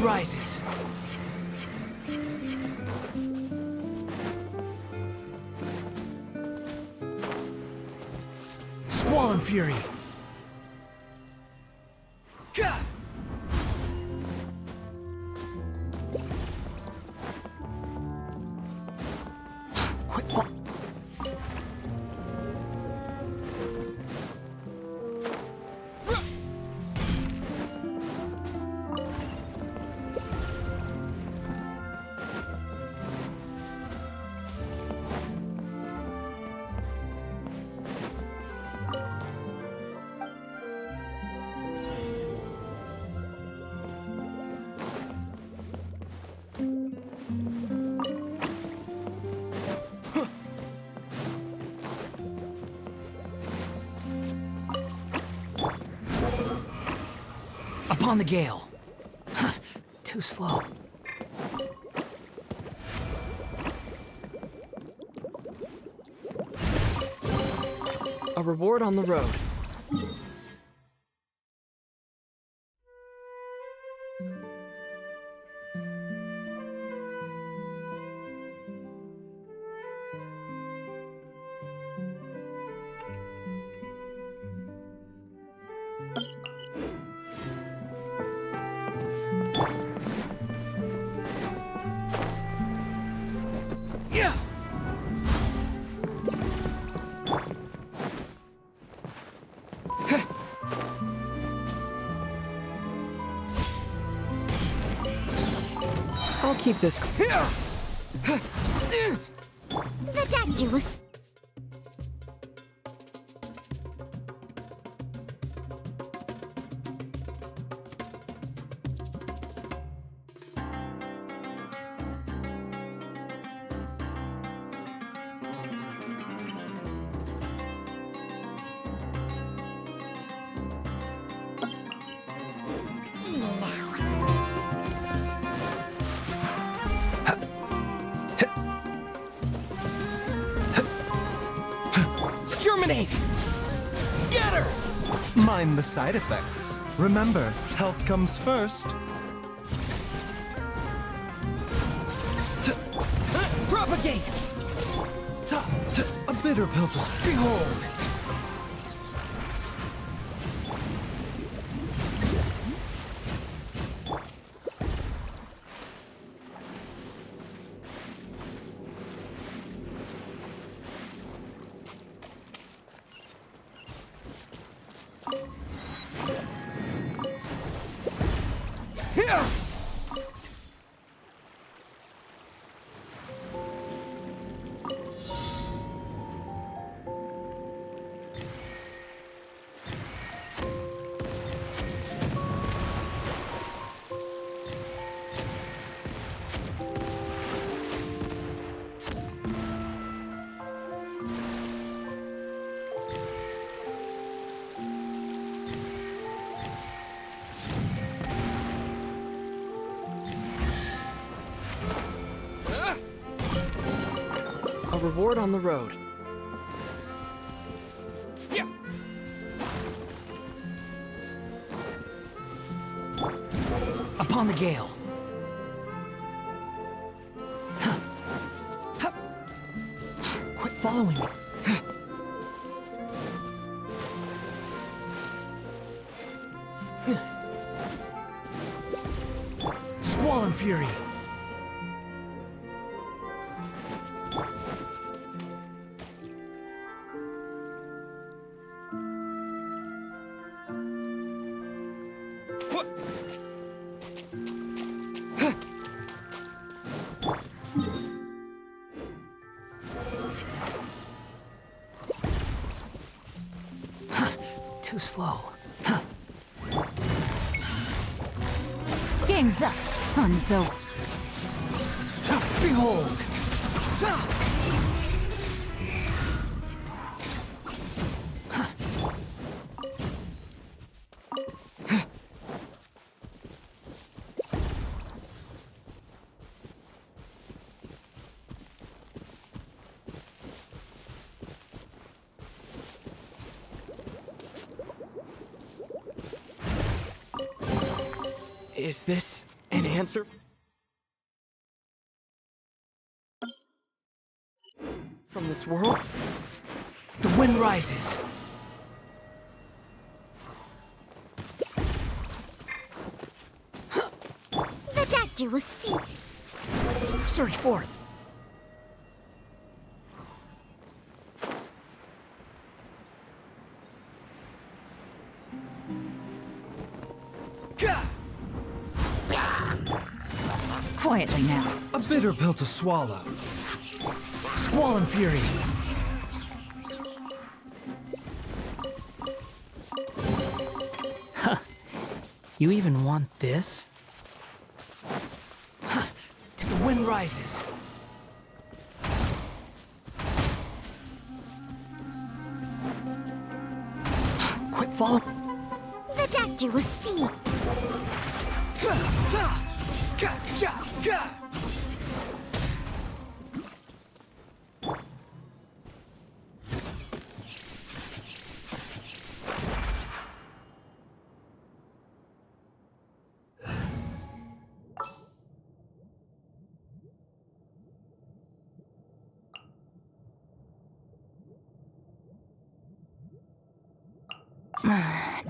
Speaker 2: rises. Squall Fury. Gah! Quick fall. Upon the gale. Too slow. A reward on the road. Yeah. I'll keep this.
Speaker 3: The duck juice.
Speaker 2: Germinate! Scatter!
Speaker 5: Mind the side effects. Remember, health comes first.
Speaker 2: Propagate!
Speaker 5: A bitter pill to
Speaker 2: Behold! Here! A reward on the road. Yeah. Upon the gale. Quit following me. Squall Fury. Too slow.
Speaker 11: Game's up. Fun's over.
Speaker 2: Behold! Is this an answer from this world?
Speaker 9: The wind rises.
Speaker 8: The doctor will see.
Speaker 9: Search forth.
Speaker 11: Quietly now.
Speaker 5: A bitter pill to swallow.
Speaker 9: Squall and fury.
Speaker 2: You even want this?
Speaker 9: To the wind rises. Quick, follow.
Speaker 8: The doctor will see.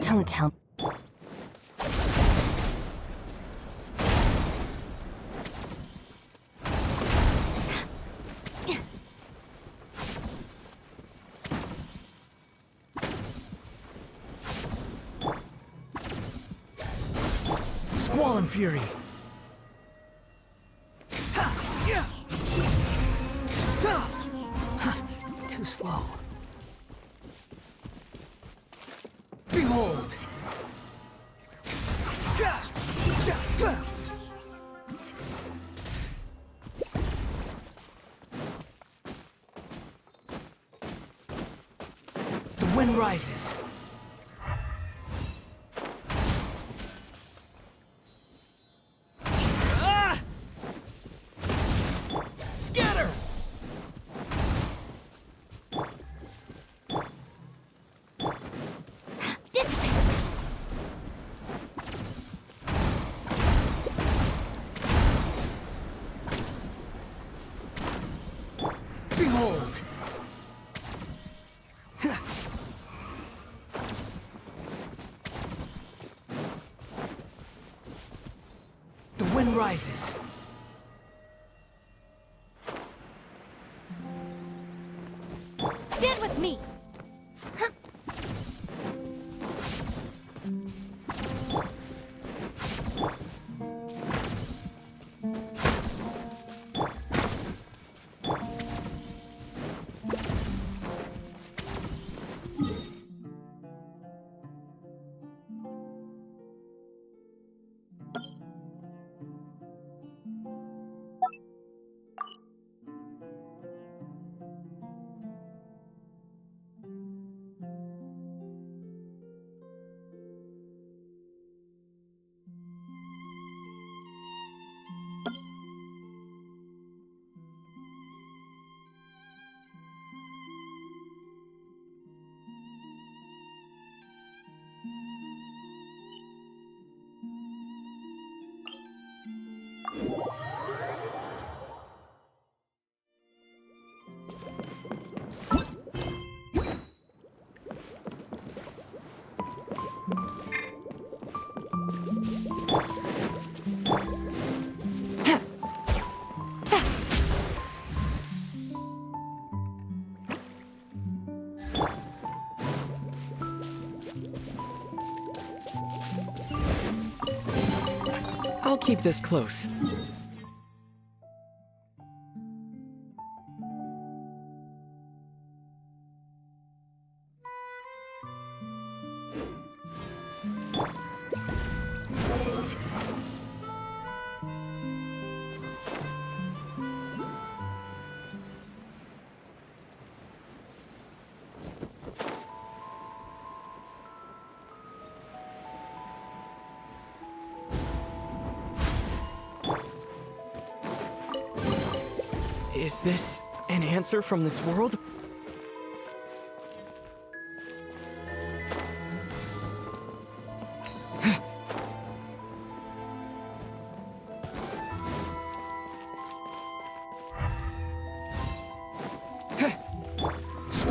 Speaker 11: Don't tell.
Speaker 9: Squall and fury. Too slow. Behold! The wind rises. Scatter! Behold! The wind rises.
Speaker 1: Stand with me!
Speaker 2: I'll keep this close. Is this an answer from this world?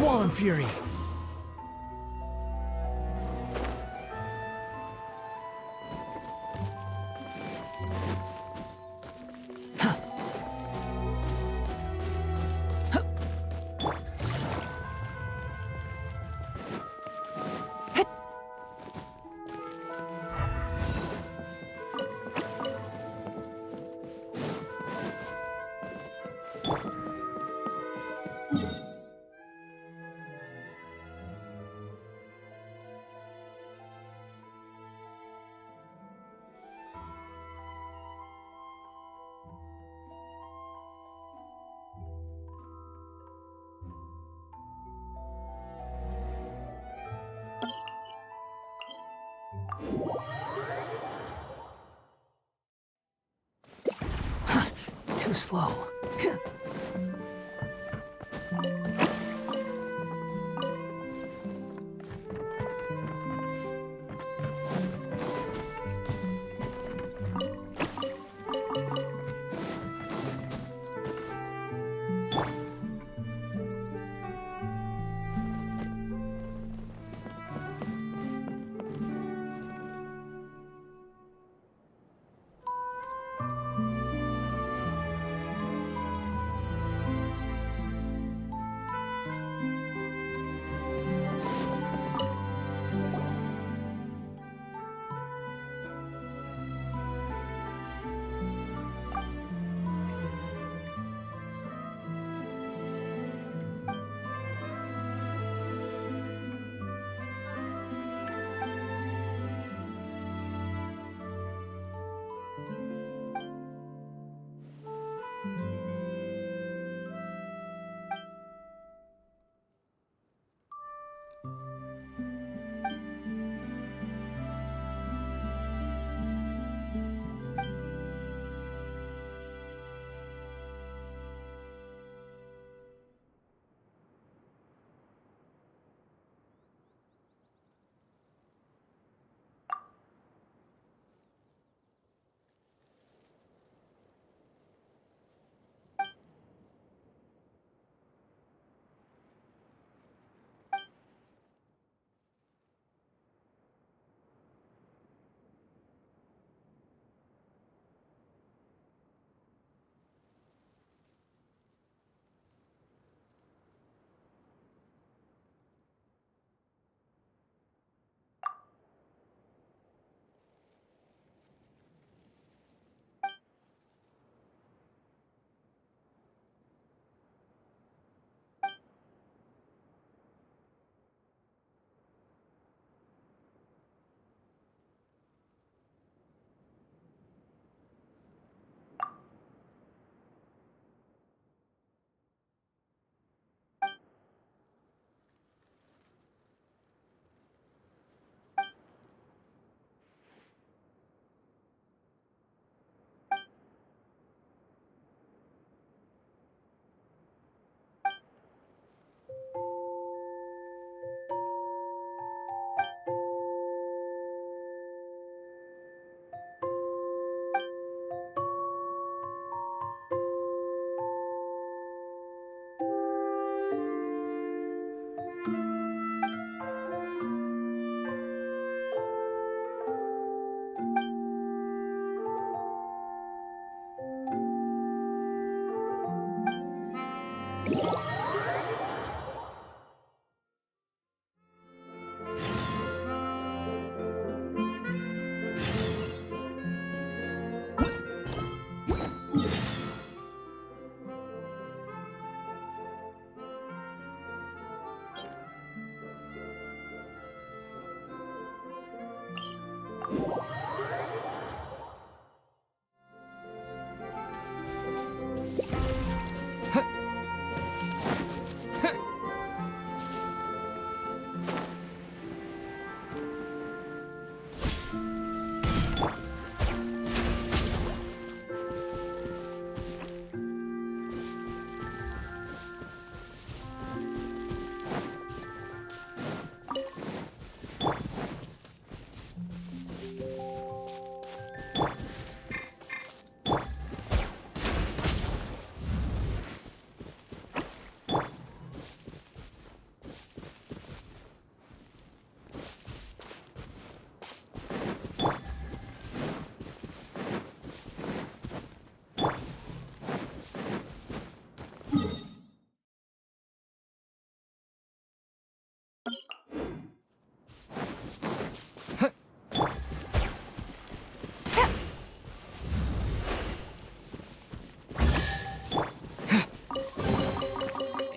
Speaker 2: Squall and Fury!
Speaker 9: Too slow.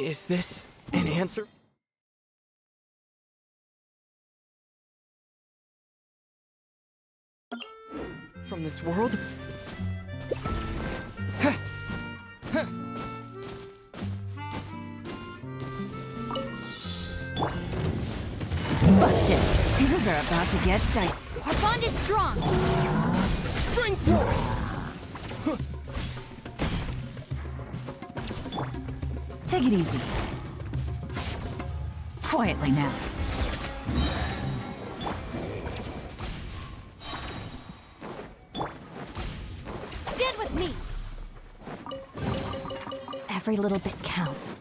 Speaker 2: Is this an answer? From this world?
Speaker 11: Busted. Things are about to get tight. Our bond is strong.
Speaker 2: Spring forth!
Speaker 11: Take it easy. Quietly now. Stand with me. Every little bit counts.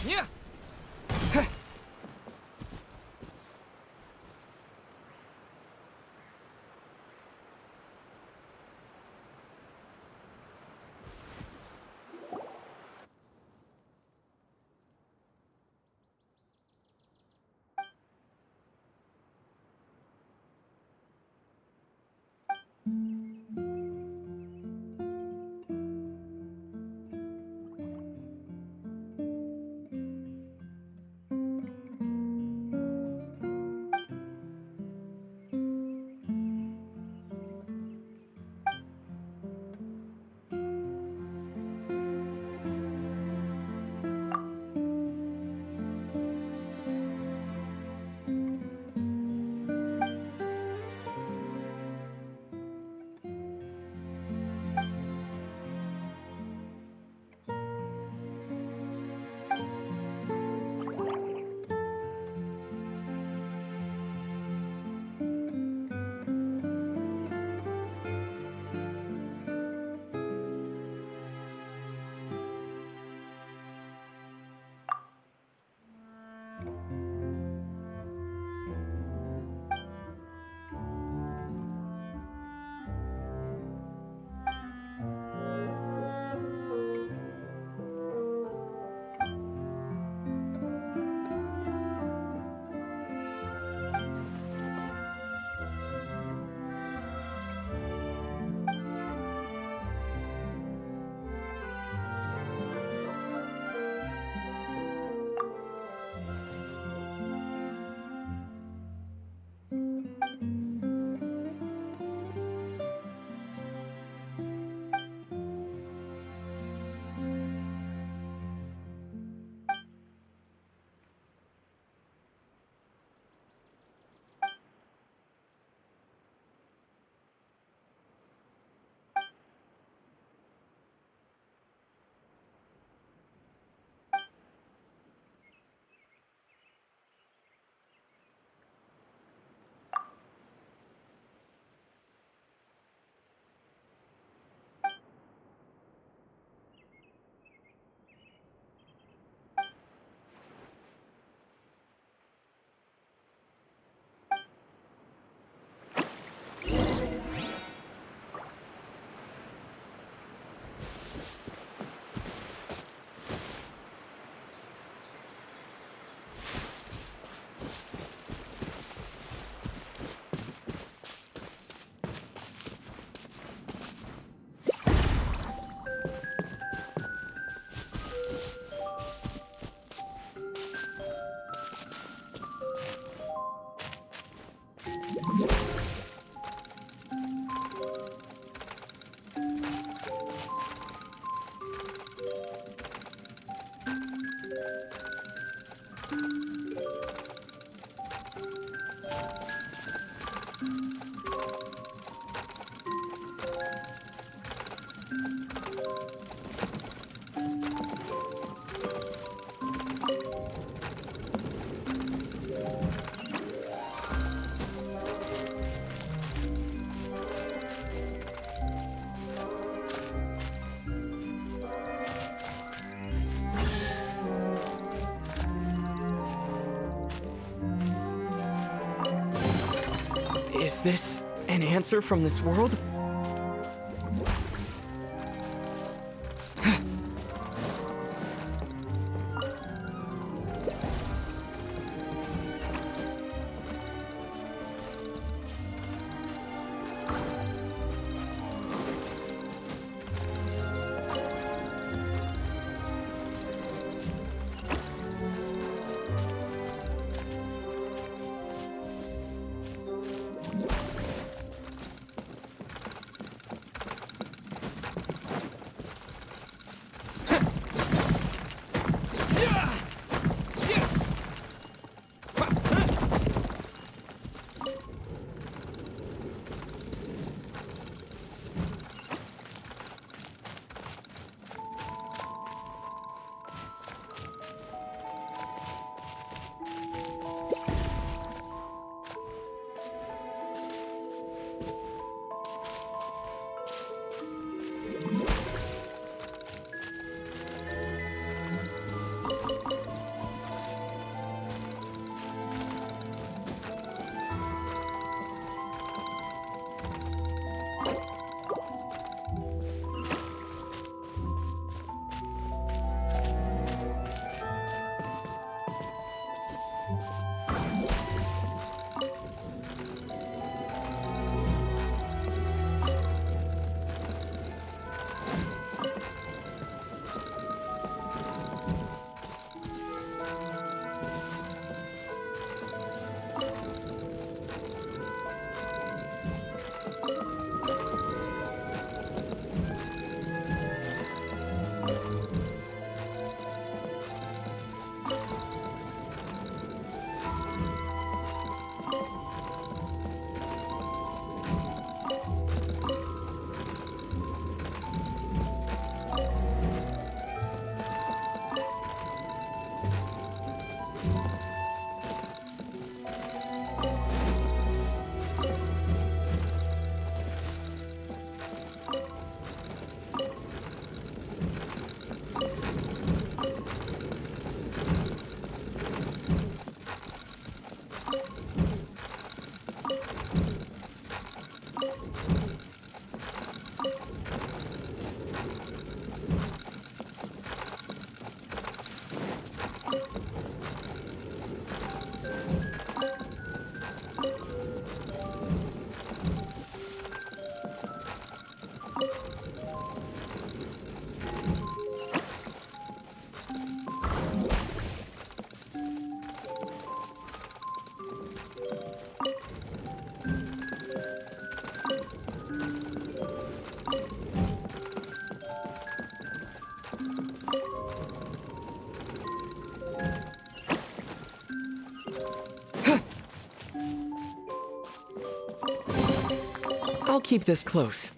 Speaker 2: Yeah! Is this an answer from this world? I'll keep this close.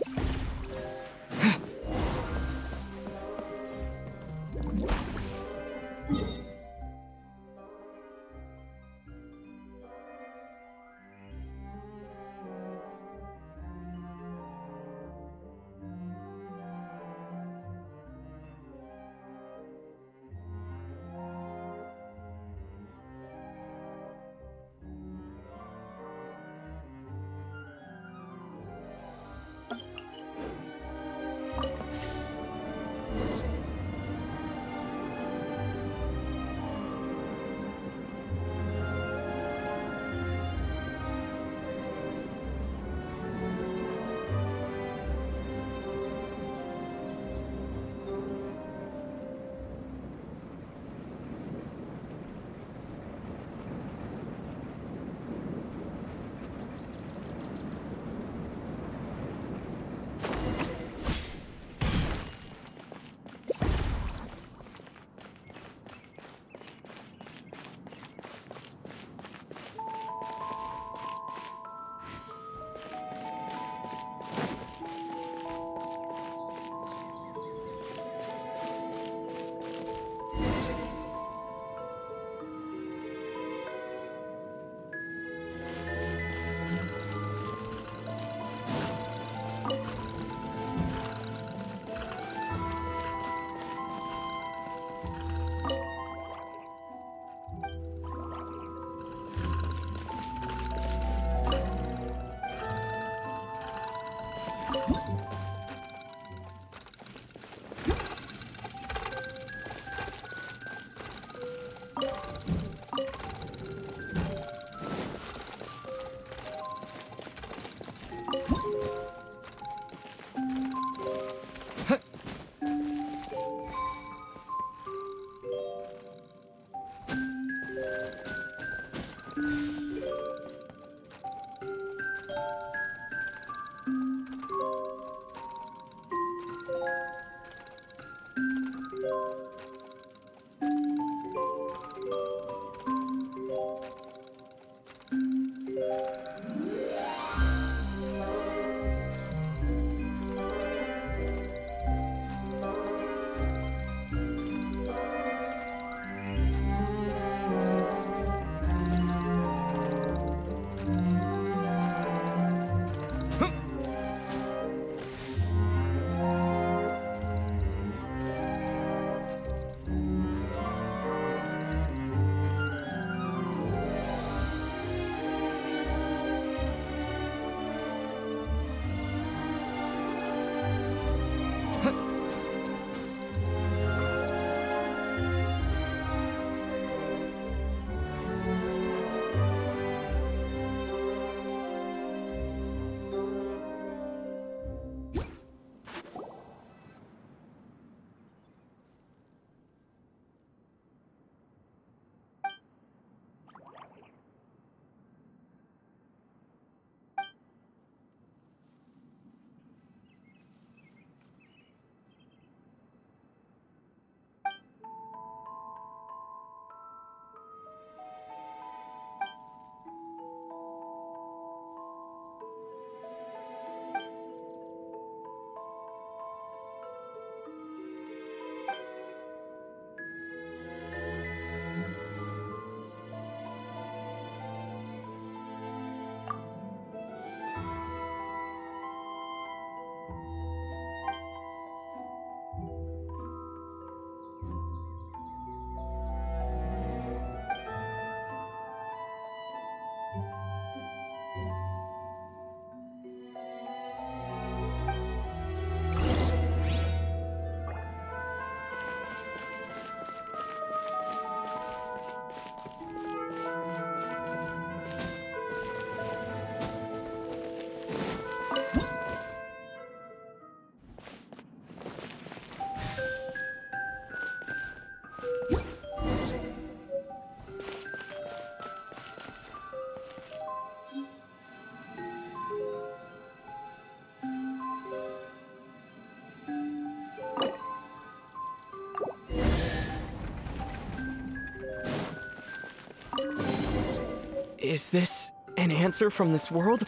Speaker 2: Is this an answer from this world?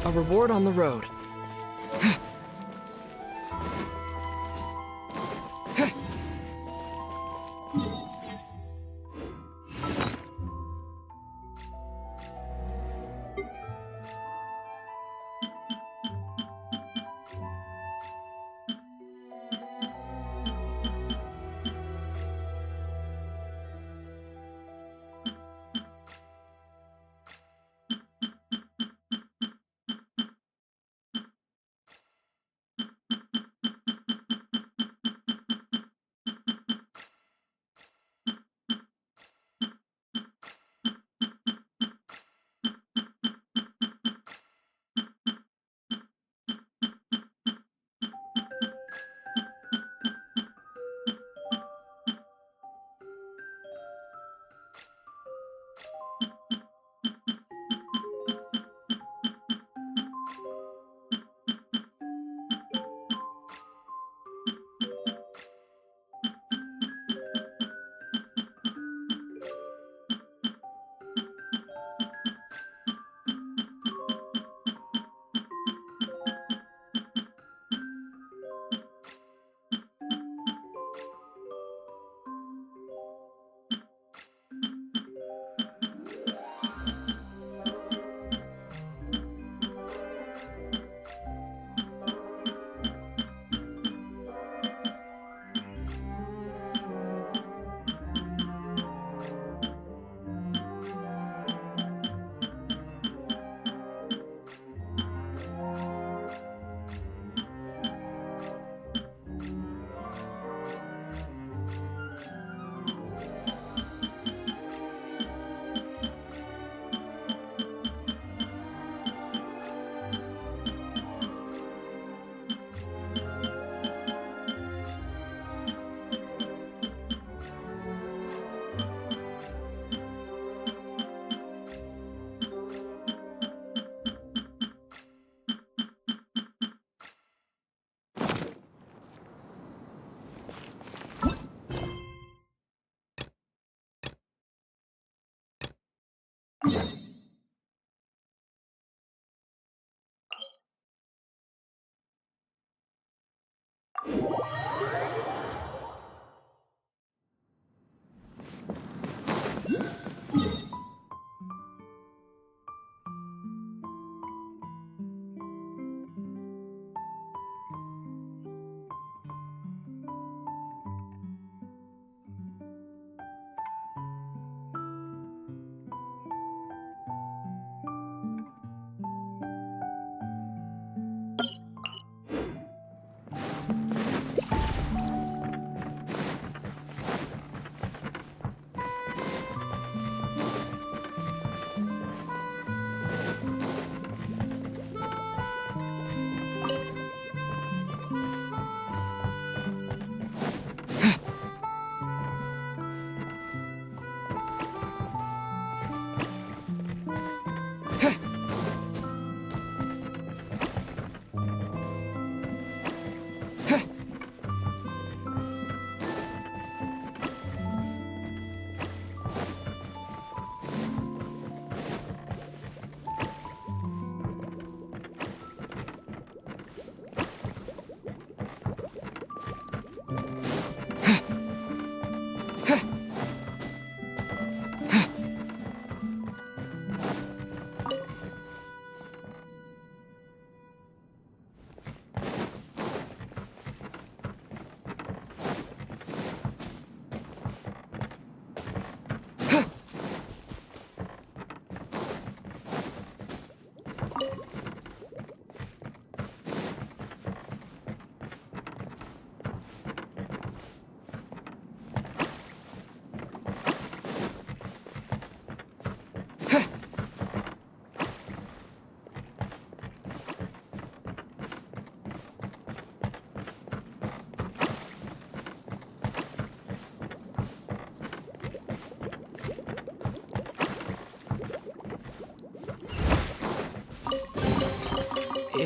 Speaker 2: A reward on the road.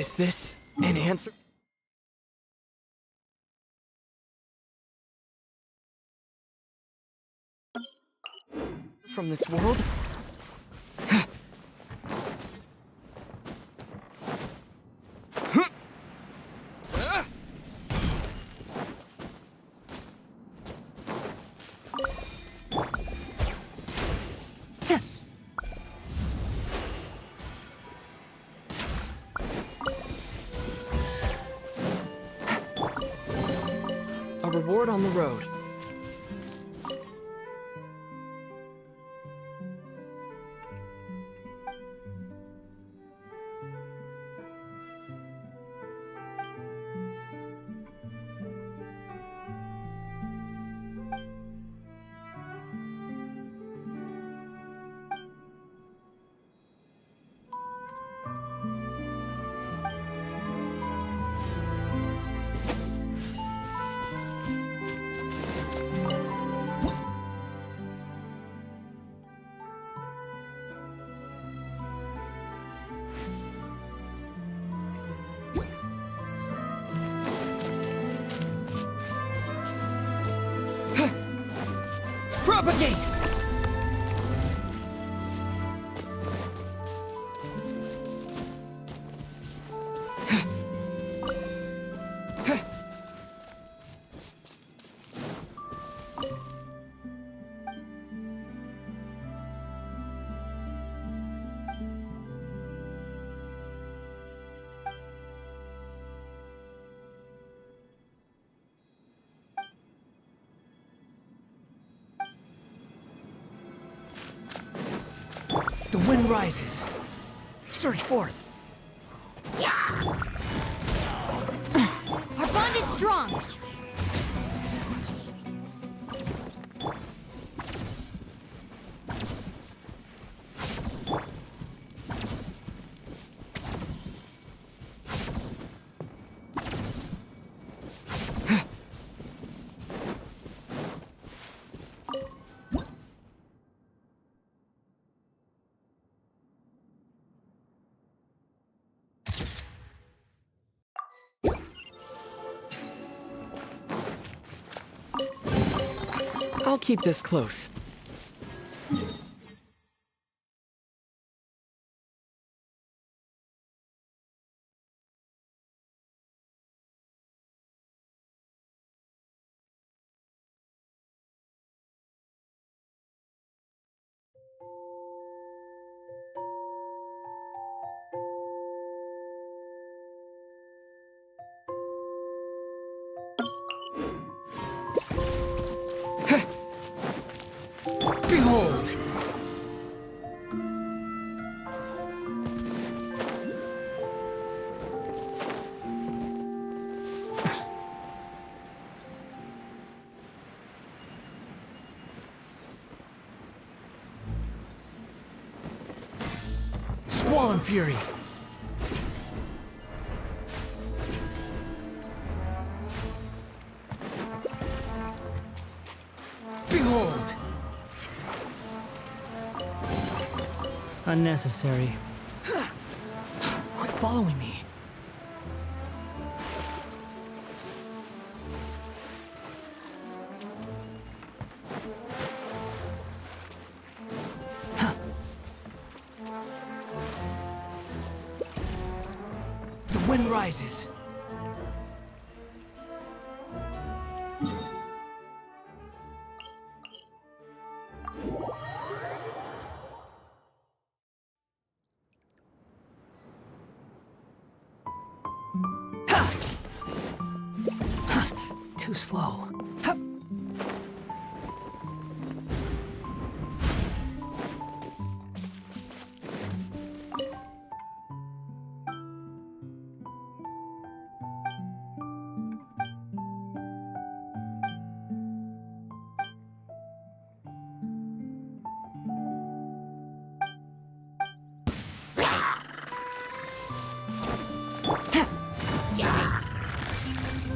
Speaker 2: Is this an answer? From this world? A reward on the road. Propagate!
Speaker 9: The wind rises. Surge forth.
Speaker 11: Our bond is strong.
Speaker 2: I'll keep this close.
Speaker 9: Behold! Squall and Fury! Behold!
Speaker 12: Unnecessary.
Speaker 9: Quit following me. The wind rises. Too slow.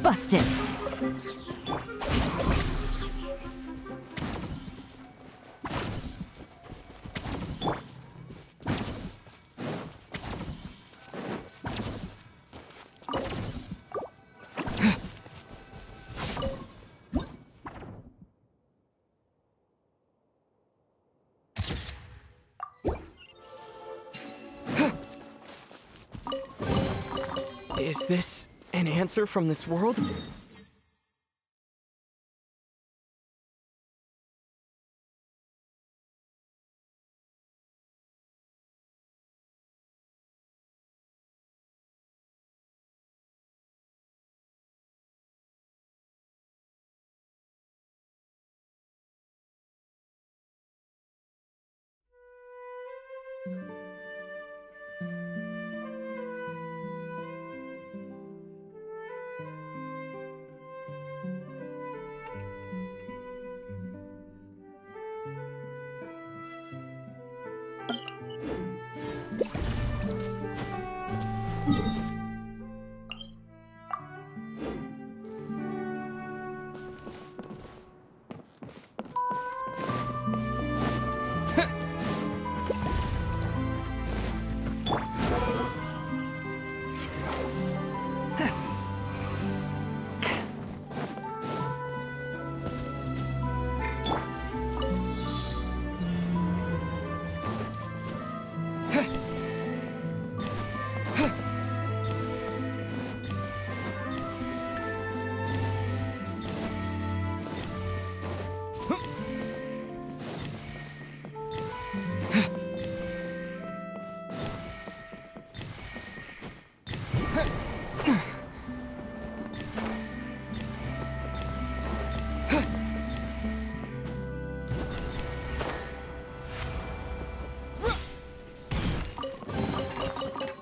Speaker 7: Busted.
Speaker 2: Is this an answer from this world?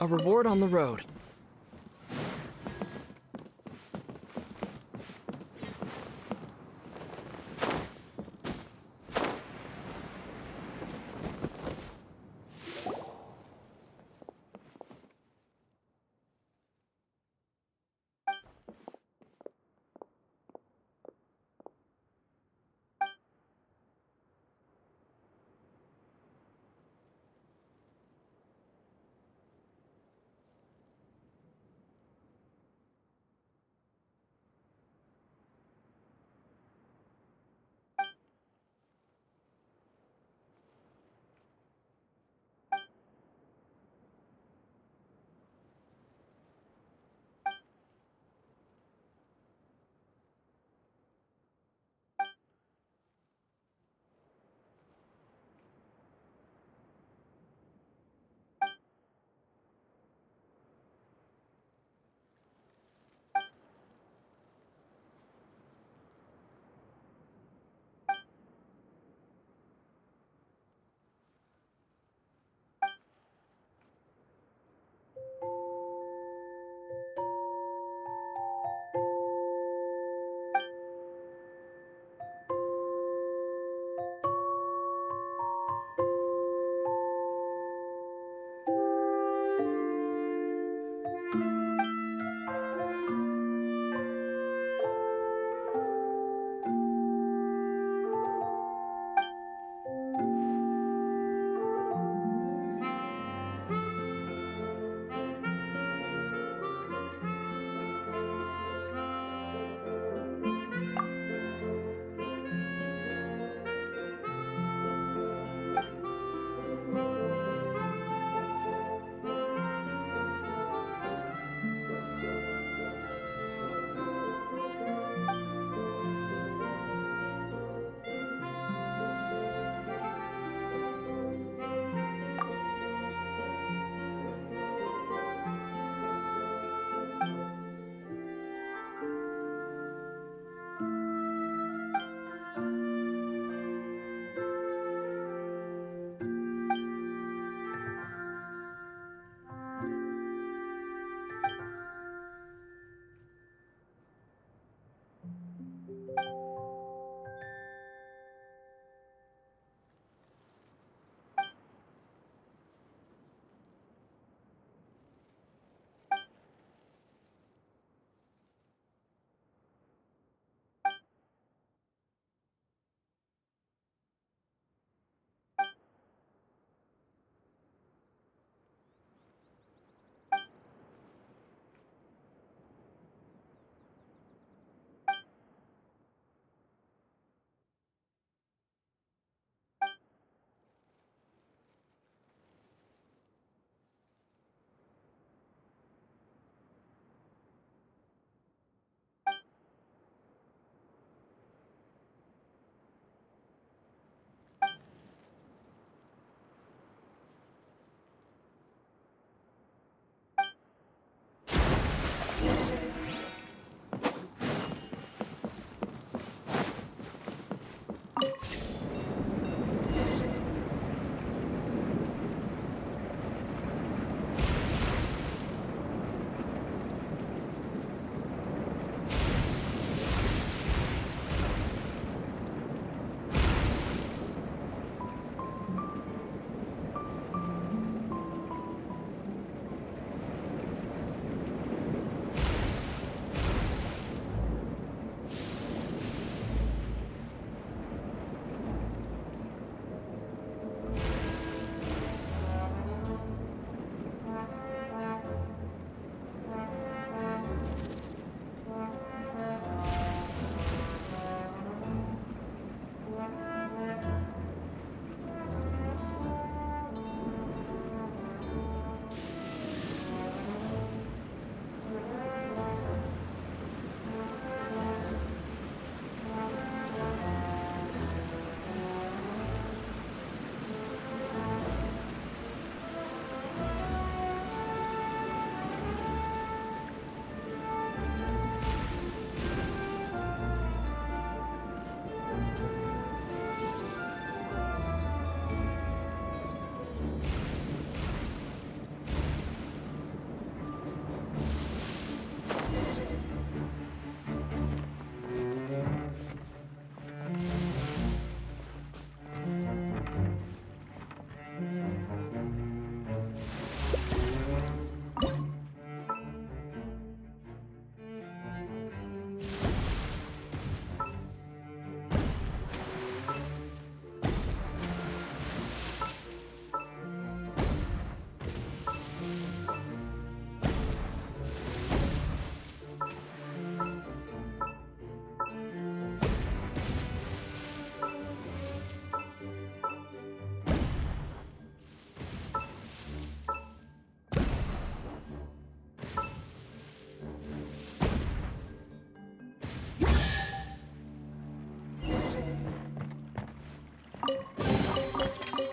Speaker 2: A reward on the road.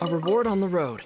Speaker 2: A reward on the road.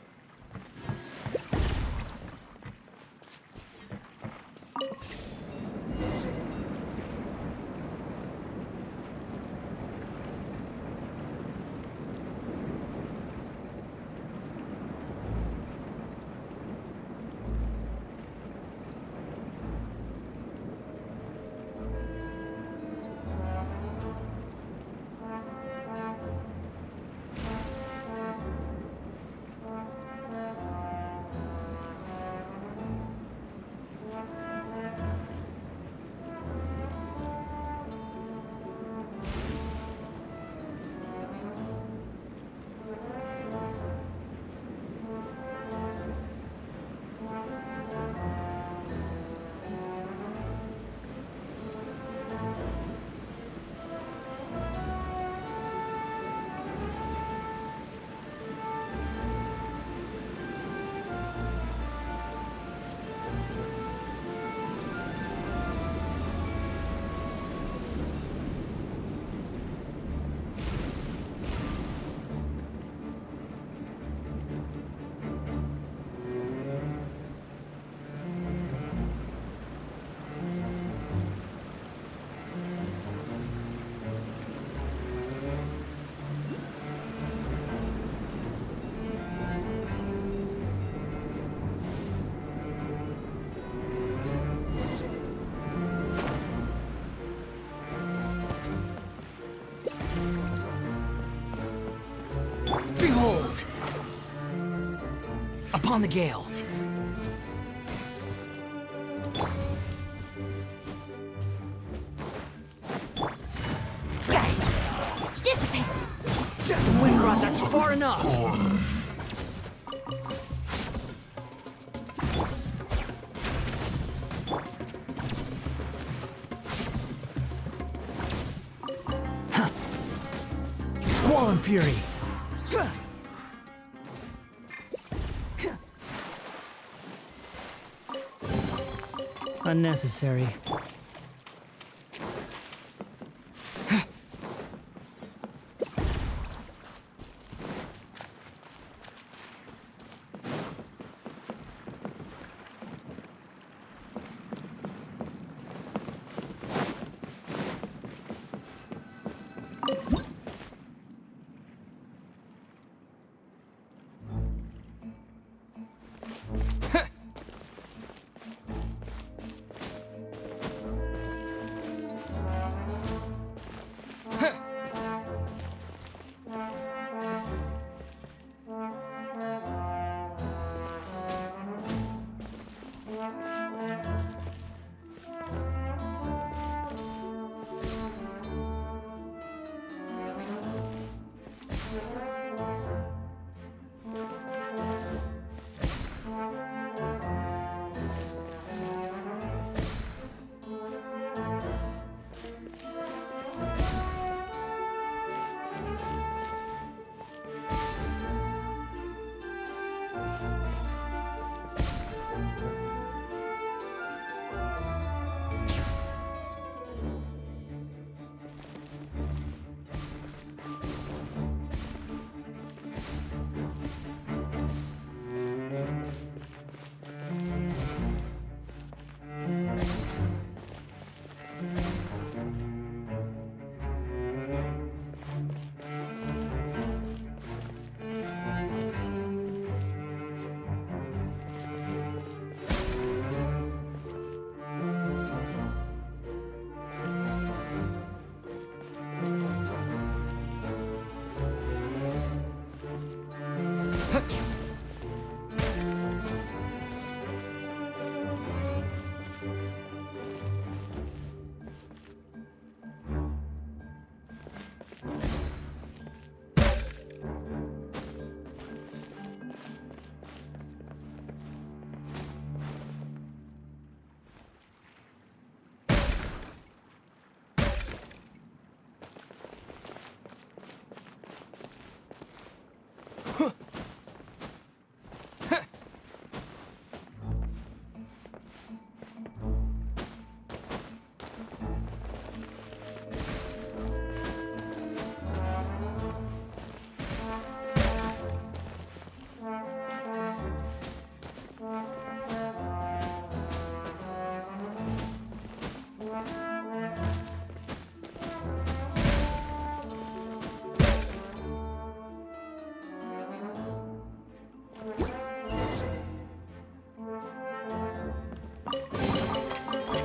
Speaker 2: Behold! Upon the gale.
Speaker 1: Gotcha! Dissipate!
Speaker 2: Wind rod, that's far enough! Squall and Fury! Unnecessary.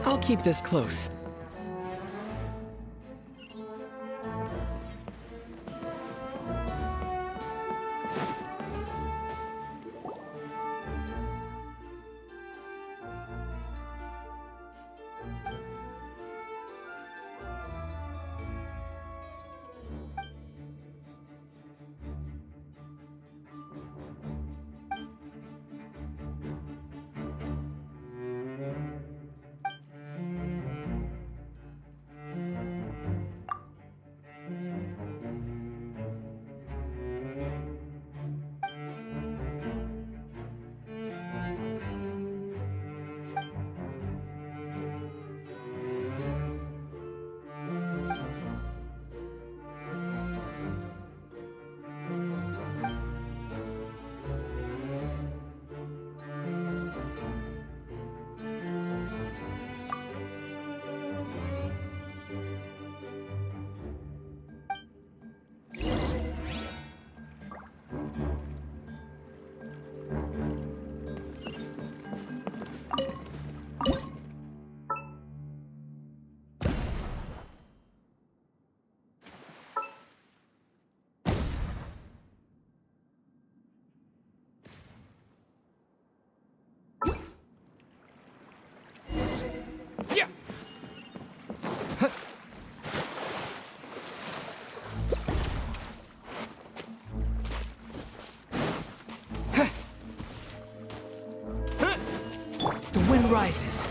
Speaker 2: I'll keep this close. Yeah.
Speaker 9: The wind rises.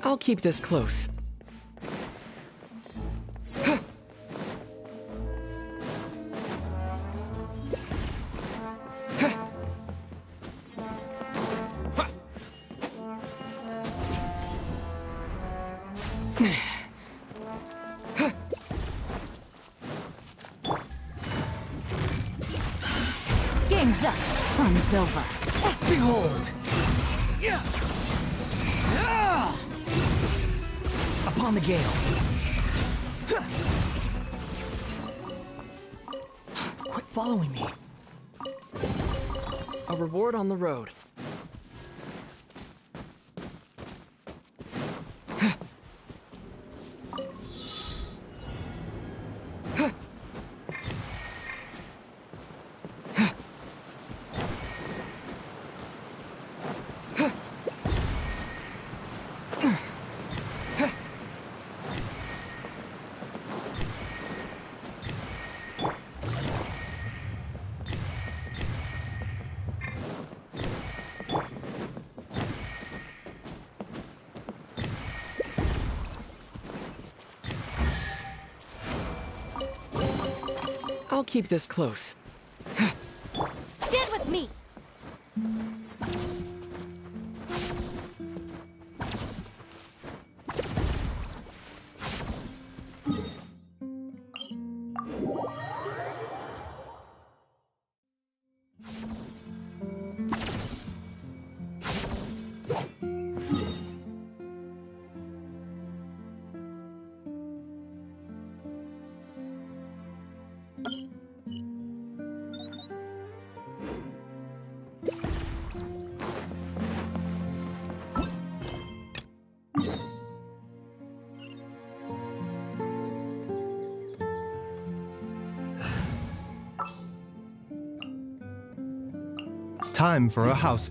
Speaker 2: I'll keep this close.
Speaker 11: Game's up. Fun's over.
Speaker 2: Behold! Upon the gale. Quit following me. A reward on the road. I'll keep this close.
Speaker 1: Stand with me!
Speaker 5: Time for a house.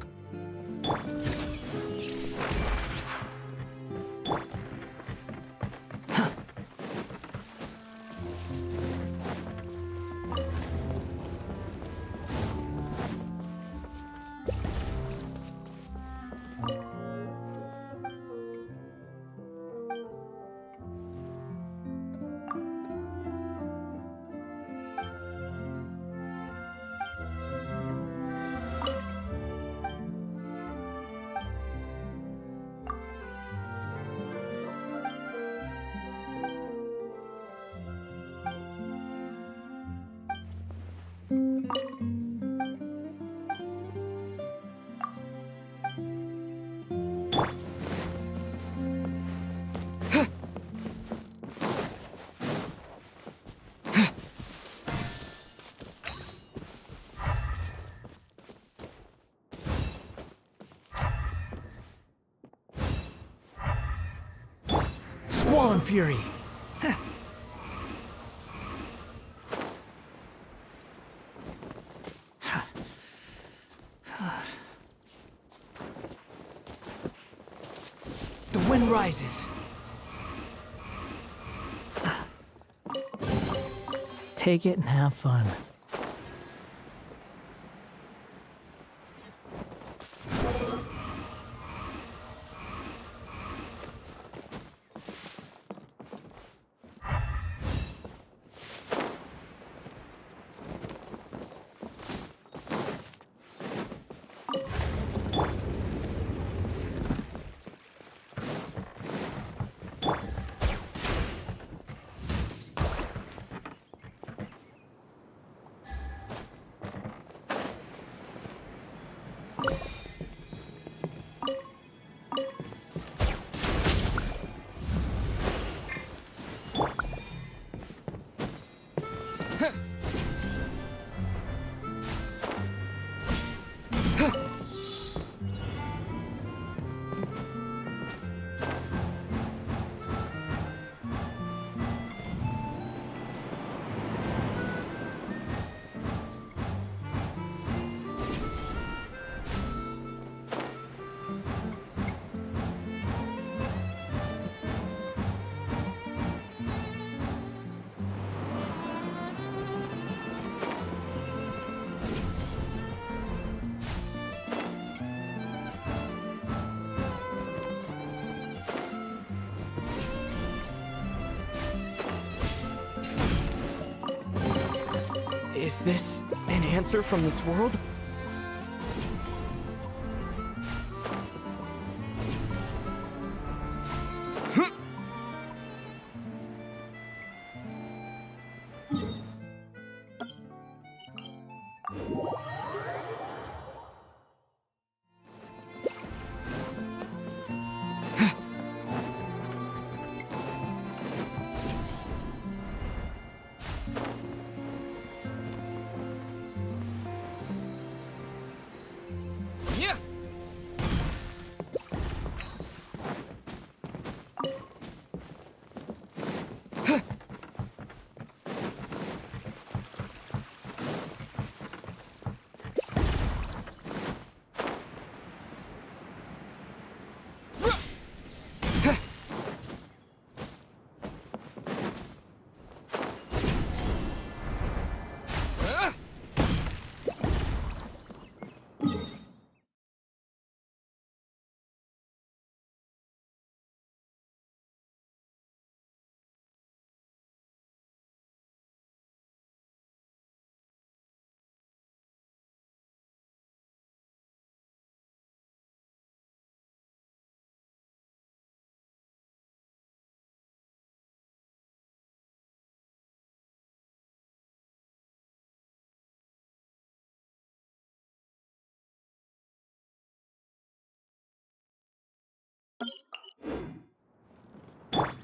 Speaker 2: Squall Fury! The wind rises. Take it and have fun. Is this an answer from this world? Yeah!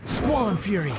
Speaker 5: Squall Fury!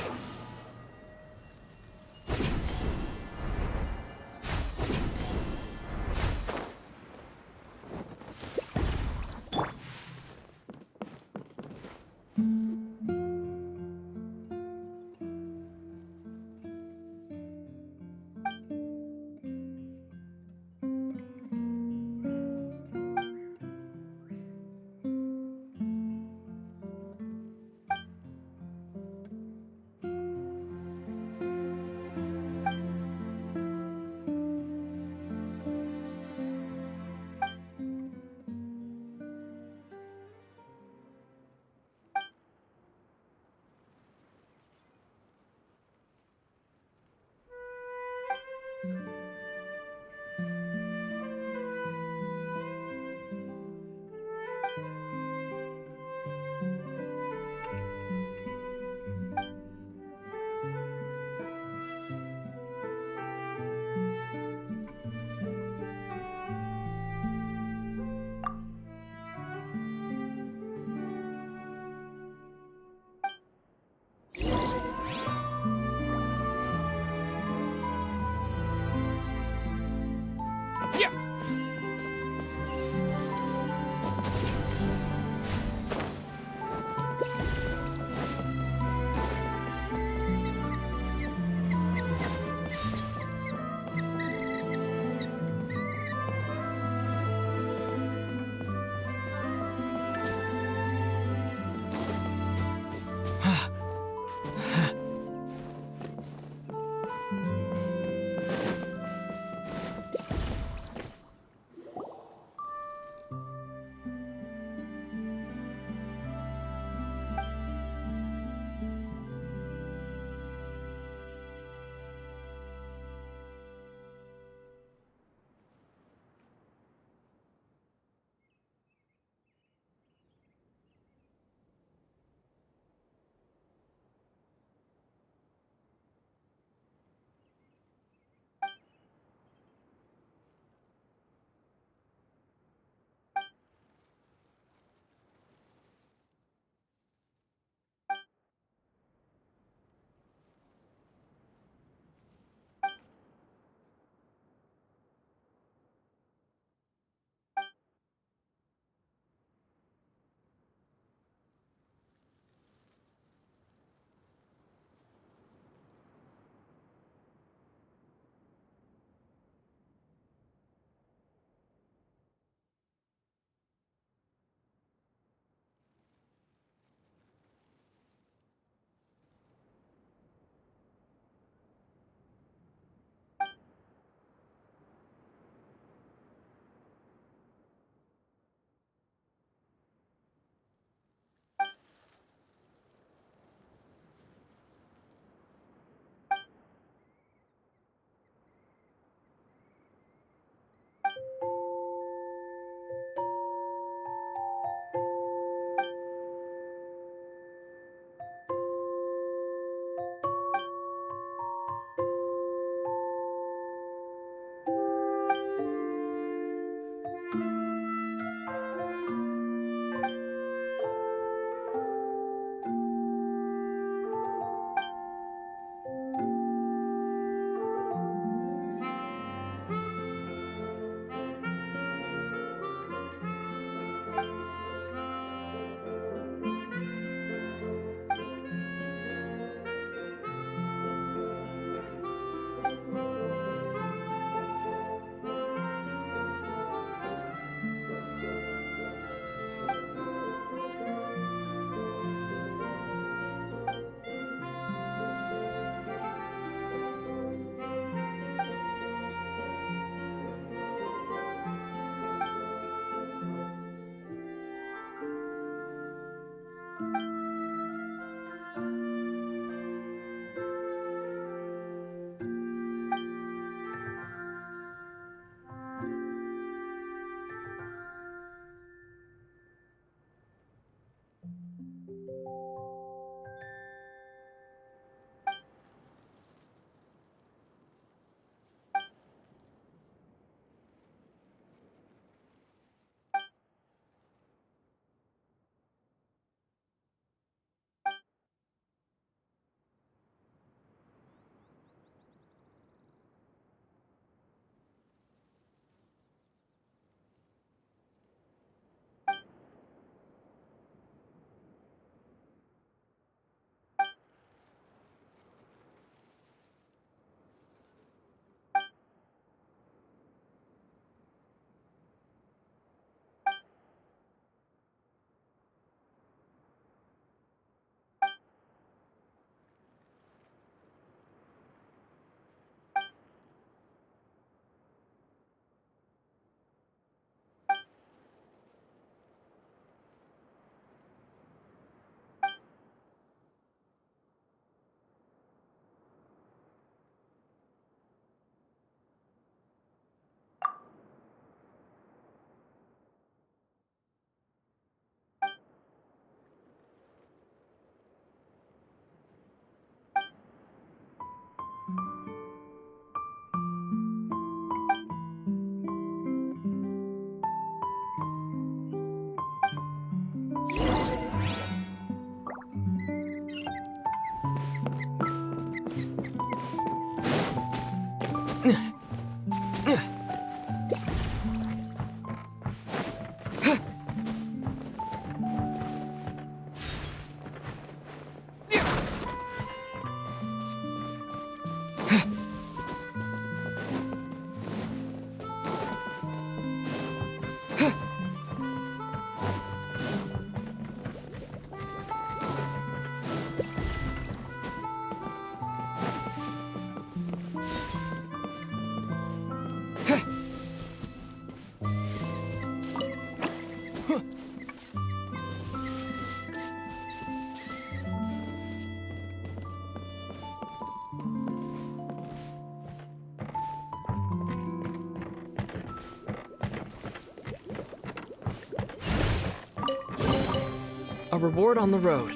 Speaker 2: A reward on the road.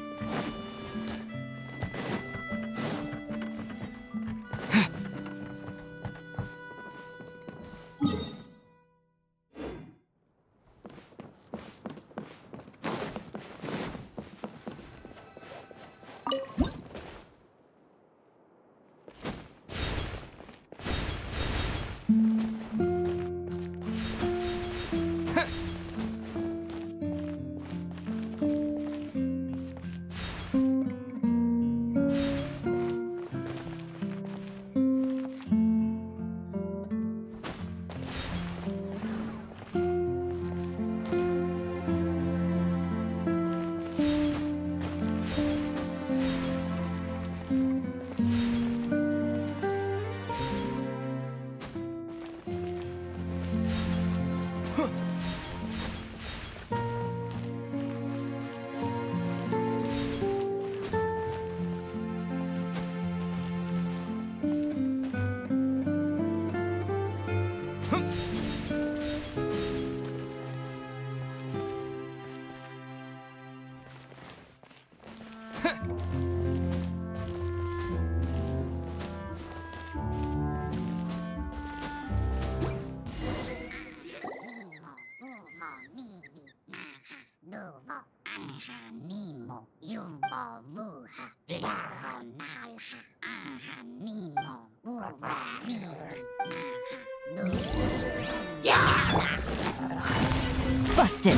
Speaker 7: Busted!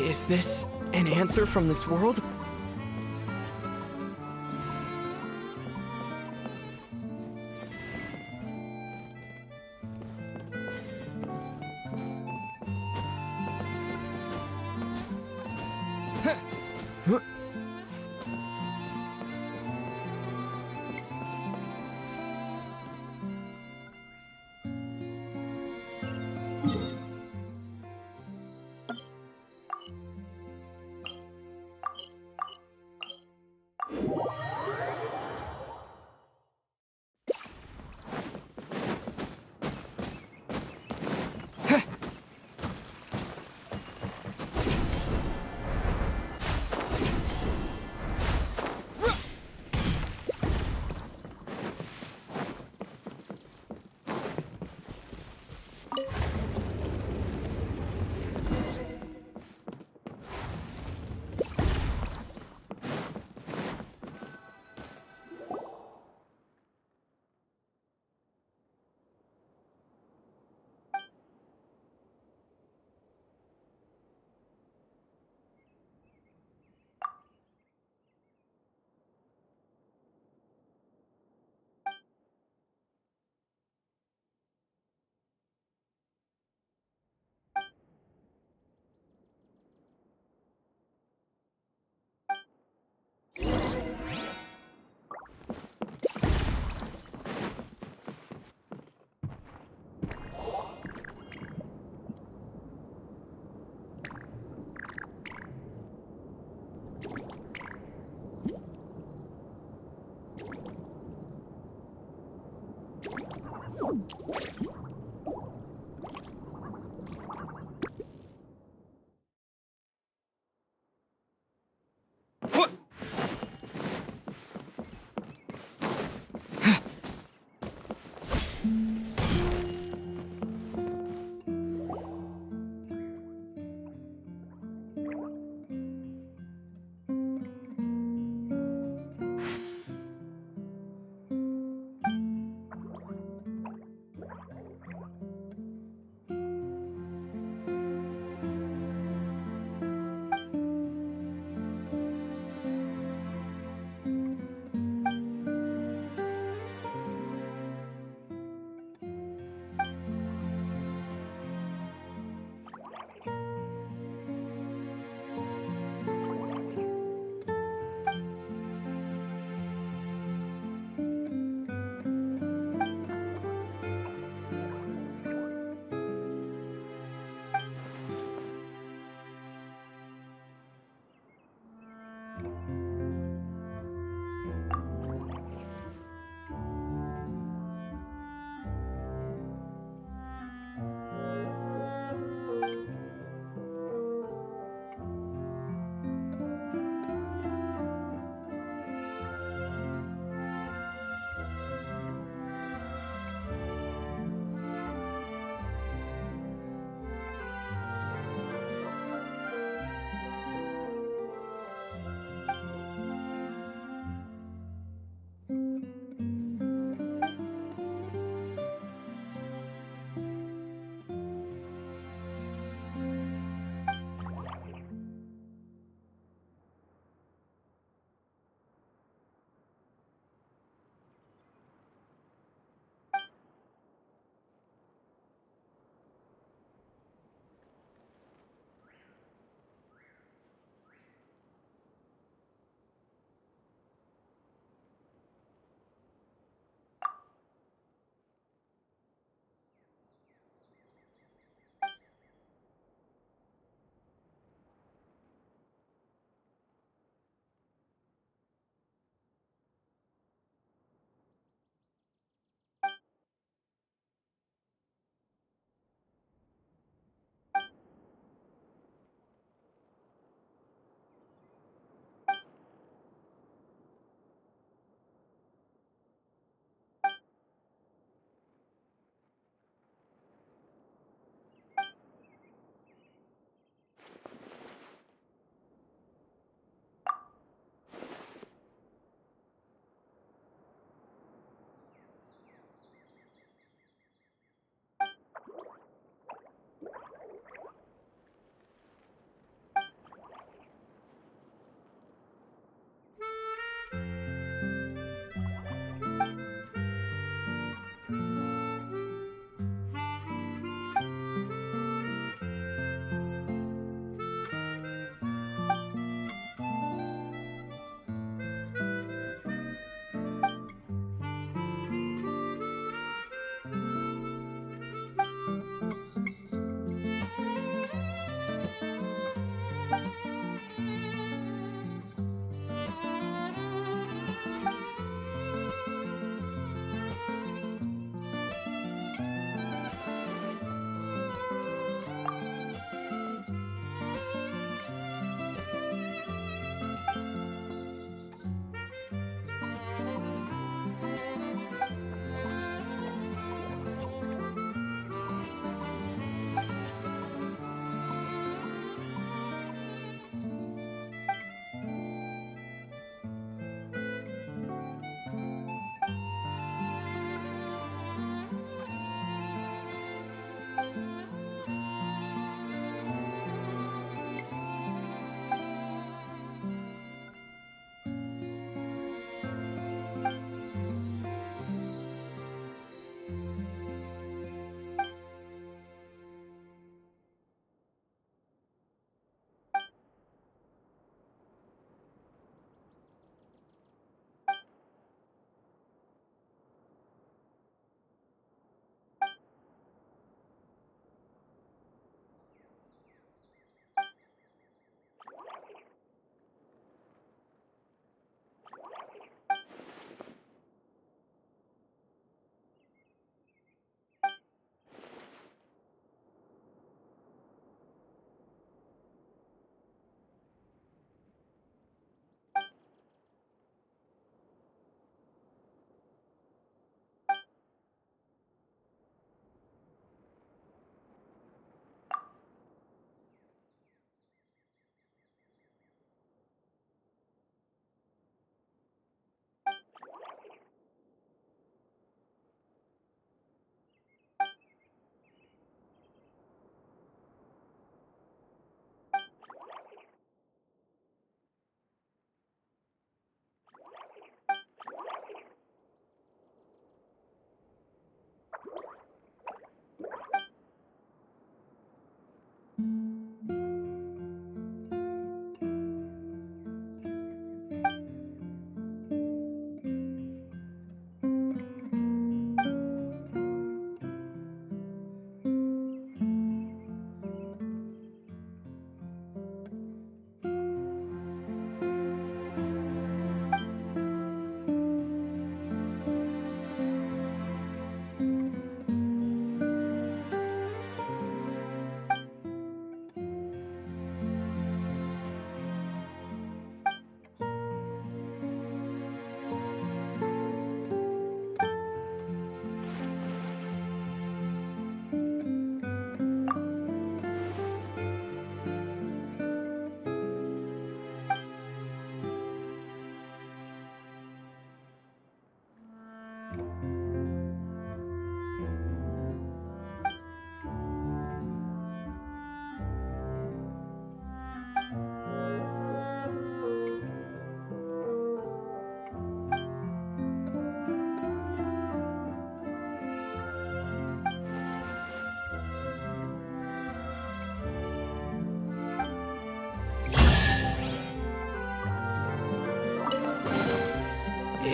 Speaker 2: Is this an answer from this world? Huh? What?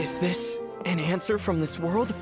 Speaker 2: Is this an answer from this world?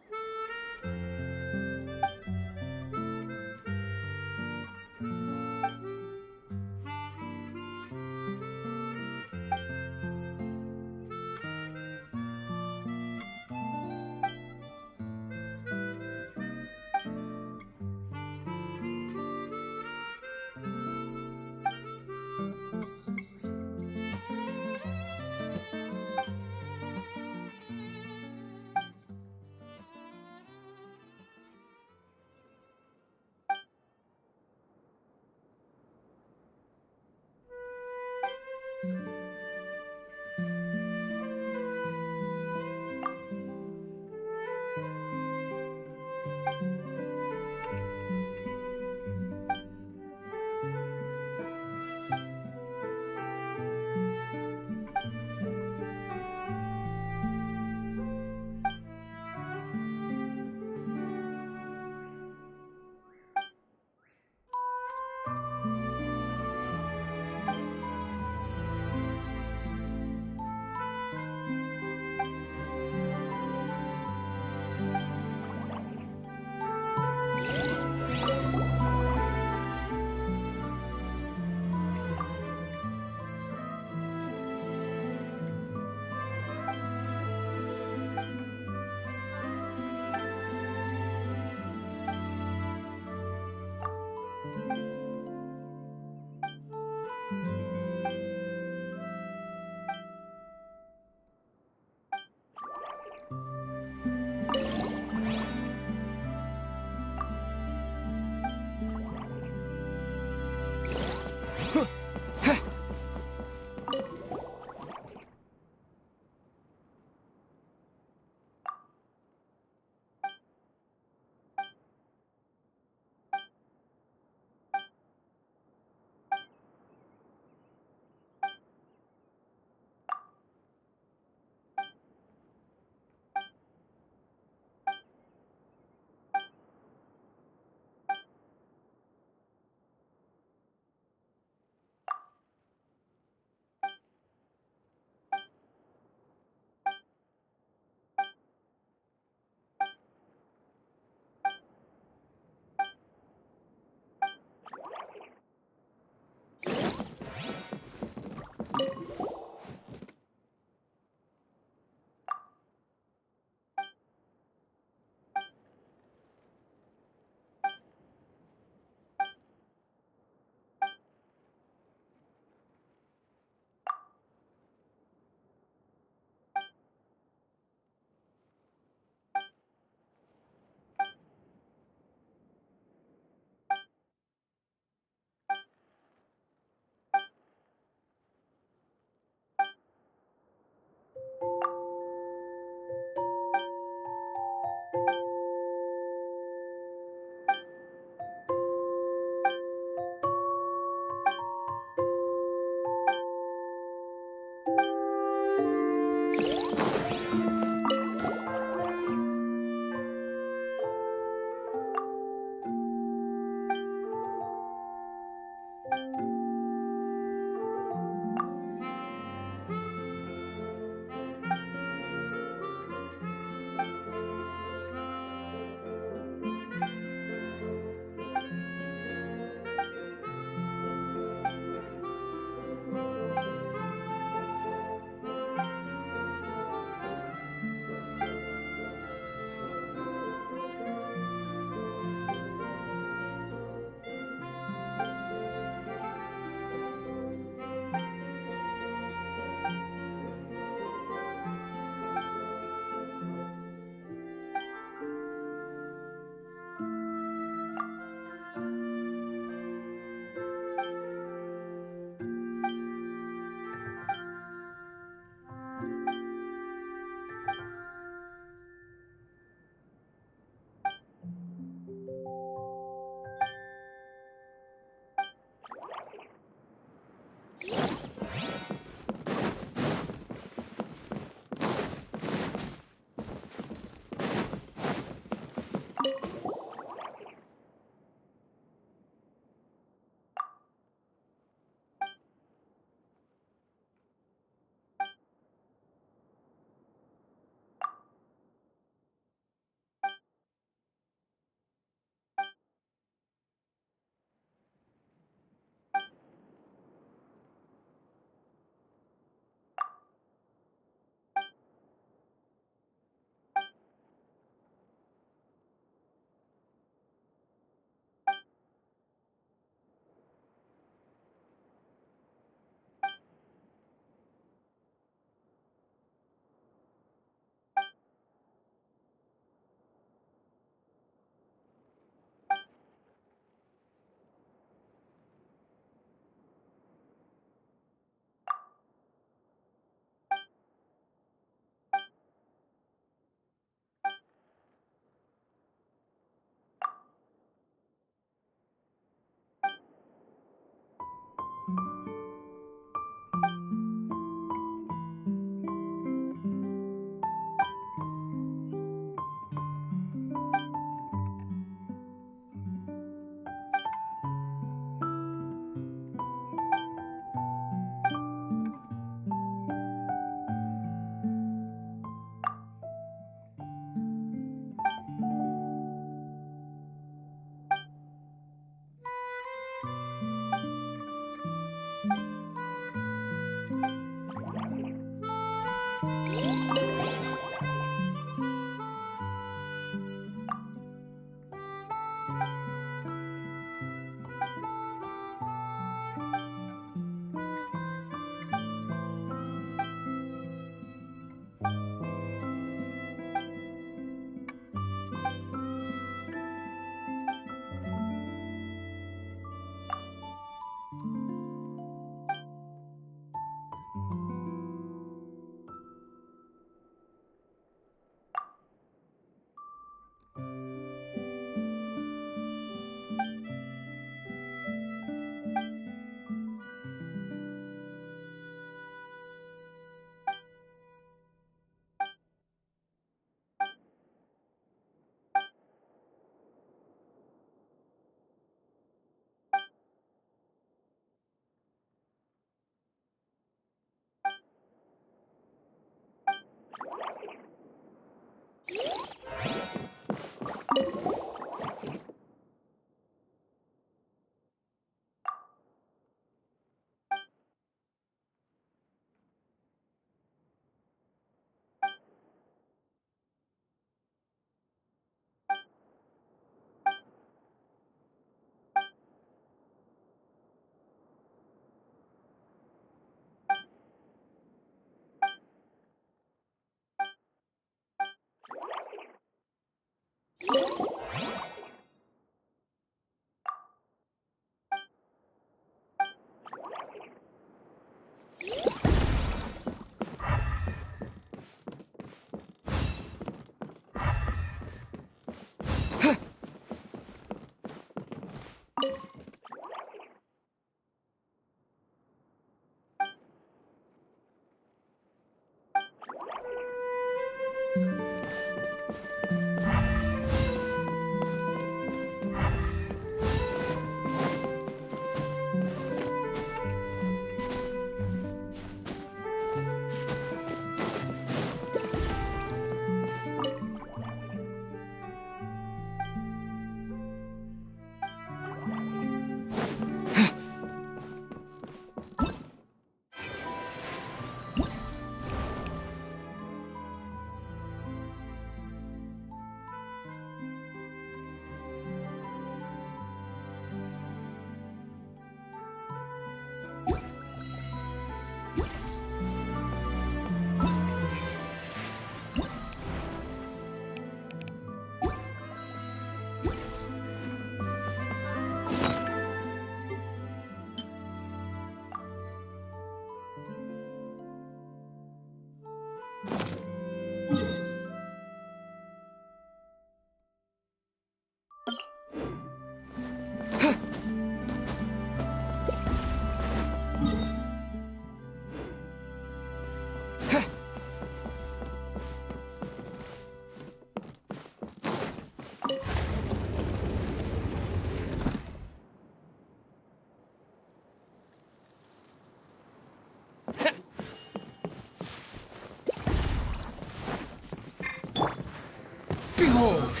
Speaker 2: Behold!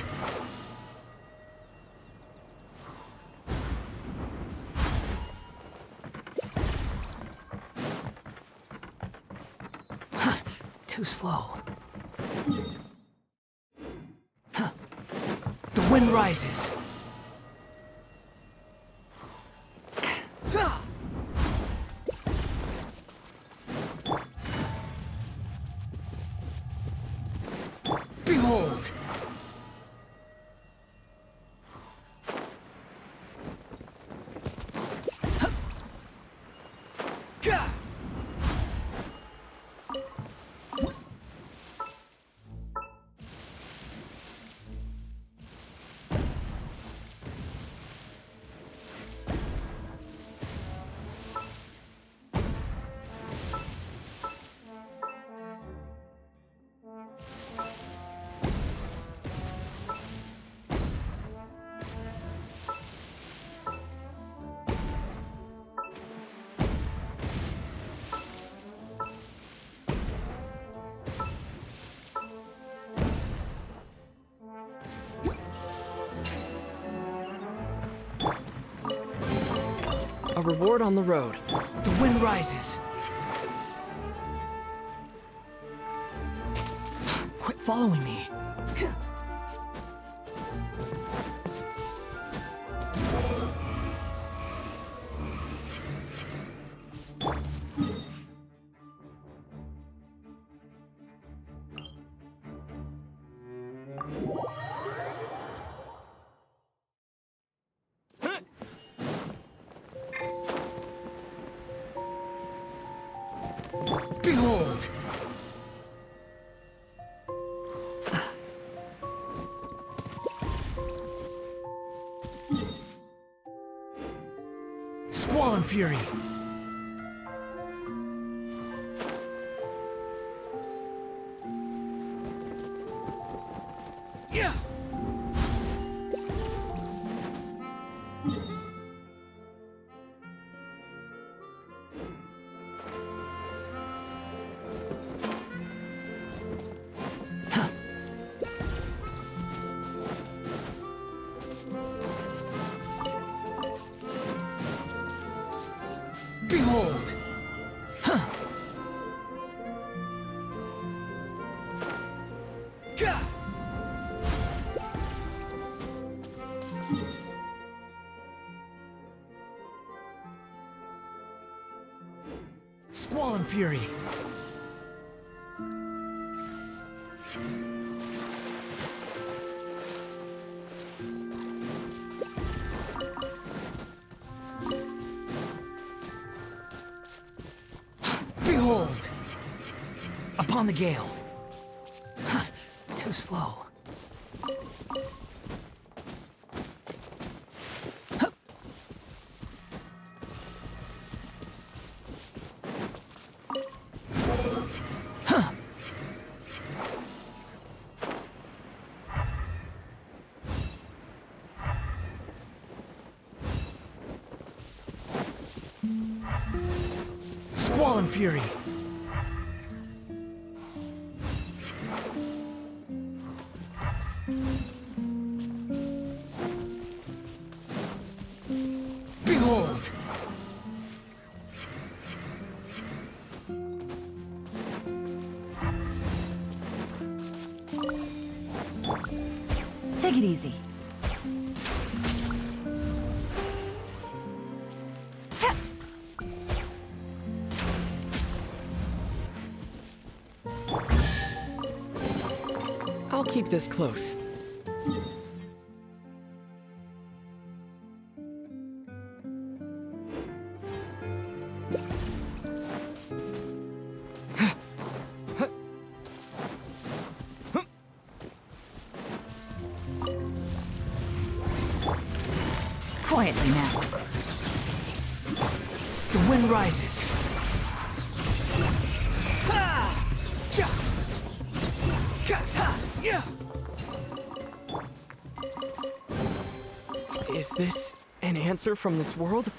Speaker 9: Too slow.
Speaker 2: The wind rises. Behold! reward on the road.
Speaker 9: The wind rises. Quit following me. Behold! Squall and Fury! Yeah! Behold! Huh! Gah! Squall and Fury! Behold! Upon the gale. Too slow. Squall and Fury! Behold!
Speaker 11: Take it easy.
Speaker 2: I'll keep this close.
Speaker 11: Quietly now.
Speaker 9: The wind rises.
Speaker 2: Is this an answer from this world?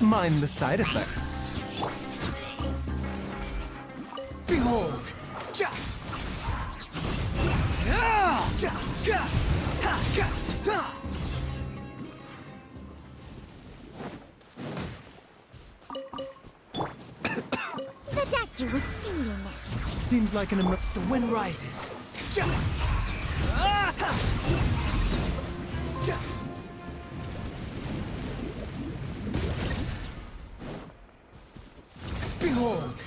Speaker 5: Mind the side effects.
Speaker 9: Behold! Ja! Ja! Ja! Ja! Ha! Ja! Ha!
Speaker 8: The doctor will see you now.
Speaker 5: Seems like an
Speaker 9: The wind rises. Ja! Ah! Ha! Ja! Behold!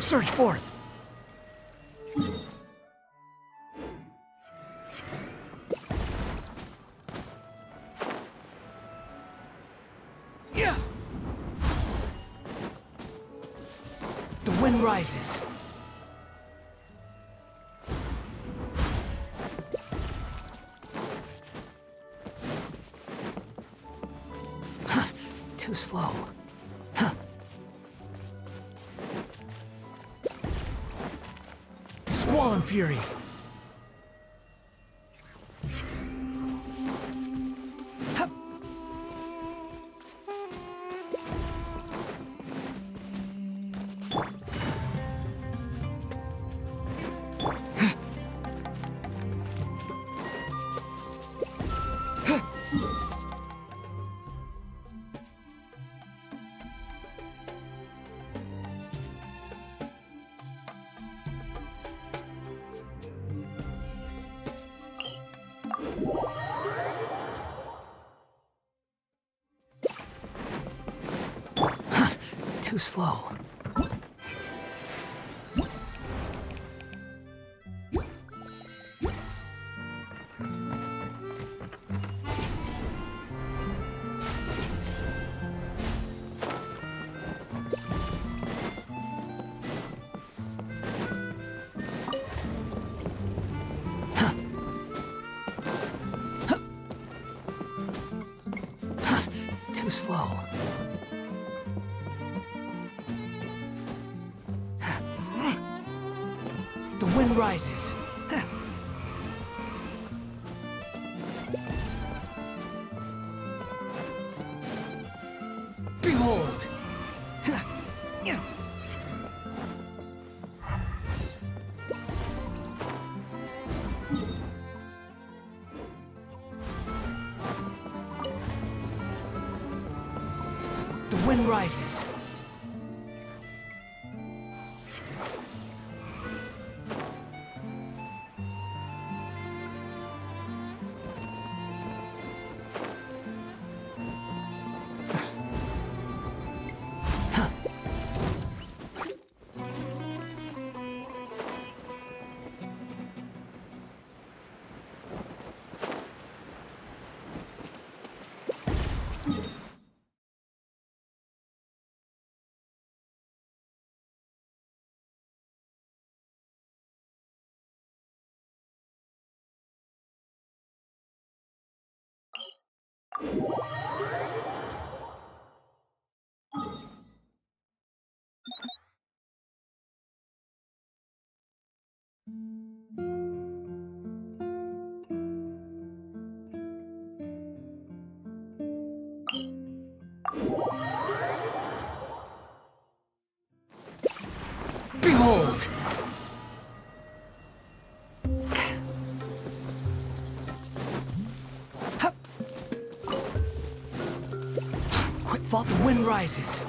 Speaker 2: Surge forth! Yeah! The wind rises. Too slow. Squall Fury. Too slow. Too slow. The wind rises. Behold! The wind rises. Behold! Quick fault, the wind rises.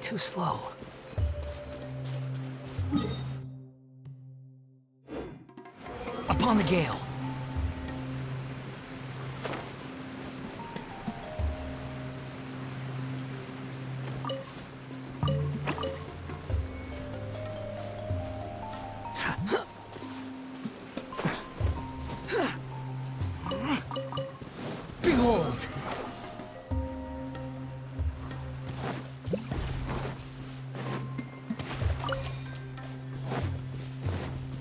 Speaker 2: Too slow. Upon the gale. Behold!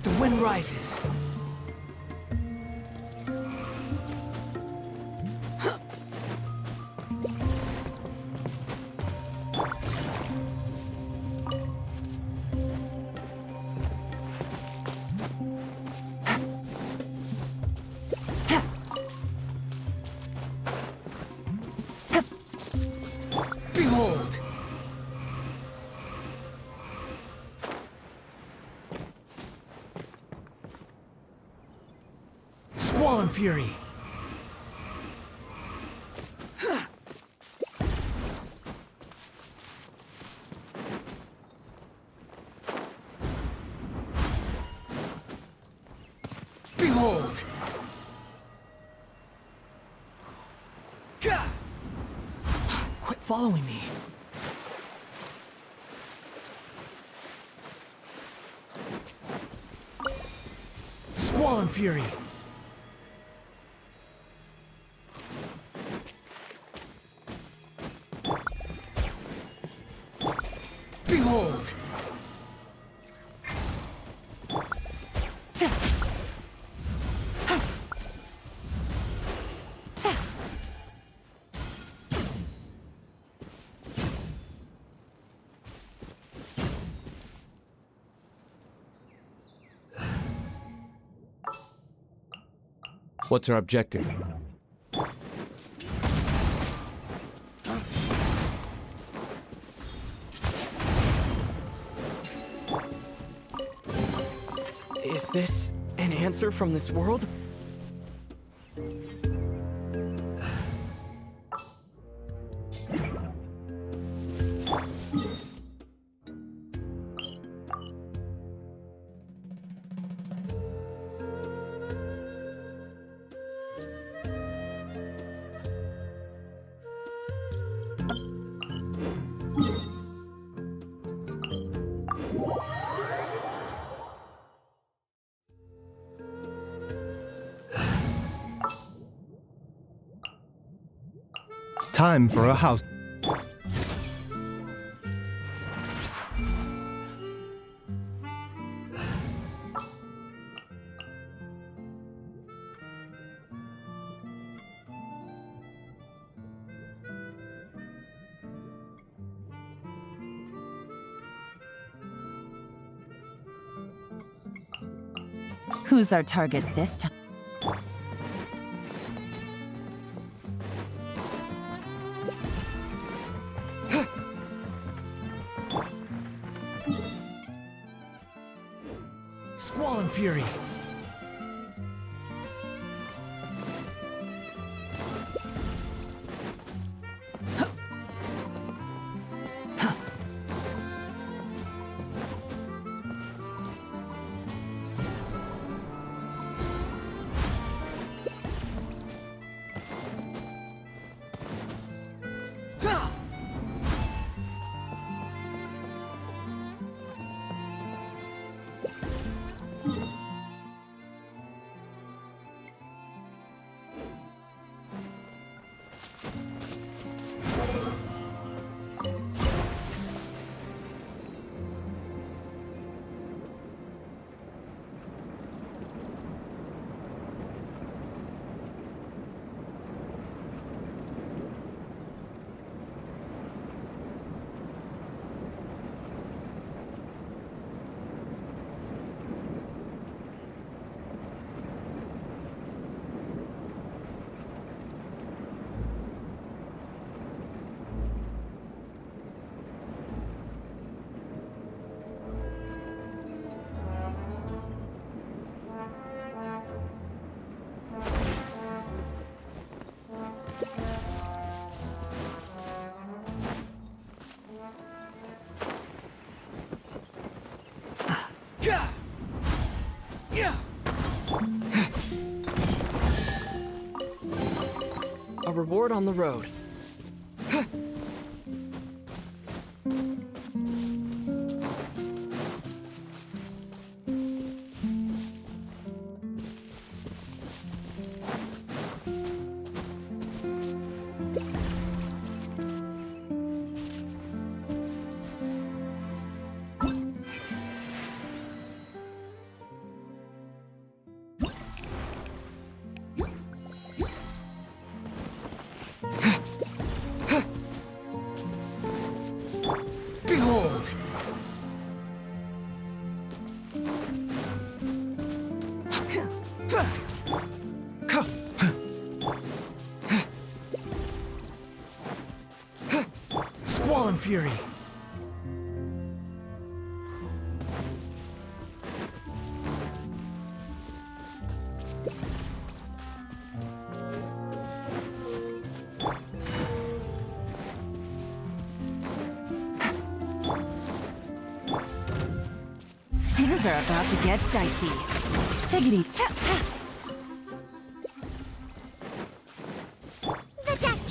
Speaker 2: The wind rises. Behold! Squall Fury. Behold! Quit following me. Squall Fury! Behold!
Speaker 12: What's our objective?
Speaker 2: Is this an answer from this world?
Speaker 5: Time for a house.
Speaker 11: Who's our target this time?
Speaker 2: Squall Fury! A reward on the road. Behold! Squall Fury!
Speaker 11: Things are about to get dicey. Tiggity tap tap.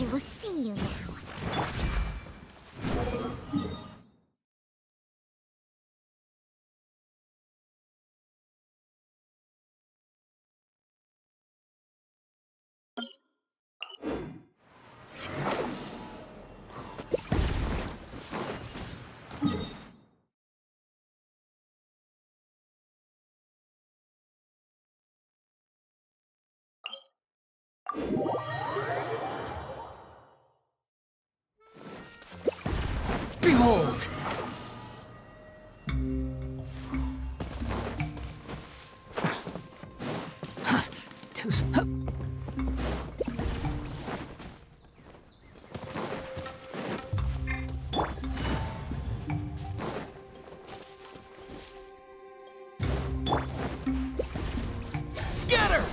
Speaker 8: Detective will see you now.
Speaker 2: Behold!
Speaker 9: Too
Speaker 2: Scatter!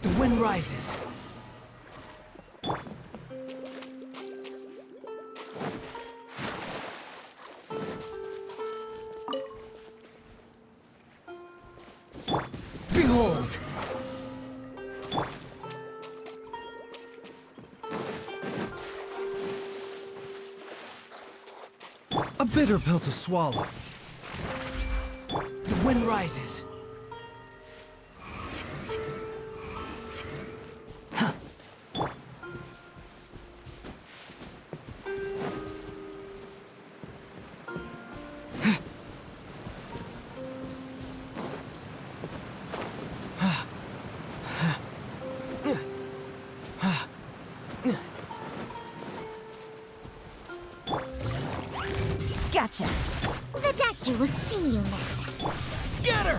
Speaker 9: The wind rises.
Speaker 2: Behold!
Speaker 5: A bitter pill to swallow.
Speaker 9: The wind rises.
Speaker 7: Gotcha.
Speaker 8: The doctor will see you now.
Speaker 2: Scatter!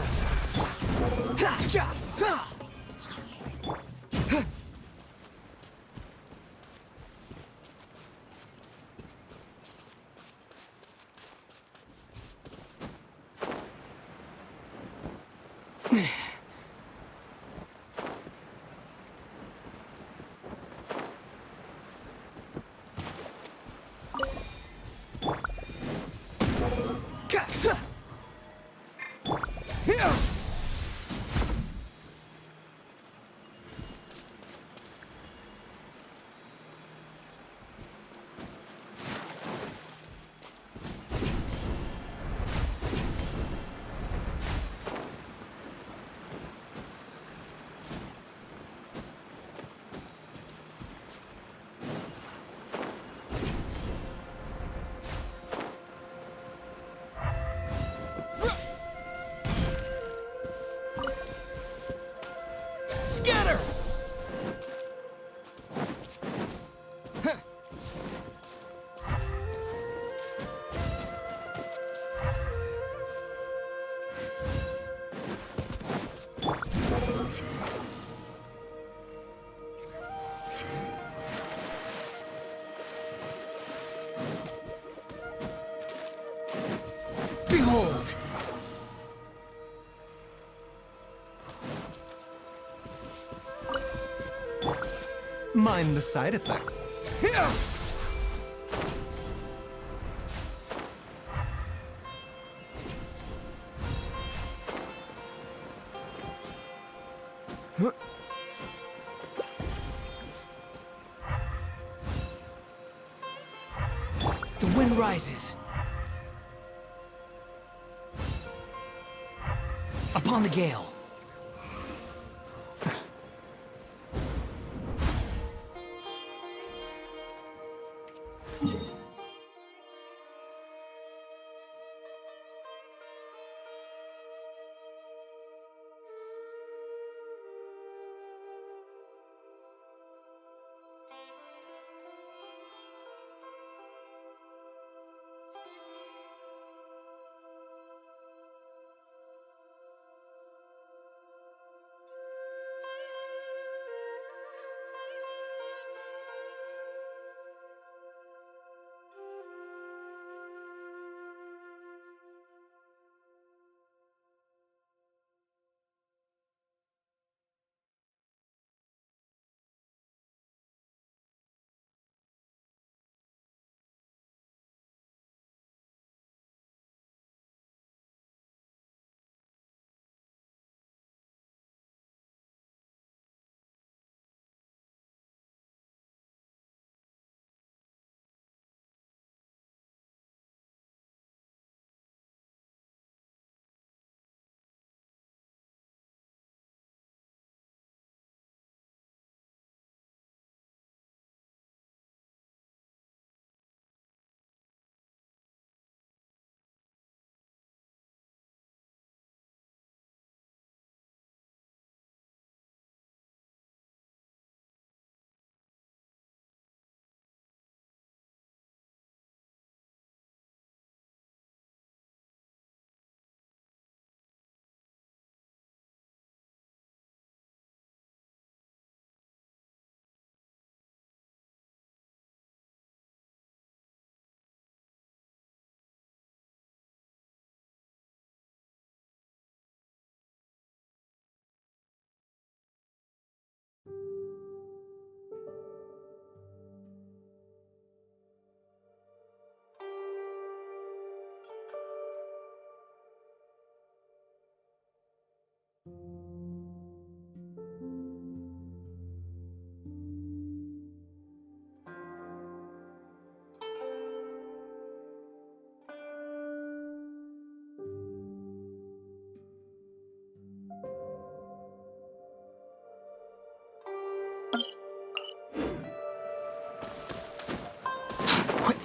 Speaker 2: Scatter! Behold!
Speaker 5: Mind the side effect.
Speaker 9: The wind rises. Upon the gale.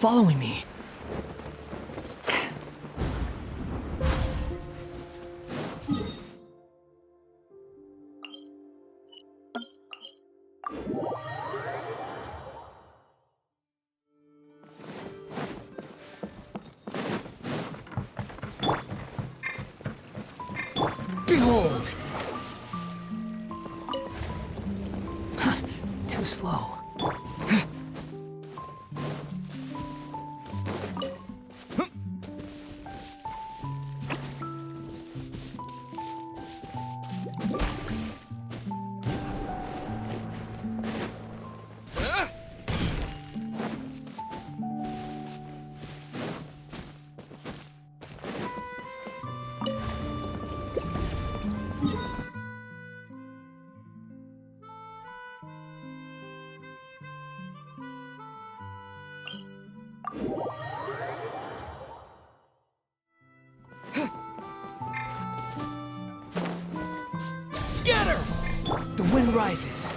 Speaker 2: following me. Behold! Too slow. Scatter! The wind rises.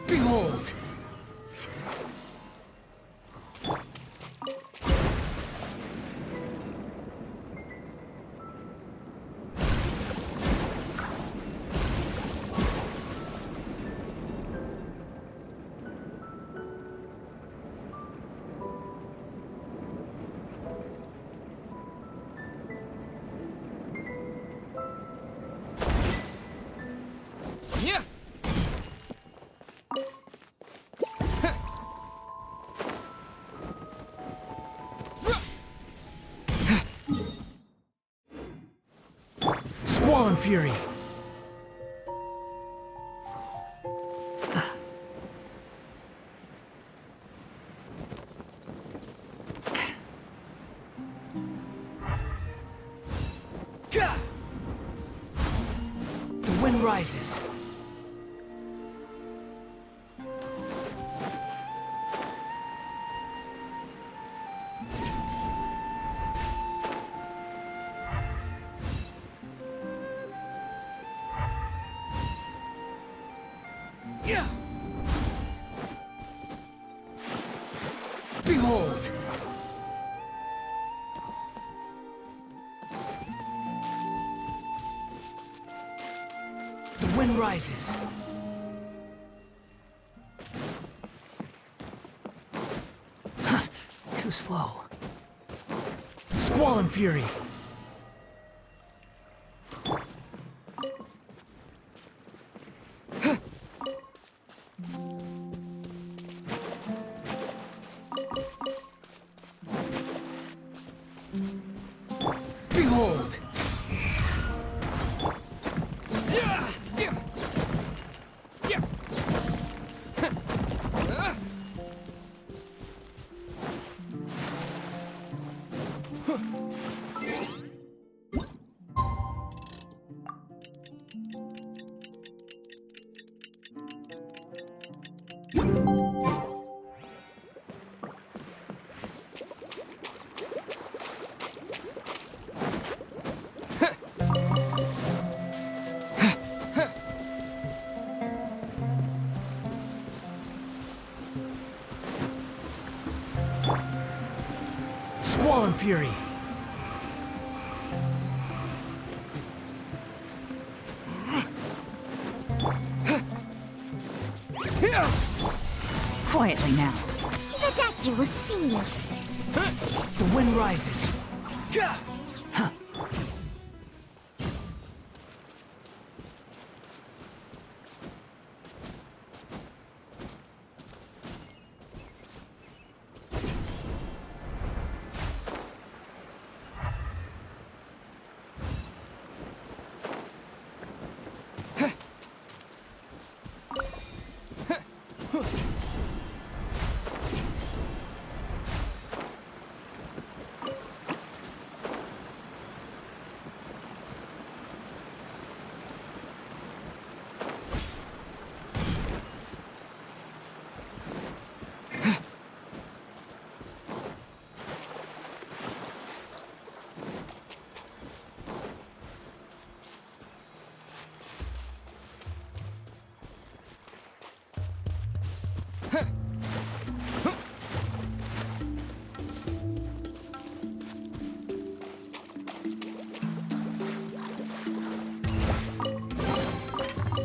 Speaker 2: Behold! Yeah! Squall and Fury! The wind rises. Yeah. Behold! The wind rises. Too slow. Squall and Fury! Behold! Squall and Fury!
Speaker 11: Quietly now.
Speaker 8: The danger was seen.
Speaker 2: The wind rises. Huh.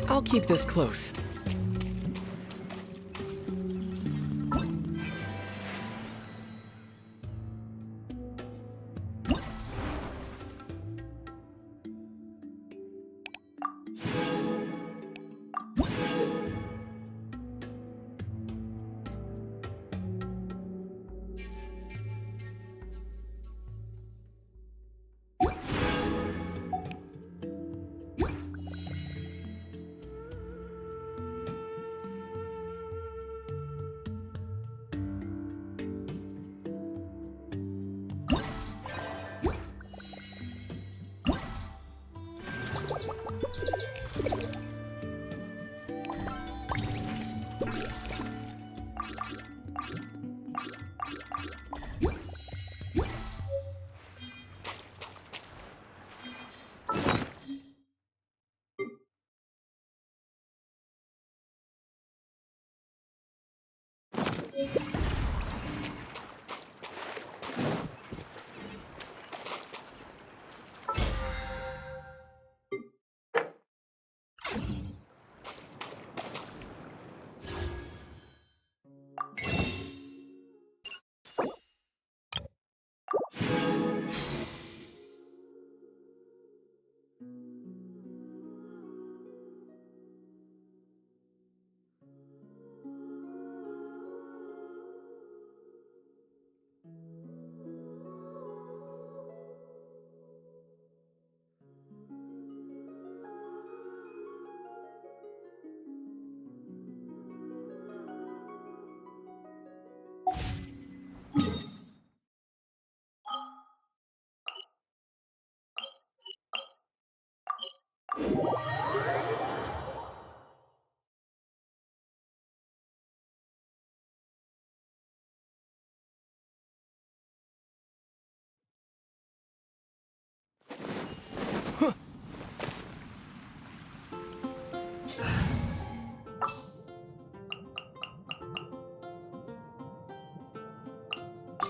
Speaker 2: I'll keep this close.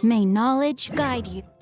Speaker 11: May knowledge guide you.